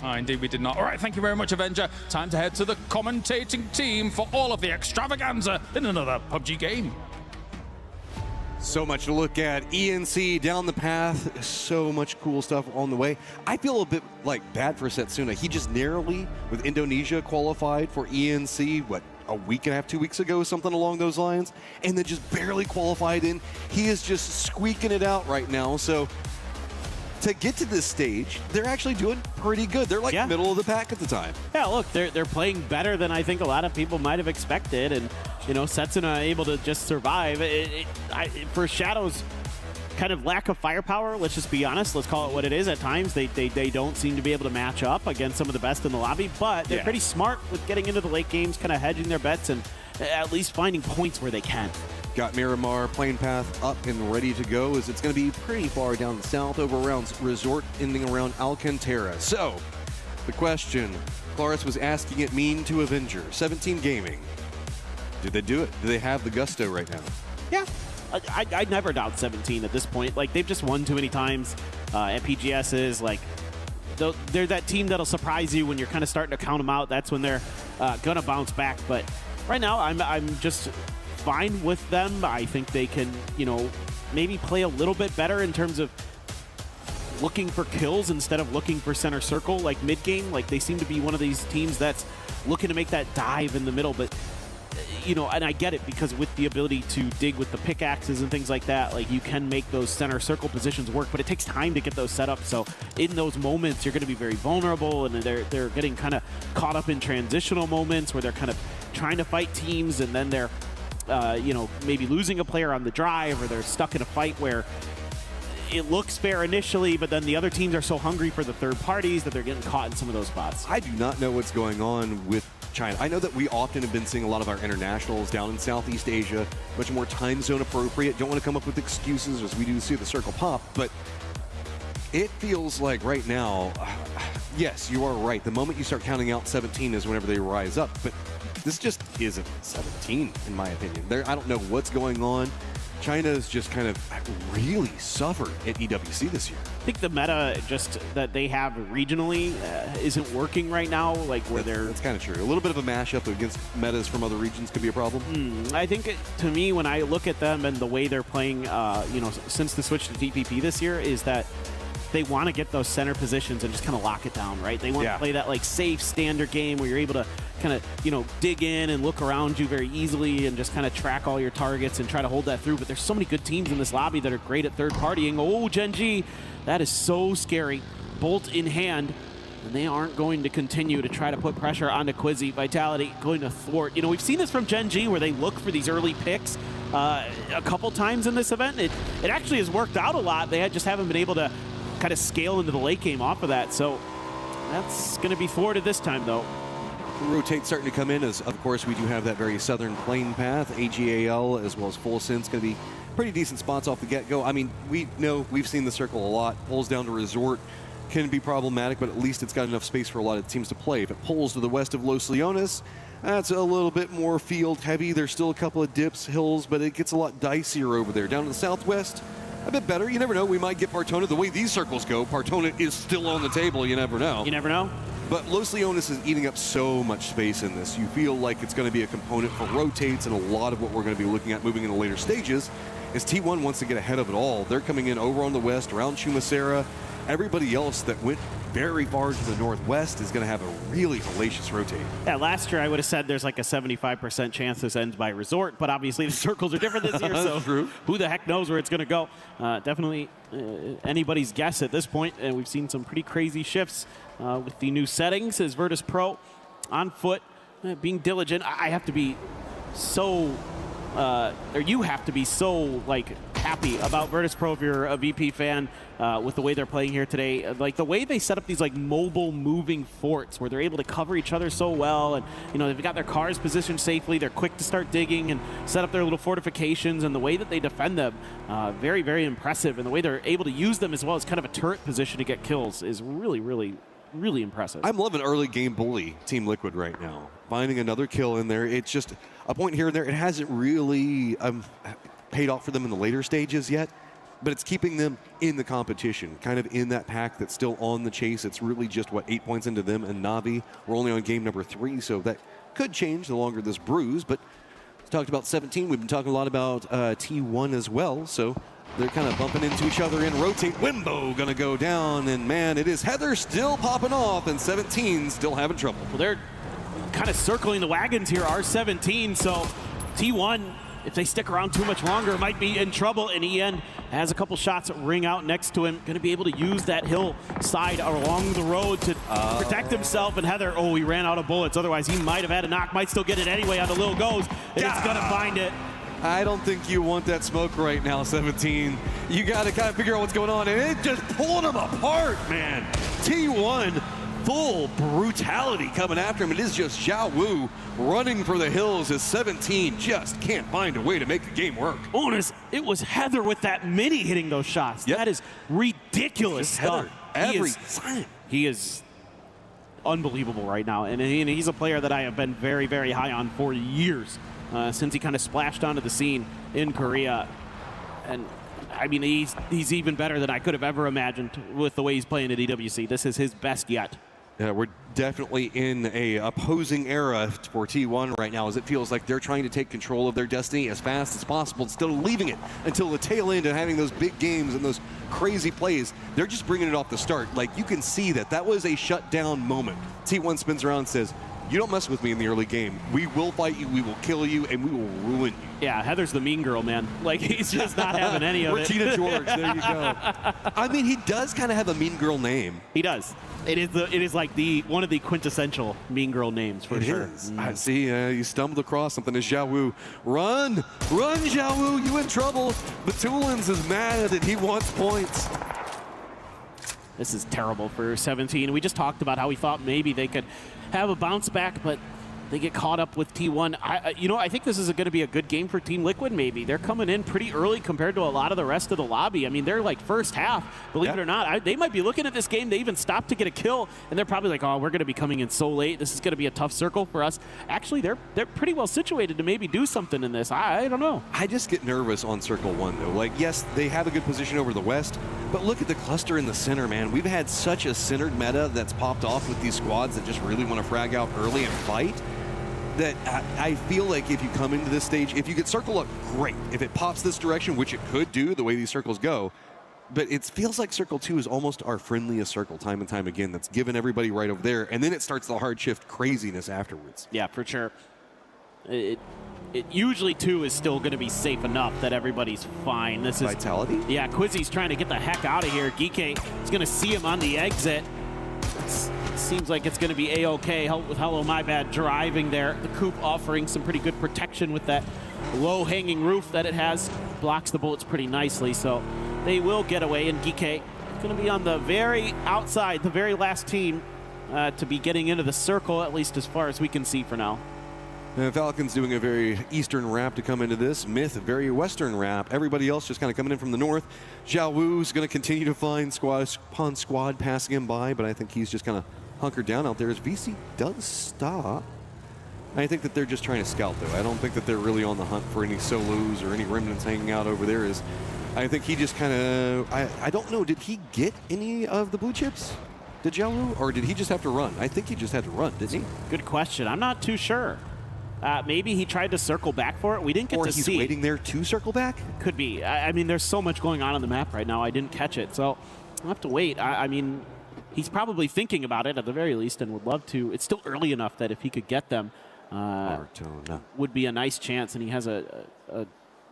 Indeed, we did not. All right, thank you very much, Avenger. Time to head to the commentating team for all of the extravaganza in another PUBG game. So much to look at. ENC down the path. So much cool stuff on the way. I feel a bit like bad for Setsuna. He just narrowly, with Indonesia, qualified for ENC, what, a week and a half, 2 weeks ago, something along those lines, and then just barely qualified in. He is just squeaking it out right now. So to get to this stage, they're actually doing pretty good. They're like middle of the pack at the time. Yeah, look, they're playing better than I think a lot of people might have expected, and you know, Setsuna able to just survive. For Shadow's kind of lack of firepower, let's just be honest, let's call it what it is. At times, they don't seem to be able to match up against some of the best in the lobby, but they're pretty smart with getting into the late games, kind of hedging their bets and at least finding points where they can. Got Miramar plane path up and ready to go, as it's going to be pretty far down south over around Resort, ending around Alcantara. So, the question Claris was asking it mean to Avenger. 17 Gaming. Did they do it? Do they have the gusto right now? Yeah. I never doubt 17 at this point. Like, they've just won too many times at PGSs. Like, they're that team that'll surprise you when you're kind of starting to count them out. That's when they're going to bounce back. But right now, I'm just fine with them. I think they can, you know, maybe play a little bit better in terms of looking for kills instead of looking for center circle, like mid-game. Like, they seem to be one of these teams that's looking to make that dive in the middle. But, you know, and I get it, because with the ability to dig with the pickaxes and things like that, like, you can make those center circle positions work, but it takes time to get those set up. So in those moments, you're going to be very vulnerable, and they're getting kind of caught up in transitional moments where they're kind of trying to fight teams, and then they're, you know, maybe losing a player on the drive, or they're stuck in a fight where it looks fair initially, but then the other teams are so hungry for the third parties that they're getting caught in some of those spots. I do not know what's going on with China. I know that we often have been seeing a lot of our internationals down in Southeast Asia, much more time zone appropriate. Don't want to come up with excuses, as we do see the circle pop, but it feels like right now, yes, you are right. The moment you start counting out 17 is whenever they rise up, but this just isn't 17, in my opinion. I don't know what's going on. China's just kind of really suffered at EWC this year. I think the meta just that they have regionally isn't working right now, like where That's kind of true. A little bit of a mashup against metas from other regions could be a problem. I think, to me, when I look at them and the way they're playing, you know, since the switch to TPP this year, is that they want to get those center positions and just kind of lock it down, right? They want to play that, like, safe standard game where you're able to kind of, you know, dig in and look around you very easily and just kind of track all your targets and try to hold that through. But there's so many good teams in this lobby that are great at third partying. Oh, Gen G, that is so scary. Bolt in hand, and they aren't going to continue to try to put pressure onto Quizzy. Vitality going to thwart. You know, we've seen this from Gen G where they look for these early picks a couple times in this event. It actually has worked out a lot. They just haven't been able to kind of scale into the late game off of that. So that's going to be thwarted this time, though. Rotate starting to come in, as of course we do have that very southern plane path. AGAL as well as Full Sense going to be pretty decent spots off the get-go. I mean, we know, we've seen the circle a lot. Pulls down to Resort can be problematic, but at least it's got enough space for a lot of teams to play. If it pulls to the west of Los Leones, that's a little bit more field heavy. There's still a couple of dips, hills, but it gets a lot dicier over there. Down to the southwest, a bit better. You never know, we might get Partona. The way these circles go, Partona is still on the table. You never know. You never know. But Los Leones is eating up so much space in this. You feel like it's going to be a component for rotates, and a lot of what we're going to be looking at moving in the later stages is T1 wants to get ahead of it all. They're coming in over on the west, around Chumacera. Everybody else that went very far to the northwest is going to have a really hellacious rotate. Yeah, last year I would have said there's like a 75% chance this ends by Resort, but obviously the circles are different this year, so true. Who the heck knows where it's going to go. Definitely anybody's guess at this point, and we've seen some pretty crazy shifts with the new settings as Virtus Pro on foot, being diligent. I have to be so, or you have to be so, like, happy about Virtus Pro if you're a VP fan with the way they're playing here today. Like, the way they set up these, like, mobile moving forts where they're able to cover each other so well, and, you know, they've got their cars positioned safely, they're quick to start digging and set up their little fortifications, and the way that they defend them, very, very impressive. And the way they're able to use them as well as kind of a turret position to get kills is really, really, really impressive. I'm loving early game bully Team Liquid right now. Finding another kill in there. It's just a point here and there. It hasn't really paid off for them in the later stages yet, but it's keeping them in the competition, kind of in that pack that's still on the chase. It's really just, 8 points into them and Navi. We're only on game number 3, so that could change the longer this brews, but we talked about 17. We've been talking a lot about T1 as well, so they're kind of bumping into each other in rotate. Wimbo gonna go down, and man, it is Heather still popping off, and 17 still having trouble. Well, they're kind of circling the wagons here, R17, so T1, if they stick around too much longer, might be in trouble. And EN has a couple shots ring out next to him. Going to be able to use that hillside along the road to protect himself. And Heather, he ran out of bullets. Otherwise, he might have had a knock. Might still get it anyway on the Lil Goes. And it's going to find it. I don't think you want that smoke right now, 17. You got to kind of figure out what's going on. And it just pulling them apart, man. T1 full brutality coming after him. It is just Xiao Wu running for the hills as 17 just can't find a way to make the game work. Owners, it was Heather with that mini hitting those shots. Yep. That is ridiculous stuff. He is unbelievable right now, and he's a player that I have been very, very high on for years, since he kind of splashed onto the scene in Korea. And I mean, he's even better than I could have ever imagined with the way he's playing at EWC. This is his best yet. Yeah, we're definitely in a opposing era for T1 right now, as it feels like they're trying to take control of their destiny as fast as possible instead of leaving it until the tail end and having those big games and those crazy plays. They're just bringing it off the start. Like, you can see that was a shutdown moment. T1 spins around and says, you don't mess with me in the early game. We will fight you, we will kill you, and we will ruin you. Yeah, Heather's the mean girl, man. Like, he's just not having any of it. Regina George, there you go. I mean, he does kind of have a mean girl name. He does. It is like one of the quintessential mean girl names for sure. I see you stumbled across something as Xiao Wu. Run, Xiao Wu, you in trouble. Batulins is mad that he wants points. This is terrible for 17. We just talked about how we thought maybe they could have a bounce back, but they get caught up with T1. I think this is going to be a good game for Team Liquid, maybe. They're coming in pretty early compared to a lot of the rest of the lobby. I mean, they're like first half, believe it or not. They might be looking at this game. They even stopped to get a kill, and they're probably like, oh, we're going to be coming in so late. This is going to be a tough circle for us. Actually, they're pretty well situated to maybe do something in this. I don't know. I just get nervous on Circle 1, though. Like, yes, they have a good position over the West, but look at the cluster in the center, man. We've had such a centered meta that's popped off with these squads that just really want to frag out early and fight, that I feel like if you come into this stage, if you get Circle up, great. If it pops this direction, which it could do the way these circles go, but it feels like Circle 2 is almost our friendliest circle time and time again. That's given everybody right over there, and then it starts the hard shift craziness afterwards. Yeah, for sure. It usually 2 is still going to be safe enough that everybody's fine. This is Vitality? Yeah, Quizzy's trying to get the heck out of here. Geeke is going to see him on the exit. Seems like it's going to be A-OK with Hello My Bad driving there. The Coop offering some pretty good protection with that low-hanging roof that it has. Blocks the bullets pretty nicely, so they will get away. And Geeke going to be on the very outside, the very last team to be getting into the circle, at least as far as we can see for now. Falcons doing a very eastern wrap to come into this. Myth, a very western wrap. Everybody else just kind of coming in from the north. Xiao Wu's going to continue to find squad upon squad passing him by, but I think he's just kind of hunkered down out there as VC does stop. I think that they're just trying to scout, though. I don't think that they're really on the hunt for any solos or any remnants hanging out over there. I think he just kind of, I don't know, did he get any of the blue chips? Did Xiao Wu, or did he just have to run? I think he just had to run, didn't he? Good question. I'm not too sure. Maybe he tried to circle back for it. We didn't get to see. Or he's waiting there to circle back? Could be. I mean, there's so much going on the map right now. I didn't catch it, so I'll have to wait. I mean, he's probably thinking about it at the very least and would love to. It's still early enough that if he could get them, would be a nice chance. And he has a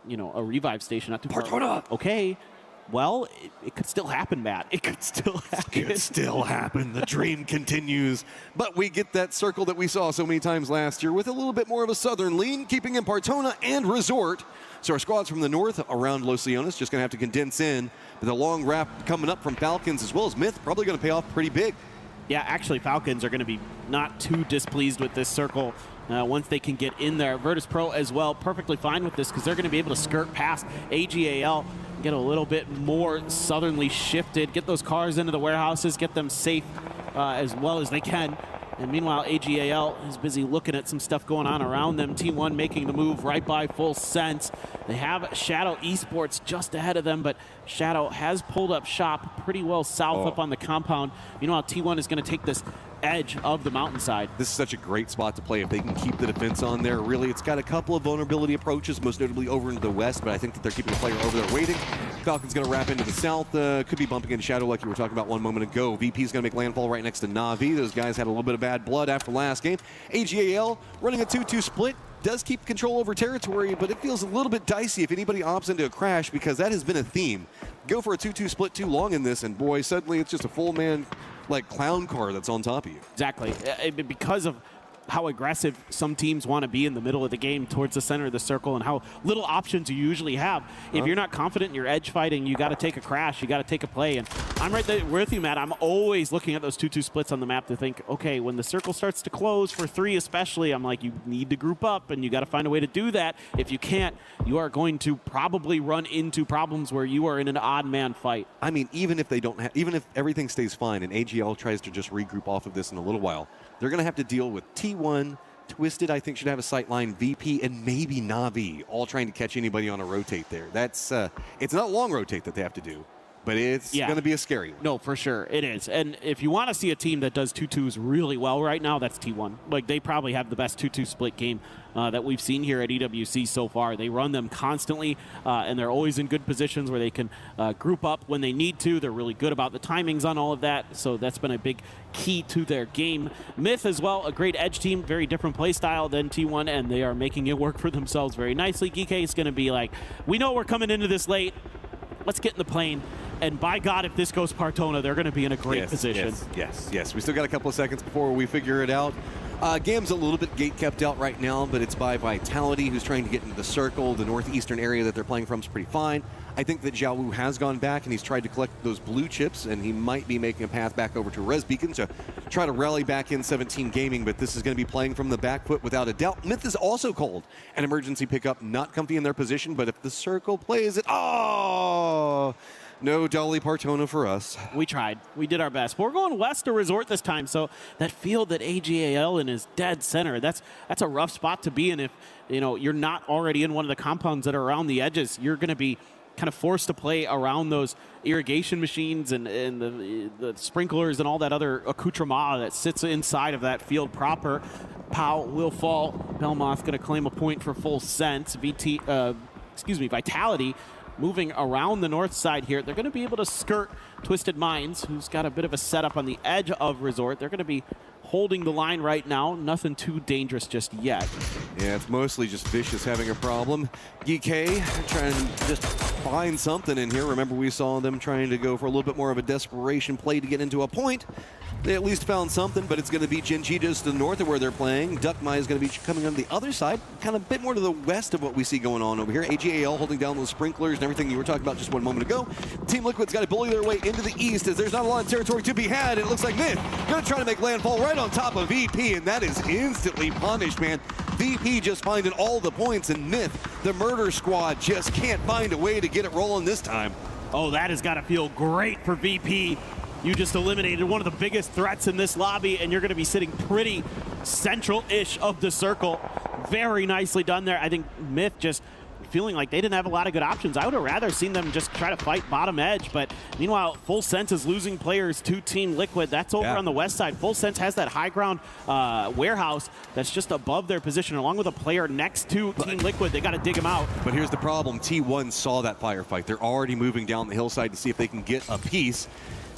revive station not too far. Okay. Well, it could still happen, Matt. It could still happen. It could still happen. The dream continues. But we get that circle that we saw so many times last year with a little bit more of a southern lean, keeping in Partona and Resort. So our squads from the north around Los Leones just going to have to condense in. But the long wrap coming up from Falcons as well as Myth probably going to pay off pretty big. Yeah, actually, Falcons are going to be not too displeased with this circle once they can get in there. Virtus Pro as well, perfectly fine with this because they're going to be able to skirt past AGAL, get a little bit more southernly shifted, get those cars into the warehouses, get them safe as well as they can. And meanwhile, AGAL is busy looking at some stuff going on around them. T1 making the move right by Full Sense. They have Shadow Esports just ahead of them, but Shadow has pulled up shop pretty well south up on the compound. Meanwhile, T1 is going to take this edge of the mountainside. This is such a great spot to play if they can keep the defense on there. Really, it's got a couple of vulnerability approaches, most notably over into the west, but I think that they're keeping the player over there waiting. Falcon's going to wrap into the south. Could be bumping into Shadow like you were talking about one moment ago. VP's going to make landfall right next to Na'Vi. Those guys had a little bit of bad blood after last game. AGAL running a 2-2 split. Does keep control over territory, but it feels a little bit dicey if anybody opts into a crash because that has been a theme. Go for a 2-2 split too long in this, and boy, suddenly it's just a full man like clown car that's on top of you. Exactly. Because of how aggressive some teams want to be in the middle of the game towards the center of the circle and how little options you usually have. If you're not confident in your edge fighting, you got to take a crash, you got to take a play. And I'm right there with you, Matt. I'm always looking at those 2-2 splits on the map to think, okay, when the circle starts to close for 3 especially, I'm like, you need to group up and you got to find a way to do that. If you can't, you are going to probably run into problems where you are in an odd man fight. I mean, even if they don't have, even if everything stays fine and AGL tries to just regroup off of this in a little while, they're going to have to deal with T1, Twisted, I think, should have a sight line, VP, and maybe Na'Vi, all trying to catch anybody on a rotate there. That's it's not a long rotate that they have to do, but it's going to be a scary one. No, for sure. It is. And if you want to see a team that does 2-2s really well right now, that's T1. Like, they probably have the best 2-2 split game that we've seen here at EWC so far. They run them constantly, and they're always in good positions where they can group up when they need to. They're really good about the timings on all of that, so that's been a big key to their game. Myth as well, a great edge team, very different play style than T1, and they are making it work for themselves very nicely. GK is going to be like, we know we're coming into this late. Let's get in the plane. And by God, if this goes Partona, they're going to be in a great position. Yes. We still got a couple of seconds before we figure it out. Game's a little bit gate kept out right now, but it's by Vitality, who's trying to get into the circle. The northeastern area that they're playing from is pretty fine. I think that Xiaowu has gone back and he's tried to collect those blue chips, and he might be making a path back over to Res Beacon to try to rally back in 17 Gaming, but this is going to be playing from the back foot without a doubt. Myth is also called an emergency pickup, not comfy in their position, but if the circle plays it, no Dolly Partona for us. We tried. We did our best. But we're going west to Resort this time, so that field that AGAL in is dead center. That's a rough spot to be in if you're not already in one of the compounds that are around the edges. You're going to be kind of forced to play around those irrigation machines and the sprinklers and all that other accoutrement that sits inside of that field proper. Pow will fall. Belmoth going to claim a point for full sense. Vitality moving around the north side here. They're going to be able to skirt Twisted Minds, who's got a bit of a setup on the edge of Resort. They're going to be holding the line right now. Nothing too dangerous just yet. Yeah, it's mostly just Vicious having a problem. GK trying to just find something in here. Remember, we saw them trying to go for a little bit more of a desperation play to get into a point. They at least found something, but it's going to be Genji just to the north of where they're playing. Duckmai is going to be coming on the other side, kind of a bit more to the west of what we see going on over here. AGAL holding down those sprinklers and everything you were talking about just one moment ago. Team Liquid's got to bully their way into the east as there's not a lot of territory to be had. It looks like Myth going to try to make landfall right on top of VP, and that is instantly punished, man. VP just finding all the points, and Myth, the murder squad, just can't find a way to get it rolling this time. Oh, that has got to feel great for VP. You just eliminated one of the biggest threats in this lobby, and you're going to be sitting pretty central-ish of the circle. Very nicely done there. I think Myth just feeling like they didn't have a lot of good options. I would have rather seen them just try to fight bottom edge, but meanwhile, Full Sense is losing players to Team Liquid. That's over on the west side. Full Sense has that high ground warehouse that's just above their position, along with a player next to Team Liquid. They got to dig him out. But here's the problem. T1 saw that firefight. They're already moving down the hillside to see if they can get a piece.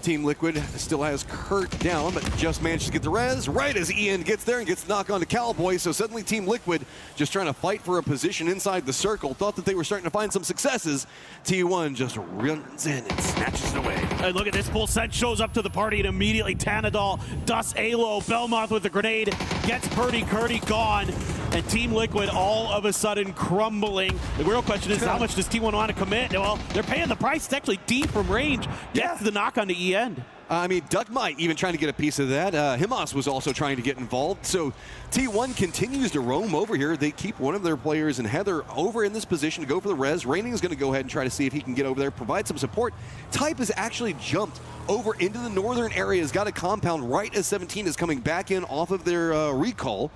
Team Liquid still has Kurt down, but just managed to get the res right as Ian gets there and gets knocked onto Cowboy. So suddenly Team Liquid just trying to fight for a position inside the circle. Thought that they were starting to find some successes. T1 just runs in and snatches it away. And look at this. Full Sense shows up to the party and immediately Tanadol dusts Alo. Belmoth with the grenade gets Purdy Curdy gone. And Team Liquid all of a sudden crumbling. The real question is, how much does T1 want to commit? Well, they're paying the price. It's actually D from range. Gets the knock on the E end. I mean, Duckmite even trying to get a piece of that. Himas was also trying to get involved. So T1 continues to roam over here. They keep one of their players and Heather over in this position to go for the res. Raining is going to go ahead and try to see if he can get over there, provide some support. Type has actually jumped over into the northern area. Has got a compound right as 17 is coming back in off of their recall.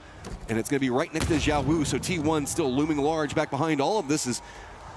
And it's going to be right next to Xiaowu. So T1 still looming large back behind all of this. Is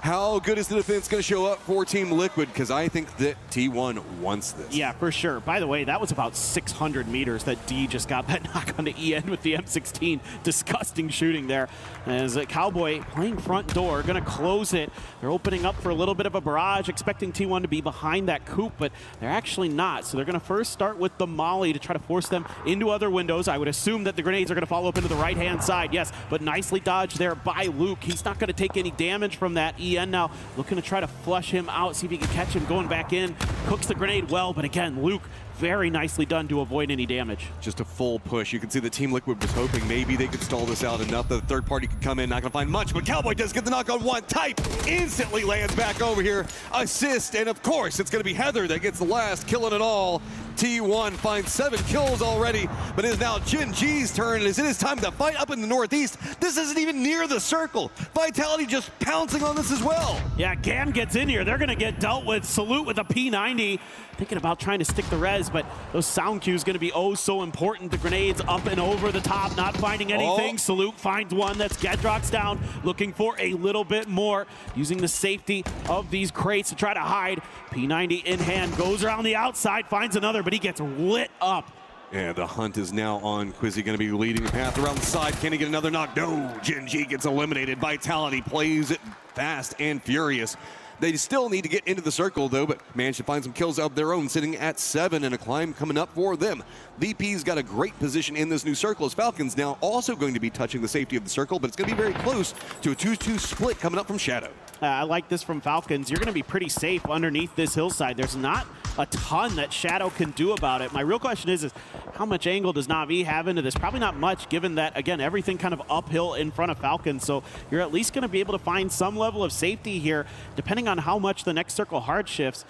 how good is the defense going to show up for Team Liquid? Because I think that T1 wants this. Yeah, for sure. By the way, that was about 600 meters that D just got that knock on the E end with the M16. Disgusting shooting there. As Cowboy playing front door, going to close it. They're opening up for a little bit of a barrage, expecting T1 to be behind that coop, but they're actually not. So they're going to first start with the molly to try to force them into other windows. I would assume that the grenades are going to follow up into the right-hand side. Yes, but nicely dodged there by Luke. He's not going to take any damage from that E EN now, looking to try to flush him out, see if he can catch him going back in. Cooks the grenade well, but again, Luke, very nicely done to avoid any damage. Just a full push. You can see the Team Liquid was hoping maybe they could stall this out enough that the third party could come in. Not going to find much, but Cowboy does get the knock on one. Type instantly lands back over here. Assist, and of course, it's going to be Heather that gets the last, killing it all. T1 finds 7 kills already, but it is now Gen G's turn. As it is time to fight up in the northeast. This isn't even near the circle. Vitality just pouncing on this as well. Yeah, Gam gets in here. They're going to get dealt with. Salute with a P90. Thinking about trying to stick the res, but those sound cues going to be oh so important. The grenades up and over the top, not finding anything. Salute finds one. That's Gedrock's down, looking for a little bit more, using the safety of these crates to try to hide. P90 in hand, goes around the outside, finds another, but he gets lit up. Yeah, the hunt is now on. Quizzy going to be leading the path around the side. Can he get another knock? No, Gen G gets eliminated. Vitality plays it fast and furious. They still need to get into the circle, though, but managed to find some kills of their own, sitting at 7, and a climb coming up for them. VP's got a great position in this new circle, as Falcons now also going to be touching the safety of the circle, but it's going to be very close to a 2-2 split coming up from Shadow. I like this from Falcons. You're going to be pretty safe underneath this hillside. There's not a ton that Shadow can do about it. My real question is how much angle does Na'Vi have into this? Probably not much, given that, again, everything kind of uphill in front of Falcons. So you're at least going to be able to find some level of safety here, depending on how much the next circle hard shifts.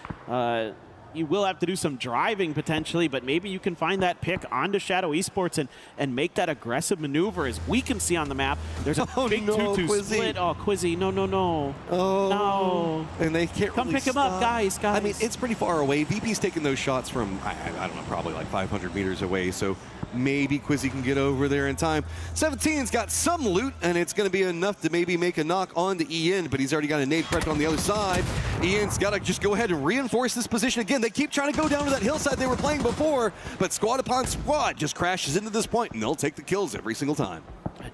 You will have to do some driving potentially, but maybe you can find that pick onto Shadow Esports and make that aggressive maneuver. As we can see on the map, there's a big 2-2 split. Oh, Quizzy, no. Oh, no. And they can't Come really pick him up, guys. I mean, it's pretty far away. VP's taking those shots from, I don't know, probably like 500 meters away, so maybe Quizzy can get over there in time. 17's got some loot, and it's going to be enough to maybe make a knock on to Ian, but he's already got a nade prepped on the other side. Ian's got to just go ahead and reinforce this position again. They keep trying to go down to that hillside they were playing before, but squad upon squad just crashes into this point, and they'll take the kills every single time.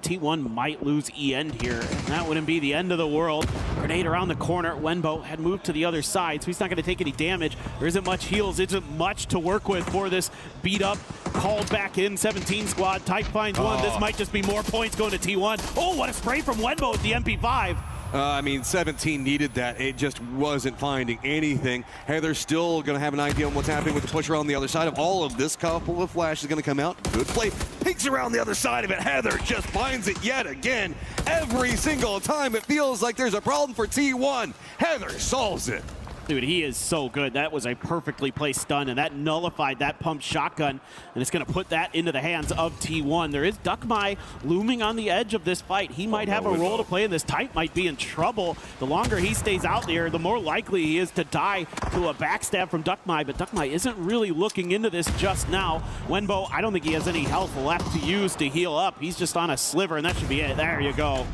T1 might lose EN here, and that wouldn't be the end of the world. Grenade around the corner. Wenbo had moved to the other side, so he's not going to take any damage. There isn't much heals, isn't much to work with for this beat up, called back in 17 squad. Type finds one. This might just be more points going to T1. Oh, what a spray from Wenbo with the MP5. I mean, 17 needed that. It just wasn't finding anything. Heather's still going to have an idea on what's happening with the pusher on the other side of all of this. Couple of flashes going to come out. Good play. Peeks around the other side of it. Heather just finds it yet again. Every single time it feels like there's a problem for T1. Heather solves it. Dude, he is so good. That was a perfectly placed stun, and that nullified that pumped shotgun, and it's going to put that into the hands of T1. There is Duckmai looming on the edge of this fight. He might have a role to play in this. Type might be in trouble. The longer he stays out there, the more likely he is to die to a backstab from Duckmai, but Duckmai isn't really looking into this just now. Wenbo, I don't think he has any health left to use to heal up. He's just on a sliver, and that should be it. There you go.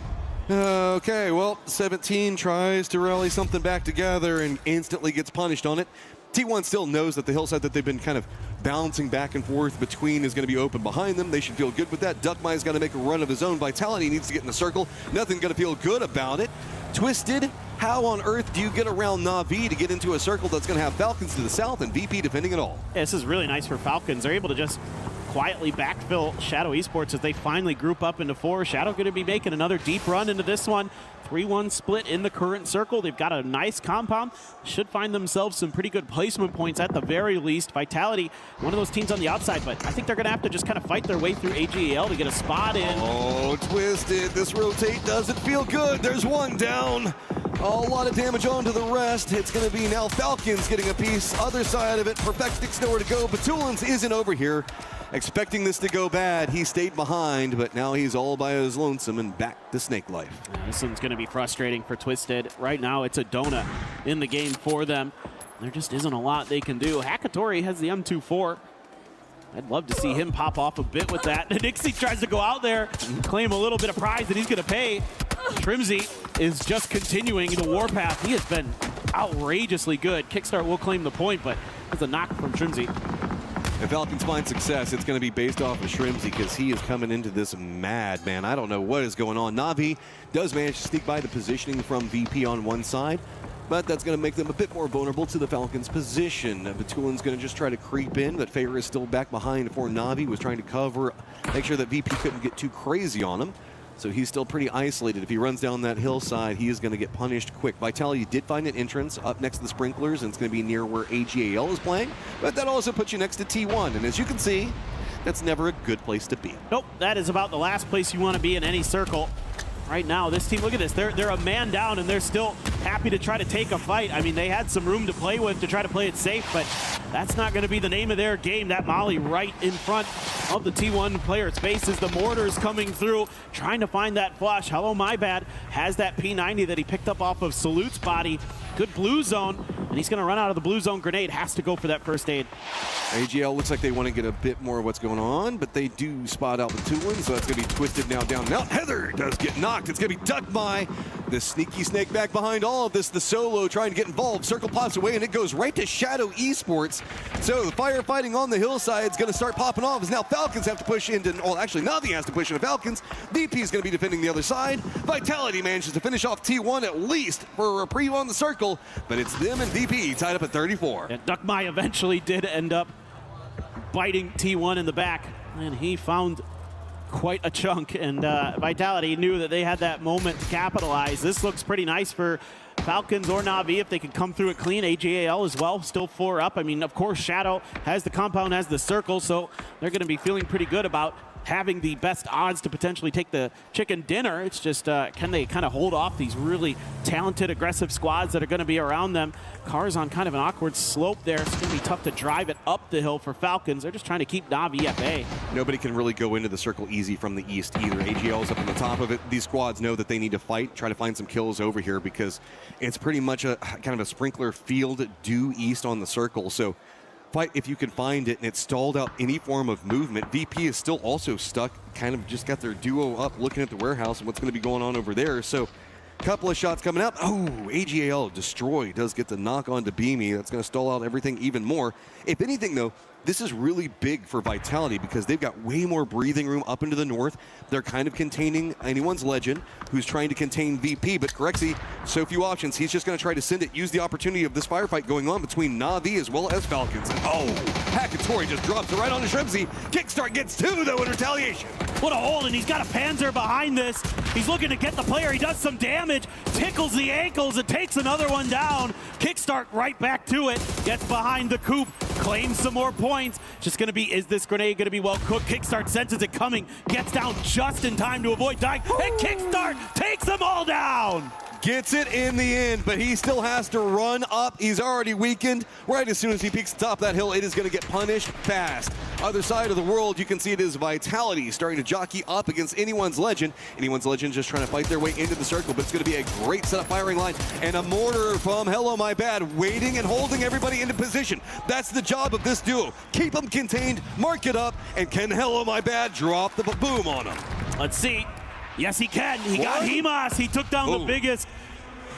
Okay, well, 17 tries to rally something back together and instantly gets punished on it. T1 still knows that the hillside that they've been kind of bouncing back and forth between is going to be open behind them. They should feel good with that. Duckmai's got to make a run of his own. Vitality needs to get in the circle. Nothing going to feel good about it. Twisted, how on earth do you get around Na'Vi to get into a circle that's going to have Falcons to the south and VP defending it all? Yeah, this is really nice for Falcons. They're able to just quietly backfill Shadow Esports as they finally group up into 4. Shadow going to be making another deep run into this one. 3-1 split in the current circle. They've got a nice compound. Should find themselves some pretty good placement points at the very least. Vitality, one of those teams on the outside, but I think they're going to have to just kind of fight their way through AGL to get a spot in. Oh, Twisted. This rotate doesn't feel good. There's one down. A lot of damage onto the rest. It's going to be now Falcons getting a piece. Other side of it, Perfectic's nowhere to go. Batulins isn't over here. Expecting this to go bad, he stayed behind, but now he's all by his lonesome and back to Snake Life. Yeah, this one's going to be frustrating for Twisted. Right now, it's a donut in the game for them. There just isn't a lot they can do. Hakatori has the M24. I'd love to see him pop off a bit with that. Nixie tries to go out there and claim a little bit of prize that he's going to pay. Trimsy is just continuing the warpath. He has been outrageously good. Kickstart will claim the point, but it's a knock from Trimsy. If Falcons find success, it's going to be based off of Shrimsy because he is coming into this mad, man. I don't know what is going on. Na'Vi does manage to sneak by the positioning from VP on one side, but that's going to make them a bit more vulnerable to the Falcons' position. Batulin's going to just try to creep in, but Favor is still back behind for Na'Vi, was trying to cover, make sure that VP couldn't get too crazy on him. So he's still pretty isolated. If he runs down that hillside, he is going to get punished quick. Vitality did find an entrance up next to the sprinklers, and it's going to be near where AGAL is playing. But that also puts you next to T1. And as you can see, that's never a good place to be. Nope, that is about the last place you want to be in any circle. Right now, this team, look at this. They're a man down, and they're still happy to try to take a fight. I mean, they had some room to play with to try to play it safe, but that's not going to be the name of their game. That molly right in front of the T1 player spaces. The mortars coming through, trying to find that flush. Hello, my bad. Has that P90 that he picked up off of Salute's body. Good blue zone, and he's going to run out of the blue zone grenade. Has to go for that first aid. AGL looks like they want to get a bit more of what's going on, but they do spot out the 2-1, so that's going to be twisted now down. Now Heather does get knocked. It's going to be ducked by the sneaky snake back behind all of this. The solo trying to get involved. Circle pops away, and it goes right to Shadow Esports. So the firefighting on the hillside is going to start popping off as now Falcons have to push into, well, actually Navi has to push into Falcons. VP is going to be defending the other side. Vitality manages to finish off T1 at least for a reprieve on the circle, but it's them and VP tied up at 34. Yeah, Duckmai eventually did end up biting T1 in the back, and he found quite a chunk, and Vitality knew that they had that moment to capitalize. This looks pretty nice for Falcons or Navi if they can come through it clean. AGAL as well, still 4 up. I mean, of course, Shadow has the compound, has the circle, so they're going to be feeling pretty good about having the best odds to potentially take the chicken dinner. It's just, can they kind of hold off these really talented, aggressive squads that are going to be around them? Car's on kind of an awkward slope there. It's going to be tough to drive it up the hill for Falcons. They're just trying to keep Navi at bay. Nobody can really go into the circle easy from the east either. AGL's up on the top of it. These squads know that they need to fight, try to find some kills over here because it's pretty much a kind of a sprinkler field due east on the circle. So fight if you can find it, and it stalled out any form of movement. VP is still also stuck, kind of just got their duo up looking at the warehouse and what's going to be going on over there. So couple of shots coming up. Oh, AGL destroyed, does get the knock on to Beamy. That's going to stall out everything even more. If anything, though, this is really big for Vitality because they've got way more breathing room up into the north. They're kind of containing anyone's legend who's trying to contain VP, but Corexy, so few options. He's just going to try to send it, use the opportunity of this firefight going on between Navi as well as Falcons. And oh, Hakatori just drops it right on to Shrimsy. Kickstart gets 2, though, in retaliation. What a hold, and he's got a Panzer behind this. He's looking to get the player. He does some damage, tickles the ankles, and takes another one down. Kickstart right back to it, gets behind the coop, claims some more points. Just going to be, is this grenade going to be well cooked? Kickstart senses it coming, gets down just in time to avoid dying, and Kickstart takes them all down. Gets it in the end, but he still has to run up. He's already weakened. Right as soon as he peaks the top of that hill, it is going to get punished fast. Other side of the world, you can see it is Vitality starting to jockey up against anyone's legend. Anyone's legend just trying to fight their way into the circle, but it's going to be a great setup firing line and a mortar from Hello My Bad, waiting and holding everybody into position. That's the job of this duo. Keep them contained, mark it up, and can Hello My Bad drop the boom on them? Let's see. Yes, he can. He got Hemas. He took down the biggest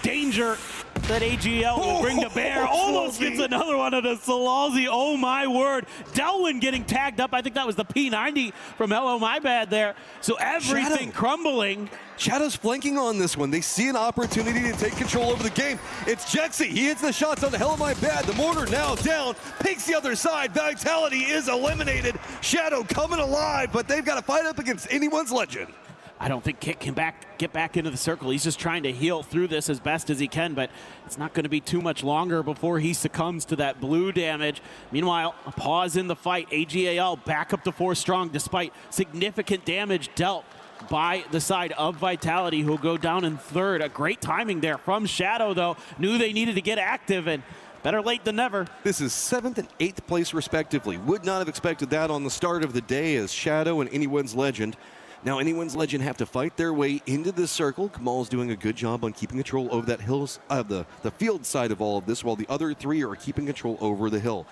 danger that AGL will bring to bear. Almost gets another one of the Salalzi. Oh, my word. Delwyn getting tagged up. I think that was the P90 from Hello My Bad there. So everything crumbling. Shadow's flanking on this one. They see an opportunity to take control over the game. It's Jexy. He hits the shots on the Hello My Bad. The mortar now down. Picks the other side. Vitality is eliminated. Shadow coming alive, but they've got to fight up against anyone's legend. I don't think Kit can get back into the circle. He's just trying to heal through this as best as he can, but it's not going to be too much longer before he succumbs to that blue damage. Meanwhile, a pause in the fight. AGAL back up to 4 strong despite significant damage dealt by the side of Vitality, who'll go down in 3rd. A great timing there from Shadow, though. Knew they needed to get active, and better late than never. This is 7th and 8th place, respectively. Would not have expected that on the start of the day as Shadow and Anyone's Legend. Now, Anyone's Legend have to fight their way into this circle. Kamal's doing a good job on keeping control over that hills, the field side of all of this, while the other 3 are keeping control over the hill.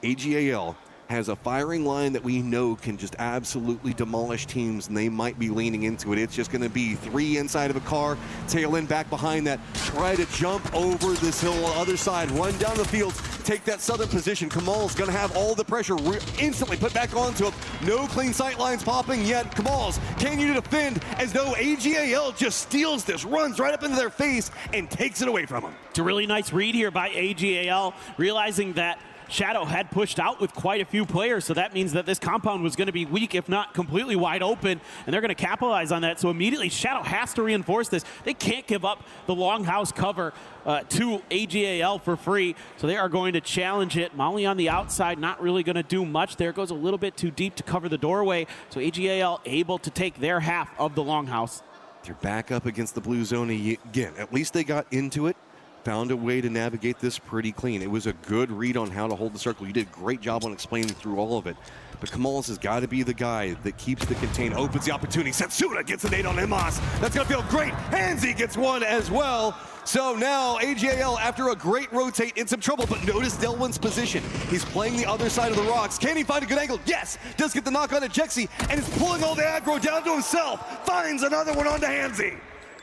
AGAL has a firing line that we know can just absolutely demolish teams, and they might be leaning into it. It's just going to be 3 inside of a car, tail end back behind that, try to jump over this hill on the other side, run down the field, take that southern position. Kamal's going to have all the pressure instantly put back onto him. No clean sight lines popping yet. Kamal's continue to defend as though AGAL just steals this, runs right up into their face, and takes it away from him. It's a really nice read here by AGAL, realizing that Shadow had pushed out with quite a few players, so that means that this compound was going to be weak, if not completely wide open, and they're going to capitalize on that. So immediately Shadow has to reinforce this. They can't give up the longhouse cover to AGAL for free, so they are going to challenge it. Molly on the outside, not really going to do much there. Goes a little bit too deep to cover the doorway, so AGAL able to take their half of the longhouse. They're back up against the blue zone again. At least they got into it, found a way to navigate this pretty clean. It was a good read on how to hold the circle. You did a great job on explaining through all of it. But Kamals has got to be the guy that keeps the contain, opens the opportunity. Setsuna gets a nade on Imas. That's going to feel great. Hansi gets one as well. So now AGAL, after a great rotate, in some trouble, but notice Delwin's position. He's playing the other side of the rocks. Can he find a good angle? Yes! Does get the knock on Jexi, and is pulling all the aggro down to himself. Finds another one onto Hansi.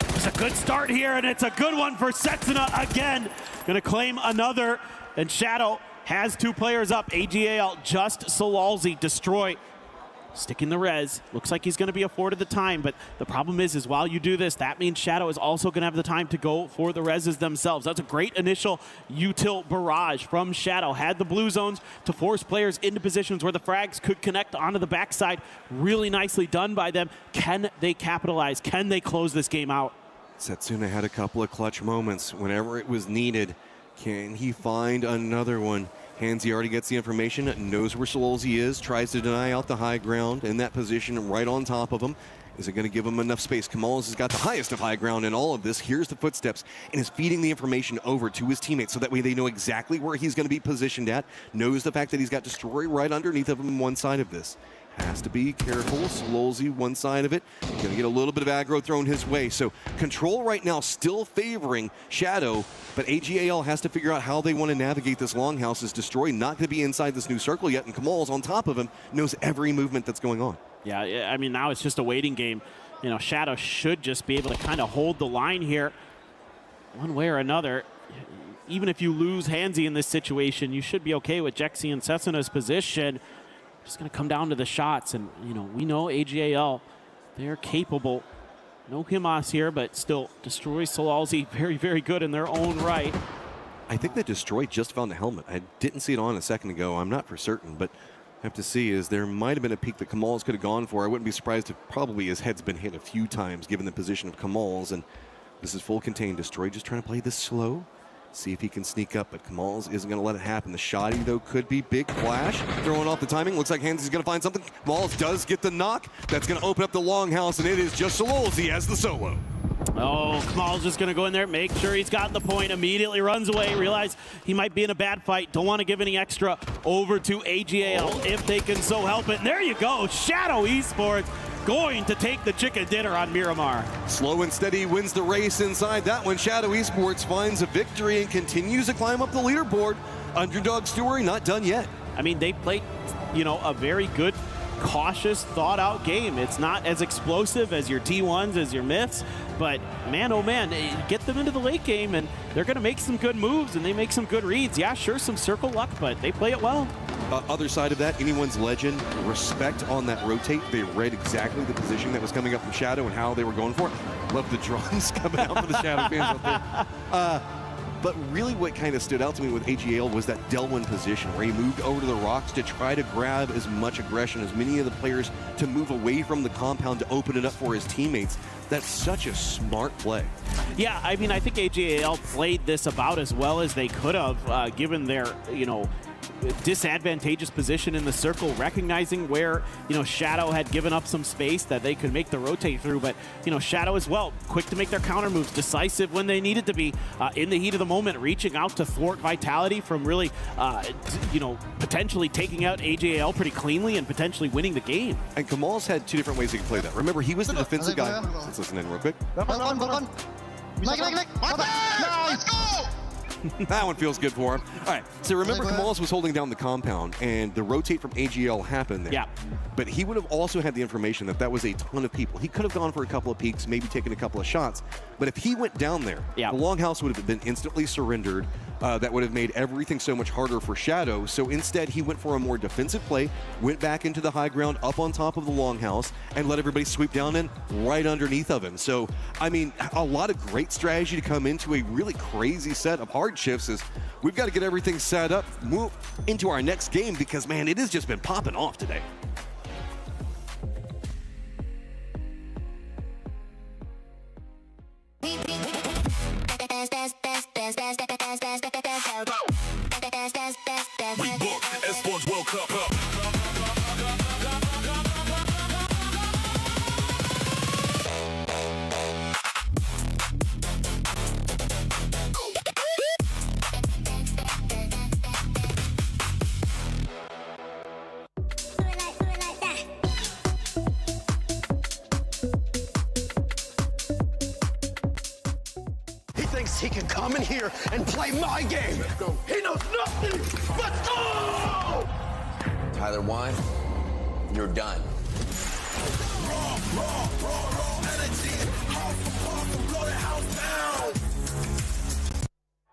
It's a good start here, and it's a good one for Setsuna again. Gonna claim another, and Shadow has 2 players up. AGAL just Solalzi destroy. Sticking the res. Looks like he's going to be afforded the time, but the problem is while you do this, that means Shadow is also going to have the time to go for the reses themselves. That's a great initial util barrage from Shadow. Had the blue zones to force players into positions where the frags could connect onto the backside. Really nicely done by them. Can they capitalize? Can they close this game out? Setsuna had a couple of clutch moments whenever it was needed. Can he find another one? Hansi already gets the information, knows where Solalzi is, tries to deny out the high ground in that position right on top of him. Is it going to give him enough space? Kamals has got the highest of high ground in all of this. Here's the footsteps and is feeding the information over to his teammates so that way they know exactly where he's going to be positioned at, knows the fact that he's got Destroy right underneath of him one side of this. Has to be careful. Solalzi one side of it. Going to get a little bit of aggro thrown his way. So control right now still favoring Shadow, but AGAL has to figure out how they want to navigate this longhouse. Is Destroy not going to be inside this new circle yet, and Kamal's on top of him, knows every movement that's going on. Yeah, I mean, now it's just a waiting game. You know, Shadow should just be able to kind of hold the line here one way or another. Even if you lose Hansi in this situation, you should be okay with Jexi and Setsuna's position. Just going to come down to the shots, and you know, we know AGAL, they're capable. No Himas here, but still Destroy Solalzi very, very good in their own right. I think that Destroy just found a helmet. I didn't see it on a second ago. I'm not for certain, but have to see is there might have been a peek that Kamals could have gone for. I wouldn't be surprised if probably his head's been hit a few times given the position of Kamals, and this is full contained. Destroy just trying to play this slow. See if he can sneak up, but Kamals isn't going to let it happen. The shoddy, though, could be big flash. Throwing off the timing. Looks like Hansi's going to find something. Kamals does get the knock. That's going to open up the longhouse, and it is just Solalzi as the solo. Oh, Kamal's just going to go in there, make sure he's got the point, immediately runs away, realize he might be in a bad fight, don't want to give any extra over to AGAL if they can so help it. And there you go, Shadow Esports going to take the chicken dinner on Miramar. Slow and steady wins the race inside that one. Shadow Esports finds a victory and continues to climb up the leaderboard. Underdog story not done yet. I mean, they played, you know, a very good, cautious, thought-out game. It's not as explosive as your T1s, as your Myths, but man, oh man, get them into the late game and they're going to make some good moves and they make some good reads. Yeah, sure, some circle luck, but they play it well. Other side of that, anyone's legend, respect on that rotate. They read exactly the position that was coming up from Shadow and how they were going for it. Love the drums coming out for the Shadow fans out there. But really what kind of stood out to me with AGAL was that Delwin position where he moved over to the rocks to try to grab as much aggression as many of the players to move away from the compound to open it up for his teammates. That's such a smart play. Yeah, I mean, I think AGAL played this about as well as they could have, given their, you know, disadvantageous position in the circle, recognizing where, you know, Shadow had given up some space that they could make the rotate through, but, you know, Shadow as well, quick to make their counter moves, decisive when they needed to be, in the heat of the moment, reaching out to thwart Vitality from really, you know, potentially taking out AGAL pretty cleanly and potentially winning the game. And Kamal's had two different ways he could play that. Remember, he was the defensive guy. Let's listen in real quick. Let's go! That one feels good for him. All right, so remember Kamals was holding down the compound and the rotate from AGL happened there. Yeah. But he would have also had the information that that was a ton of people. He could have gone for a couple of peeks, maybe taken a couple of shots. But if he went down there, the longhouse would have been instantly surrendered. that would have made everything so much harder for Shadow. So instead, he went for a more defensive play, went back into the high ground up on top of the longhouse, and let everybody sweep down in right underneath of him. So, I mean, a lot of great strategy to come into a really crazy set of hardships as we've got to get everything set up, move into our next game because, man, it has just been popping off today. We book Esports World Cup. He can come in here and play my game. He knows nothing but go! Tyler Wine, you're done.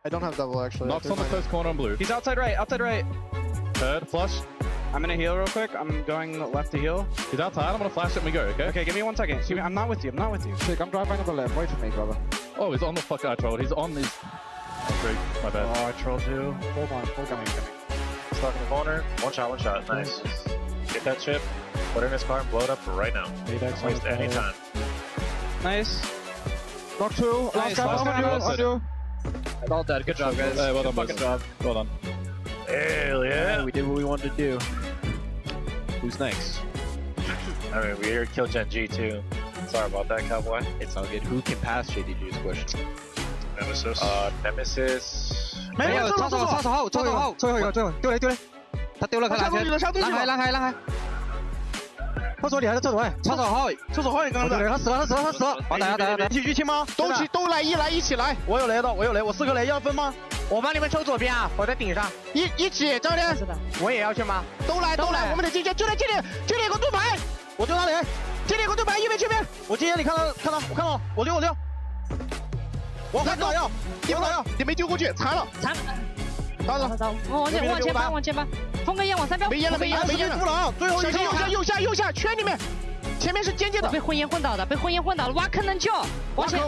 I don't have double actually. Knocks on the first corner on blue. He's outside right, outside right. Third, flush. I'm gonna heal real quick. I'm going left to heal. He's outside. I'm gonna flash it and we go, okay? Okay, give me 1 second. I'm not with you. I'm not with you. Sick, I'm driving on the left. Wait for me, brother. Oh, he's on the fuck. I trolled. He's on this. Oh, my bad. Oh, I trolled you. Hold on. Coming. Stuck in the corner. One shot. Nice. Get that chip. Put it in his car and blow it up right now. Don't waste any time. Nice. Knock 2. Nice. On you. All dead. Good job, guys. Hey, well done, fucking job. Well done. Hell yeah. We did what we wanted to do. Who's next? I mean, we here kill Gen G too. Sorry about that, Cowboy. It's all good. Who can pass JDG's question? Nemesis. Nemesis. 没有，插手后，最后一个，丢雷，他丢了，他拉开，他说你还在厕所外，插手后，刚刚他死了，打，一起清吗？都来，一起来，我有雷，我4个雷要分吗？我帮你们抽左边啊，我在顶上，一起，教练，我也要去吗？都来，我们得进去，就在这里有个盾牌，我丢他雷，这里有个盾牌，一边去边，我今天你看到，我看到，我丢，我还打药，你没丢过去，残了，走，往前吧，封个烟往3标，没烟了，最后一个右下圈里面，前面是尖的，被混烟混倒了，挖坑能救，挖坑，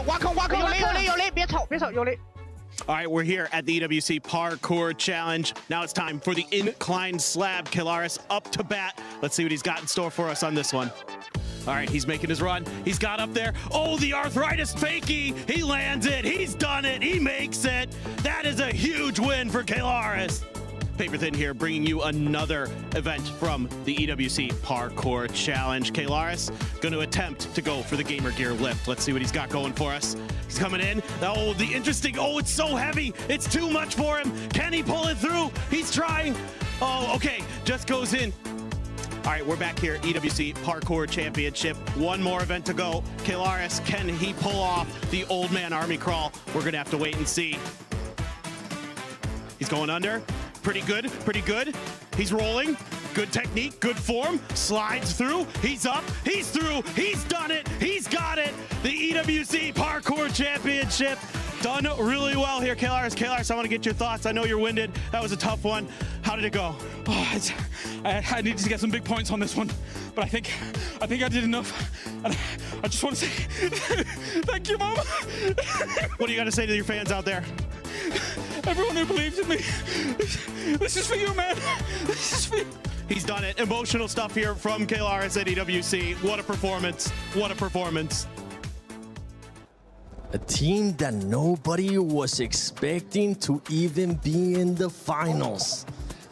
有雷，别吵，有雷。All right, we're here at the EWC Parkour Challenge. Now it's time for the incline slab. Kelaris up to bat. Let's see what he's got in store for us on this one. All right, he's making his run. He's got up there. Oh, the arthritis fakie. He lands it. He's done it. He makes it. That is a huge win for Kelaris. Paper Thin here, bringing you another event from the EWC Parkour Challenge. Kelaris going to attempt to go for the Gamer Gear lift. Let's see what he's got going for us. He's coming in. Oh, the interesting. Oh, it's so heavy. It's too much for him. Can he pull it through? He's trying. Oh, okay. Just goes in. All right, we're back here, EWC Parkour Championship. One more event to go. Kelaris, can he pull off the old man army crawl? We're going to have to wait and see. He's going under. Pretty good. He's rolling. Good technique, good form. Slides through. He's up. He's through. He's done it. He's got it. The EWC Parkour Championship. Done really well here, Kelaris, I want to get your thoughts. I know you're winded. That was a tough one. How did it go? Oh, I needed to get some big points on this one, but I think I did enough. And I just want to say thank you, Mama. What do you got to say to your fans out there? Everyone who believes in me. This is for you, man. This is for you. He's done it. Emotional stuff here from Kelaris at EWC. What a performance. What a performance. A team that nobody was expecting to even be in the finals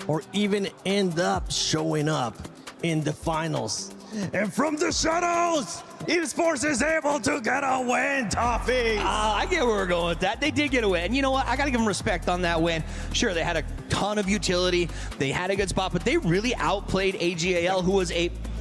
or even end up showing up in the finals. And from the shadows, Esports is able to get a win, Toffee. I get where we're going with that. They did get a win. And you know what? I got to give them respect on that win. Sure, they had a ton of utility. They had a good spot, but they really outplayed AGAL, who was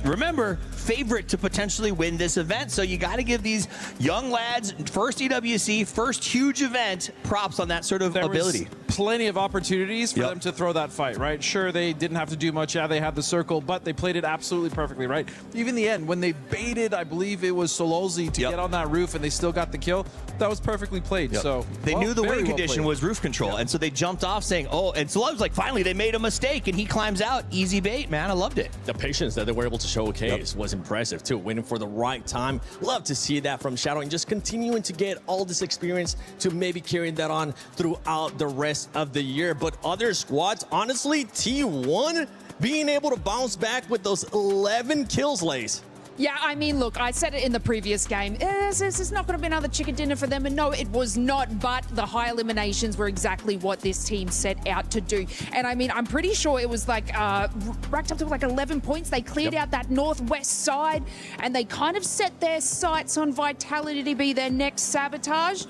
remember, favorite to potentially win this event. So you got to give these young lads, first EWC, first huge event, props on that sort of ability. plenty of opportunities for them to throw that fight, right? Sure, they didn't have to do much. Yeah, they had the circle, but they played it absolutely perfectly, right? Even the end, when they baited, I believe it was Sololzi to get on that roof and they still got the kill, that was perfectly played. So they knew the win condition was roof control, and so they jumped off saying, oh, and Sololzi was like, finally, they made a mistake, and he climbs out. Easy bait, man. I loved it. The patience that they were able to showcase was impressive, too. Winning for the right time. Love to see that from Shadow and just continuing to get all this experience to maybe carry that on throughout the rest of the year. But other squads, honestly, T1 being able to bounce back with those 11 kills, Lace. Yeah, I mean, look, I said it in the previous game. This is not going to be another chicken dinner for them. And no, it was not. But the high eliminations were exactly what this team set out to do. And I mean, I'm pretty sure it was like racked up to like 11 points. They cleared out that northwest side and they kind of set their sights on Vitality to be their next sabotage.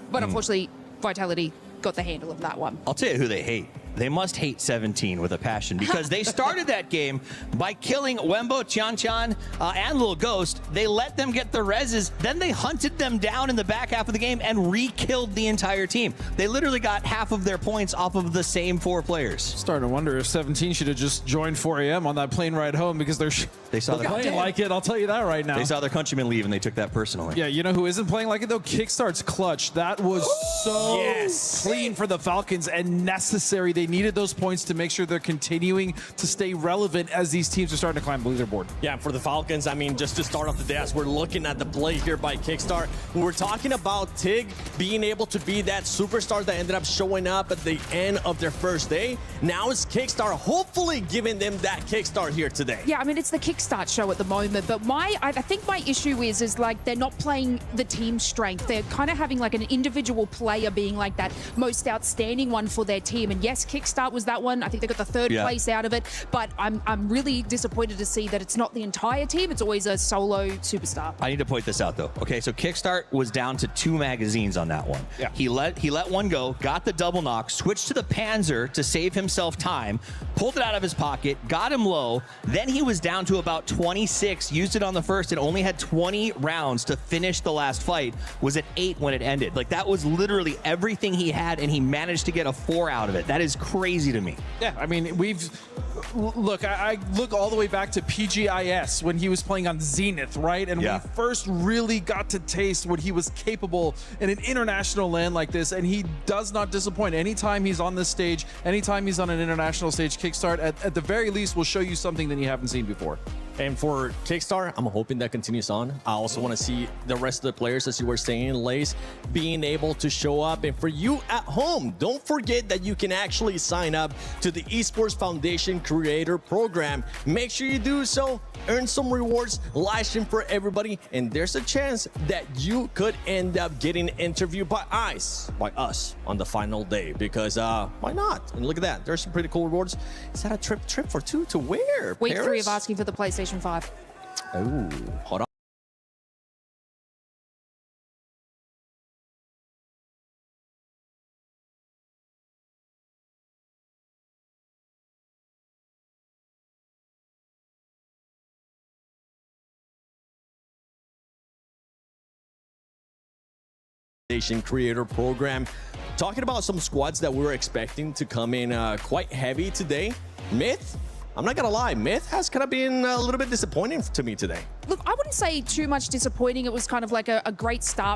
But unfortunately, Vitality got the handle of that one. I'll tell you who they hate. They must hate 17 with a passion because they started that game by killing Wembo, Tianchan, and Lil Ghost. They let them get the reses, then they hunted them down in the back half of the game and re-killed the entire team. They literally got half of their points off of the same 4 players. Starting to wonder if 17 should have just joined 4 a.m. on that plane ride home because they saw their playing like it. I'll tell you that right now. They saw their countrymen leave and they took that personally. Yeah, you know who isn't playing like it though? Kickstart's clutch. That was so clean for the Falcons and necessary. They needed those points to make sure they're continuing to stay relevant as these teams are starting to climb the leaderboard. Yeah, for the Falcons, I mean, just to start off the day, as we're looking at the play here by Kickstart, we're talking about Tig being able to be that superstar that ended up showing up at the end of their first day. Now it's Kickstart hopefully giving them that kickstart here today. Yeah, I mean, it's the Kickstart show at the moment, but I think my issue is like they're not playing the team strength. They're kind of having like an individual player being like that most outstanding one for their team. And yes, Kickstart was that one. I think they got the 3rd place out of it, but I'm really disappointed to see that it's not the entire team. It's always a solo superstar. I need to point this out though. Okay, so Kickstart was down to 2 magazines on that one. Yeah. He let one go, got the double knock, switched to the Panzer to save himself time, pulled it out of his pocket, got him low, then he was down to about 26, used it on the first and only had 20 rounds to finish the last fight, was at 8 when it ended. Like that was literally everything he had and he managed to get a 4 out of it. That is crazy to me. Yeah, I mean, look, I look all the way back to PGIS when he was playing on Zenith, right? And we first really got to taste what he was capable in an international land like this, and he does not disappoint. Anytime he's on this stage, anytime he's on an international stage, Kickstart, at the very least, will show you something that you haven't seen before. And for Kickstart, I'm hoping that continues on. I also want to see the rest of the players, as you were saying, Lace, being able to show up. And for you at home, don't forget that you can actually sign up to the Esports Foundation Creator Program. Make sure you do so, earn some rewards, live stream for everybody, and there's a chance that you could end up getting interviewed by us on the final day, because why not? And look at that, there's some pretty cool rewards. Is that a trip for 2 to where? Week Paris? 3 of asking for the PlayStation 5. Oh, hold on. Creator Program. Talking about some squads that we were expecting to come in quite heavy today. Myth, I'm not gonna lie, Myth has kind of been a little bit disappointing to me today. Look, I wouldn't say too much disappointing. It was kind of like a great start